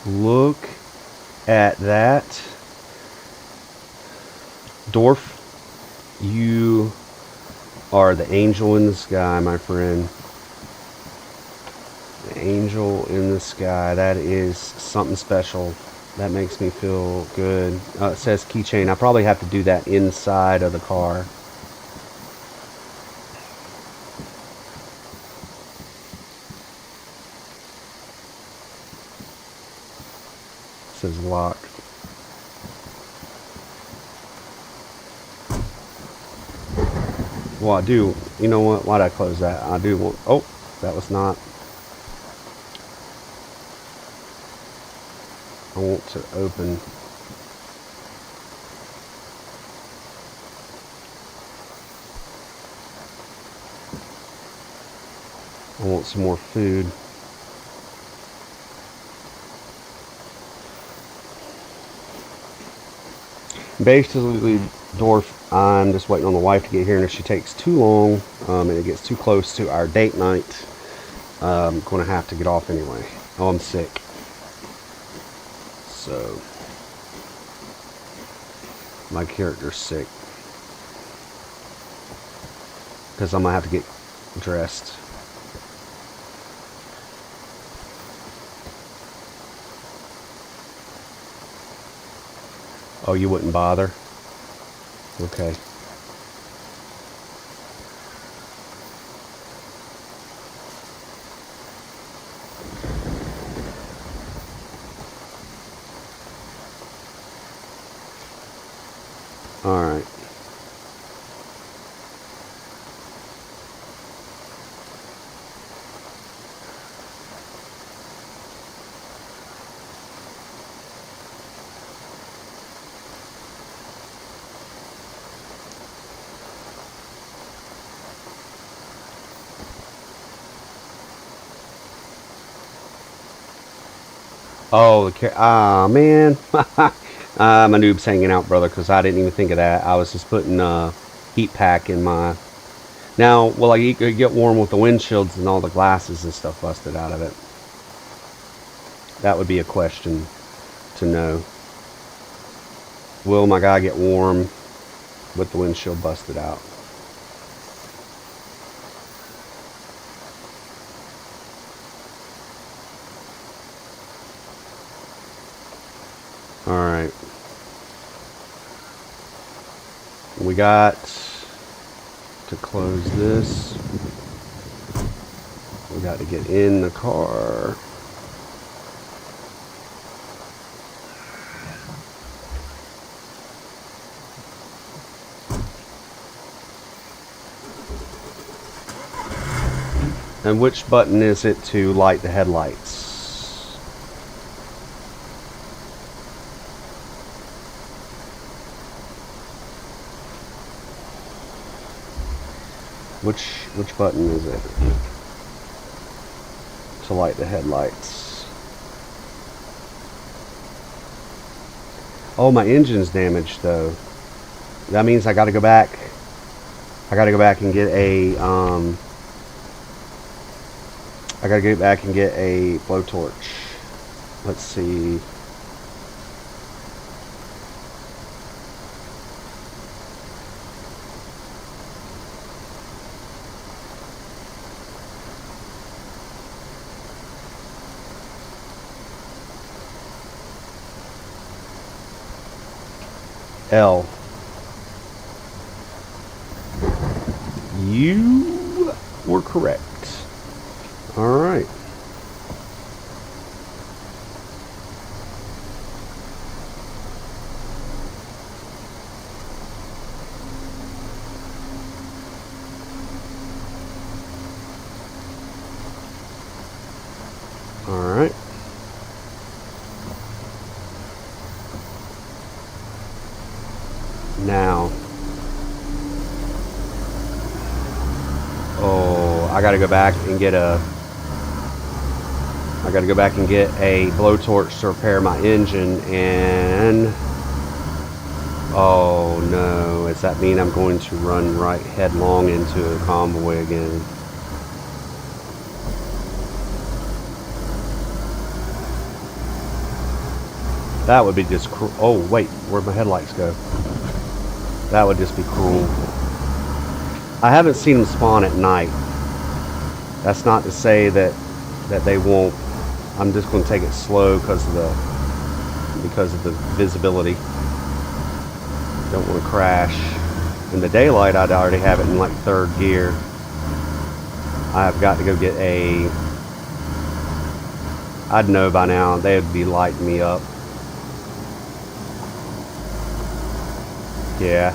Look at that. Dorf, you are the angel in the sky, my friend. The angel in the sky. That is something special. That makes me feel good. It says keychain. I probably have to do that inside of the car. It says locked. Well, I do. You know what? Why'd I close that? I do want. Oh, that was not. I want to open. I want some more food. Basically, Dorf, I'm just waiting on the wife to get here, and if she takes too long and it gets too close to our date night, I'm going to have to get off anyway. Oh, I'm sick. So, my character's sick. Because I'm going to have to get dressed. Oh, you wouldn't bother? Okay. All right. Oh, man. My noob's hanging out, brother, because I didn't even think of that. I was just putting heat pack in my... Now, will I get warm with the windshields and all the glasses and stuff busted out of it? That would be a question to know. Will my guy get warm with the windshield busted out? Alright. We got to close this. We got to get in the car. And which button is it to light the headlights? Which button is it to light the headlights? Oh, my engine's damaged though. That means I got to go back. I got to go back and get a I got to get back and get a blowtorch. Let's see. L. You were correct. All right. All right. Now, oh, I gotta go back and get a blowtorch to repair my engine, and oh no, does that mean I'm going to run right headlong into a convoy again? That would be just cruel. Oh wait, where'd my headlights go? That would just be cruel. I haven't seen them spawn at night. That's not to say that they won't. I'm just going to take it slow because of the visibility. Don't want to crash. In the daylight, I'd already have it in like 3rd gear. I've got to go get a. I'd know by now. They would be lighting me up. Yeah.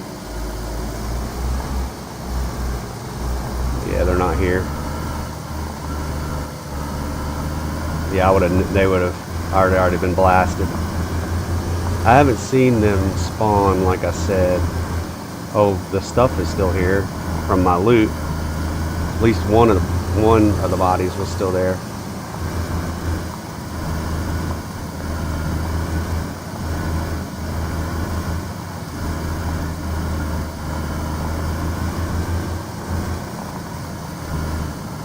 Yeah, they're not here. Yeah, they would have already been blasted. I haven't seen them spawn, like I said. Oh, the stuff is still here from my loot. At least one of the bodies was still there.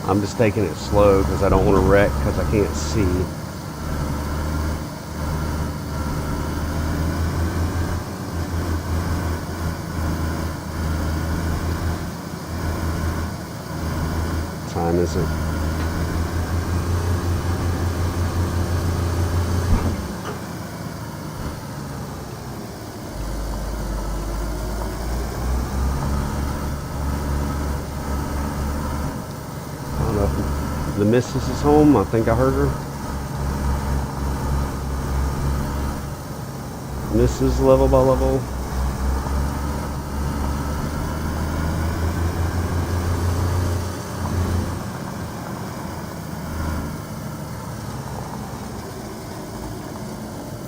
I'm just taking it slow because I don't want to wreck because I can't see. What time is it? The missus is home. I think I heard her. Mrs. Level by level.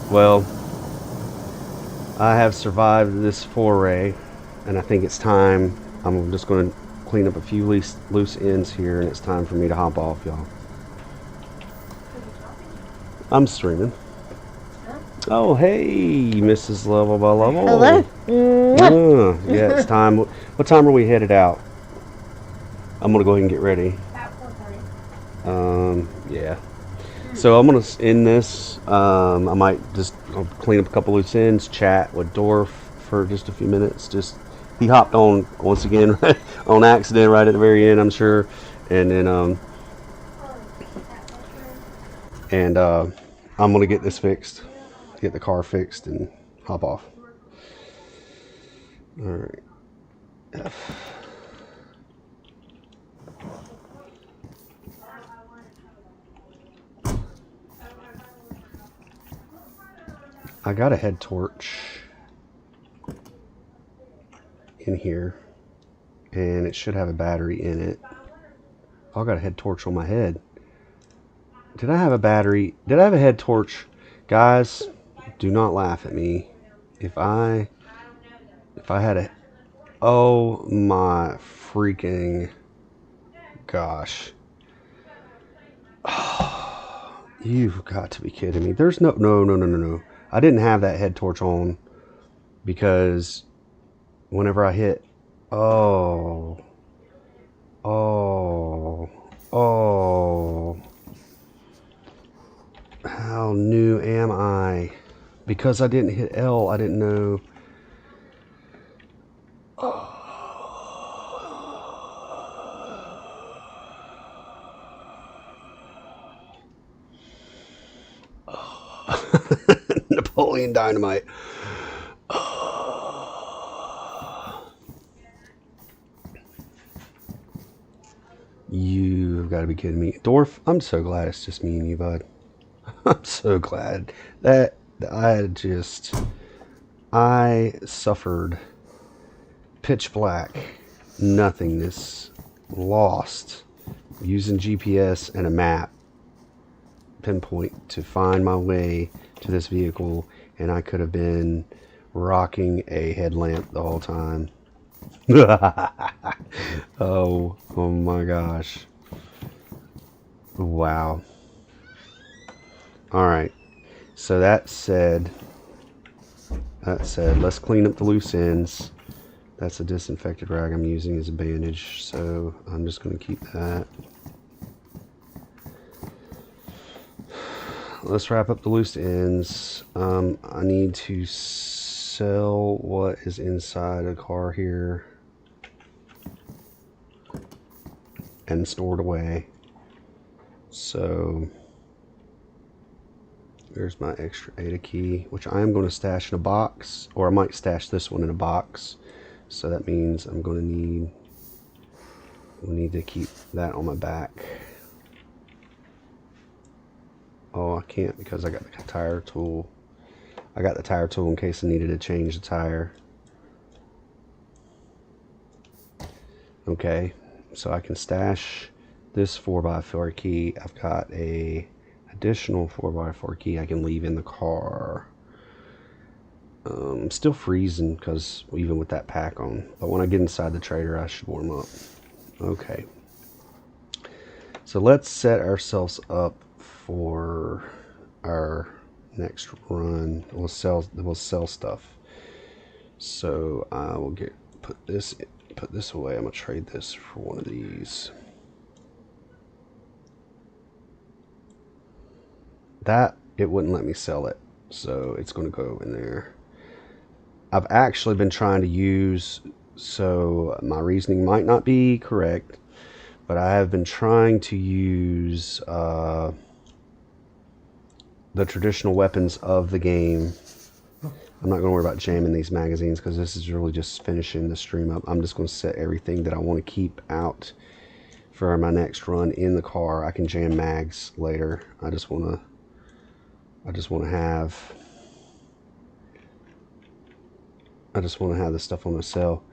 Well, I have survived this foray, and I think it's time. I'm just going to clean up a few loose ends here, and it's time for me to hop off, y'all. I'm streaming. Oh, hey, Mrs. Level by Level. Hello. Yeah, it's time. What time are we headed out? I'm gonna go ahead and get ready. About 4:30. Yeah. So I'm gonna end this. I might just clean up a couple loose ends, chat with Dorf for just a few minutes. He hopped on once again on accident right at the very end, I'm sure, and then I'm gonna get this fixed, get the car fixed, and hop off. All right. I got a head torch in here, and it should have a battery in it. I got a head torch on my head. Did I have a battery? Did I have a head torch? Guys, do not laugh at me. If I had a... Oh my freaking gosh. You've got to be kidding me. There's no. I didn't have that head torch on because whenever I hit... Oh. How new am I? Because I didn't hit L, I didn't know. Napoleon Dynamite. You've got to be kidding me. Dorf, I'm so glad it's just me and you, bud. I'm so glad that I suffered pitch black, nothingness, lost, using GPS and a map pinpoint to find my way to this vehicle, and I could have been rocking a headlamp the whole time. oh my gosh. Wow. All right. So that said, let's clean up the loose ends. That's a disinfected rag I'm using as a bandage, so I'm just going to keep that. Let's wrap up the loose ends. I need to sell what is inside the car here and stored away. So there's my extra ADA key, which I am going to stash in a box, or I might stash this one in a box. So that means I'm going to need to keep that on my back. Oh, I can't because I got the tire tool. I got the tire tool in case I needed to change the tire. Okay, so I can stash this 4x4 key. I've got a additional 4x4 key I can leave in the car. I'm still freezing because even with that pack on, but when I get inside the trailer I should warm up. Okay, so let's set ourselves up for our next run. We'll sell stuff. So I will put this away. I'm gonna trade this for one of these. That it wouldn't let me sell it, so it's going to go in there. I've actually been trying to use, so my reasoning might not be correct, but I have been trying to use the traditional weapons of the game. I'm not going to worry about jamming these magazines because this is really just finishing the stream up. I'm just going to set everything that I want to keep out for my next run in the car. I can jam mags later. I just want to have the stuff on the cell.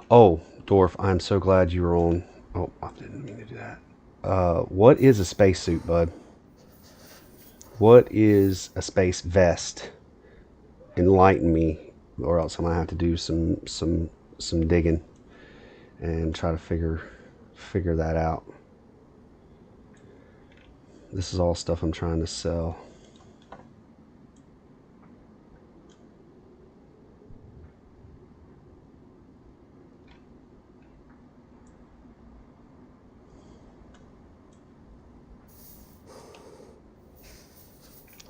Oh, Dwarf, I'm so glad you were on. Oh, I didn't mean to do that. What is a spacesuit, bud? What is a space vest? Enlighten me, or else I might have to do some digging and try to figure that out. This is all stuff I'm trying to sell.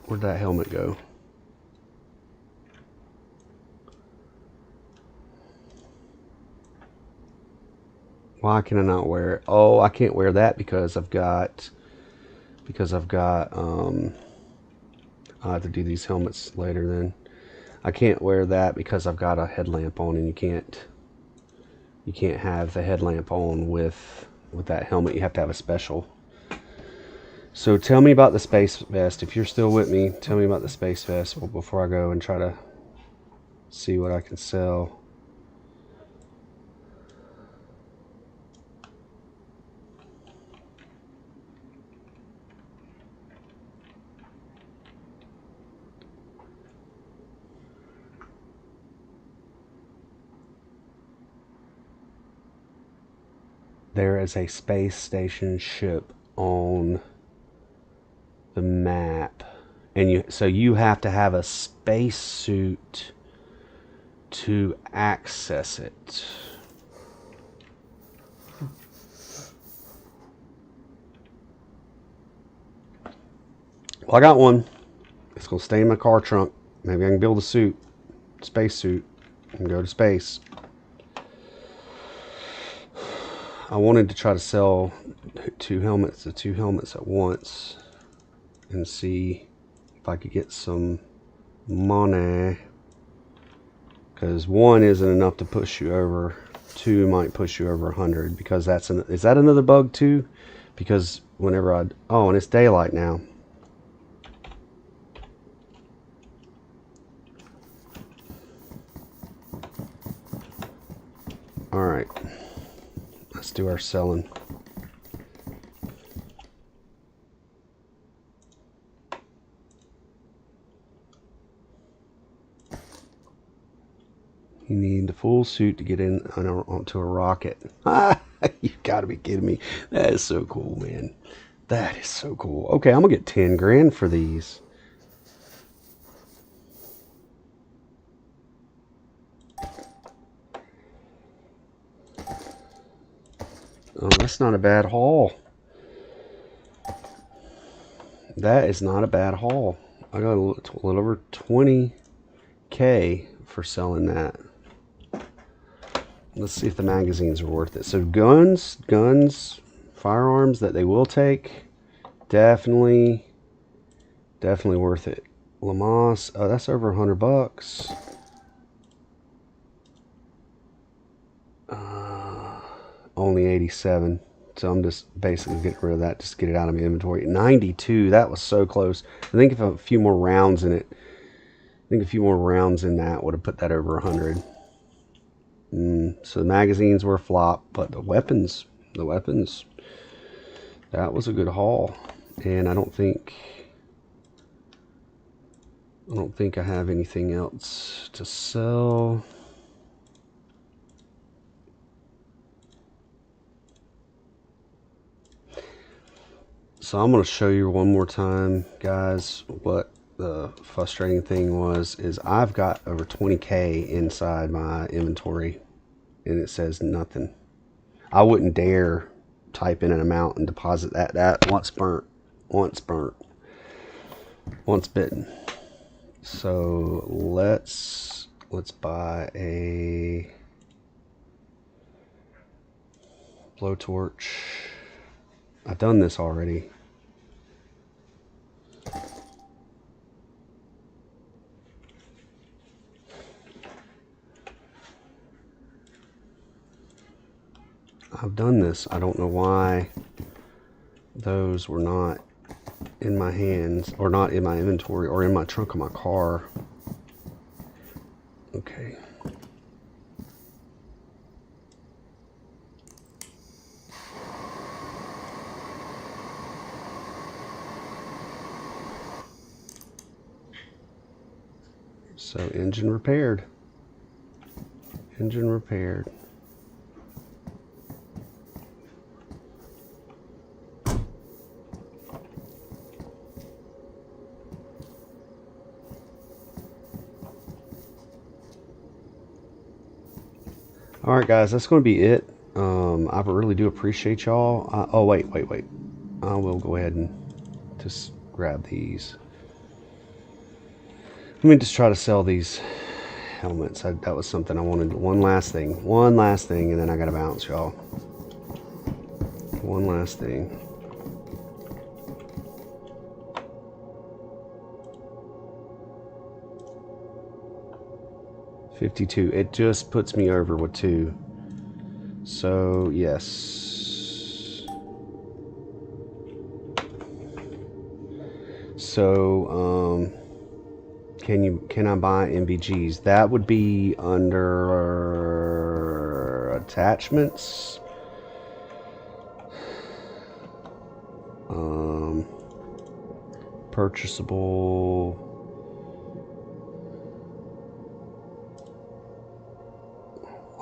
Where'd that helmet go? Why can I not wear it? Oh, I can't wear that because I've got I'll have to do these helmets later then. I can't wear that because I've got a headlamp on, and you can't have the headlamp on with that helmet. You have to have a special. So tell me about the space vest. If you're still with me, tell me about the space vest before I go and try to see what I can sell. There is a space station ship on the map, and so you have to have a space suit to access it. Well, I got one. It's gonna stay in my car trunk. Maybe I can build a space suit, and go to space. I wanted to try to sell the two helmets at once and see if I could get some money, because one isn't enough to push you over. Two might push you over 100, because is that another bug too? Because whenever oh, and it's daylight now. All right. Let's do our selling. You need the full suit to get in onto a rocket. You gotta be kidding me. That is so cool, man. That is so cool. Okay, I'm gonna get 10 grand for these. Oh, that's not a bad haul. That is not a bad haul. I got a little over 20K for selling that. Let's see if the magazines are worth it. So guns, firearms that they will take, definitely worth it. Lamas, oh, that's over $100. Only 87. So I'm just basically getting rid of that. Just get it out of my inventory. 92. That was so close. I think if a few more rounds in it, that would have put that over 100. So the magazines were a flop, but the weapons, that was a good haul. And I don't think I have anything else to sell. So I'm going to show you one more time, guys, what the frustrating thing is I've got over 20K inside my inventory and it says nothing. I wouldn't dare type in an amount and deposit that once bitten. So let's buy a blowtorch. I've done this already. I don't know why those were not in my hands, or not in my inventory, or in my trunk of my car. Okay. So engine repaired. All right, guys, that's going to be it. I really do appreciate y'all. Oh, wait. I will go ahead and just grab these. Let me just try to sell these helmets. That was something I wanted. One last thing, and then I got to bounce, y'all. One last thing. $52. It just puts me over with 2. So yes. So can I buy NVGs? That would be under attachments. Purchasable.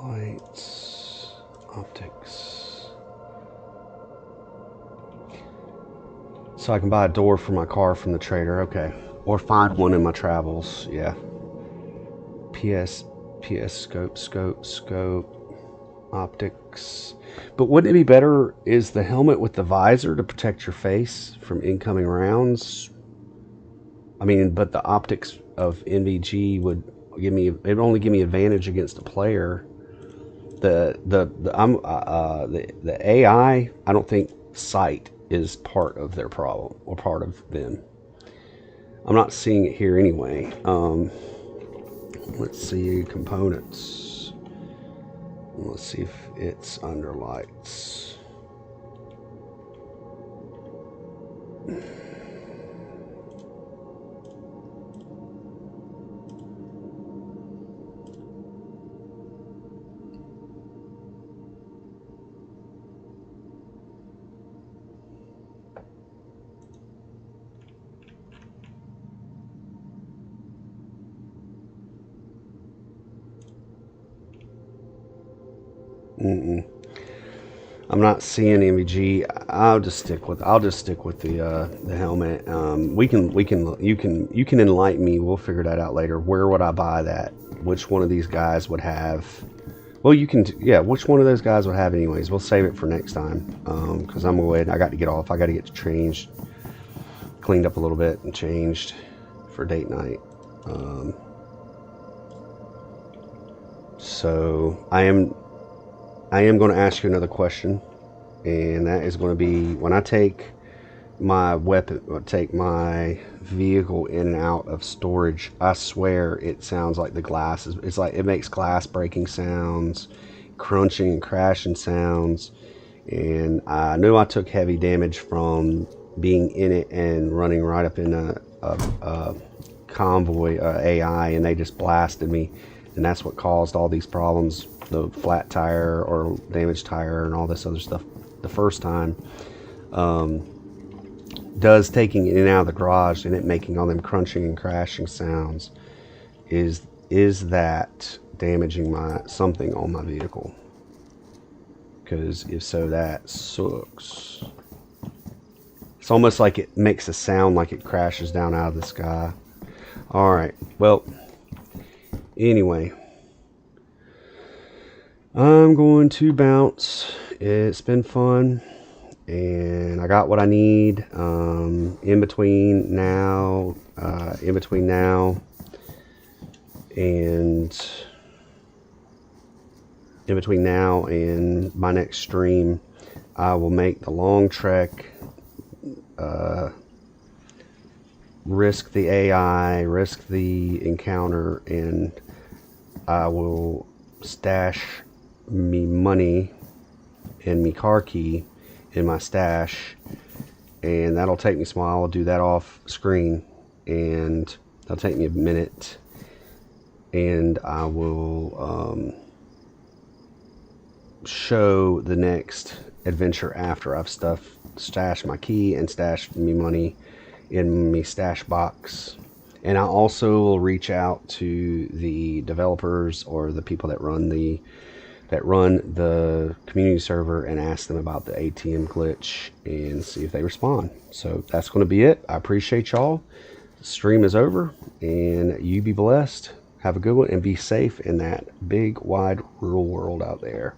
Lights, optics. So I can buy a door for my car from the trader, okay. Or find one in my travels, yeah. PS scope, optics. But wouldn't it be better, is the helmet with the visor to protect your face from incoming rounds? I mean, but the optics of NVG would give me, it would only give me advantage against a player. The AI, I don't think sight is part of their problem or part of them. I'm not seeing it here anyway. Let's see components. Let's see if it's under lights. I'm not seeing MVG. I'll just stick with the helmet. You can enlighten me. We'll figure that out later. Where would I buy that? Which one of these guys would have? Well, which one of those guys would have anyways? We'll save it for next time. Because I'm going to go ahead. I got to get off. I got to get changed, cleaned up a little bit and changed for date night. So I am going to ask you another question, and that is going to be, when I take my vehicle in and out of storage, I swear it sounds like the glass is, it's like it makes glass breaking sounds, crunching and crashing sounds. And I knew I took heavy damage from being in it and running right up in a Convoy AI, and they just blasted me, and that's what caused all these problems, the flat tire or damaged tire and all this other stuff the first time. Does taking it in and out of the garage and it making all them crunching and crashing sounds, is that damaging something on my vehicle? Because if so, that sucks. It's almost like it makes a sound like it crashes down out of the sky. Alright, well, anyway, I'm going to bounce. It's been fun, and I got what I need. In between now and my next stream, I will make the long trek, risk the AI, risk the encounter, and I will stash me money and me car key in my stash, and that'll take me some while. I'll do that off screen, and that'll take me a minute, and I will show the next adventure after I've stashed my key and stashed me money in me stash box. And I also will reach out to the developers or the people that run the community server and ask them about the ATM glitch and see if they respond. So that's going to be it. I appreciate y'all. The stream is over, and you be blessed. Have a good one and be safe in that big, wide, rural world out there.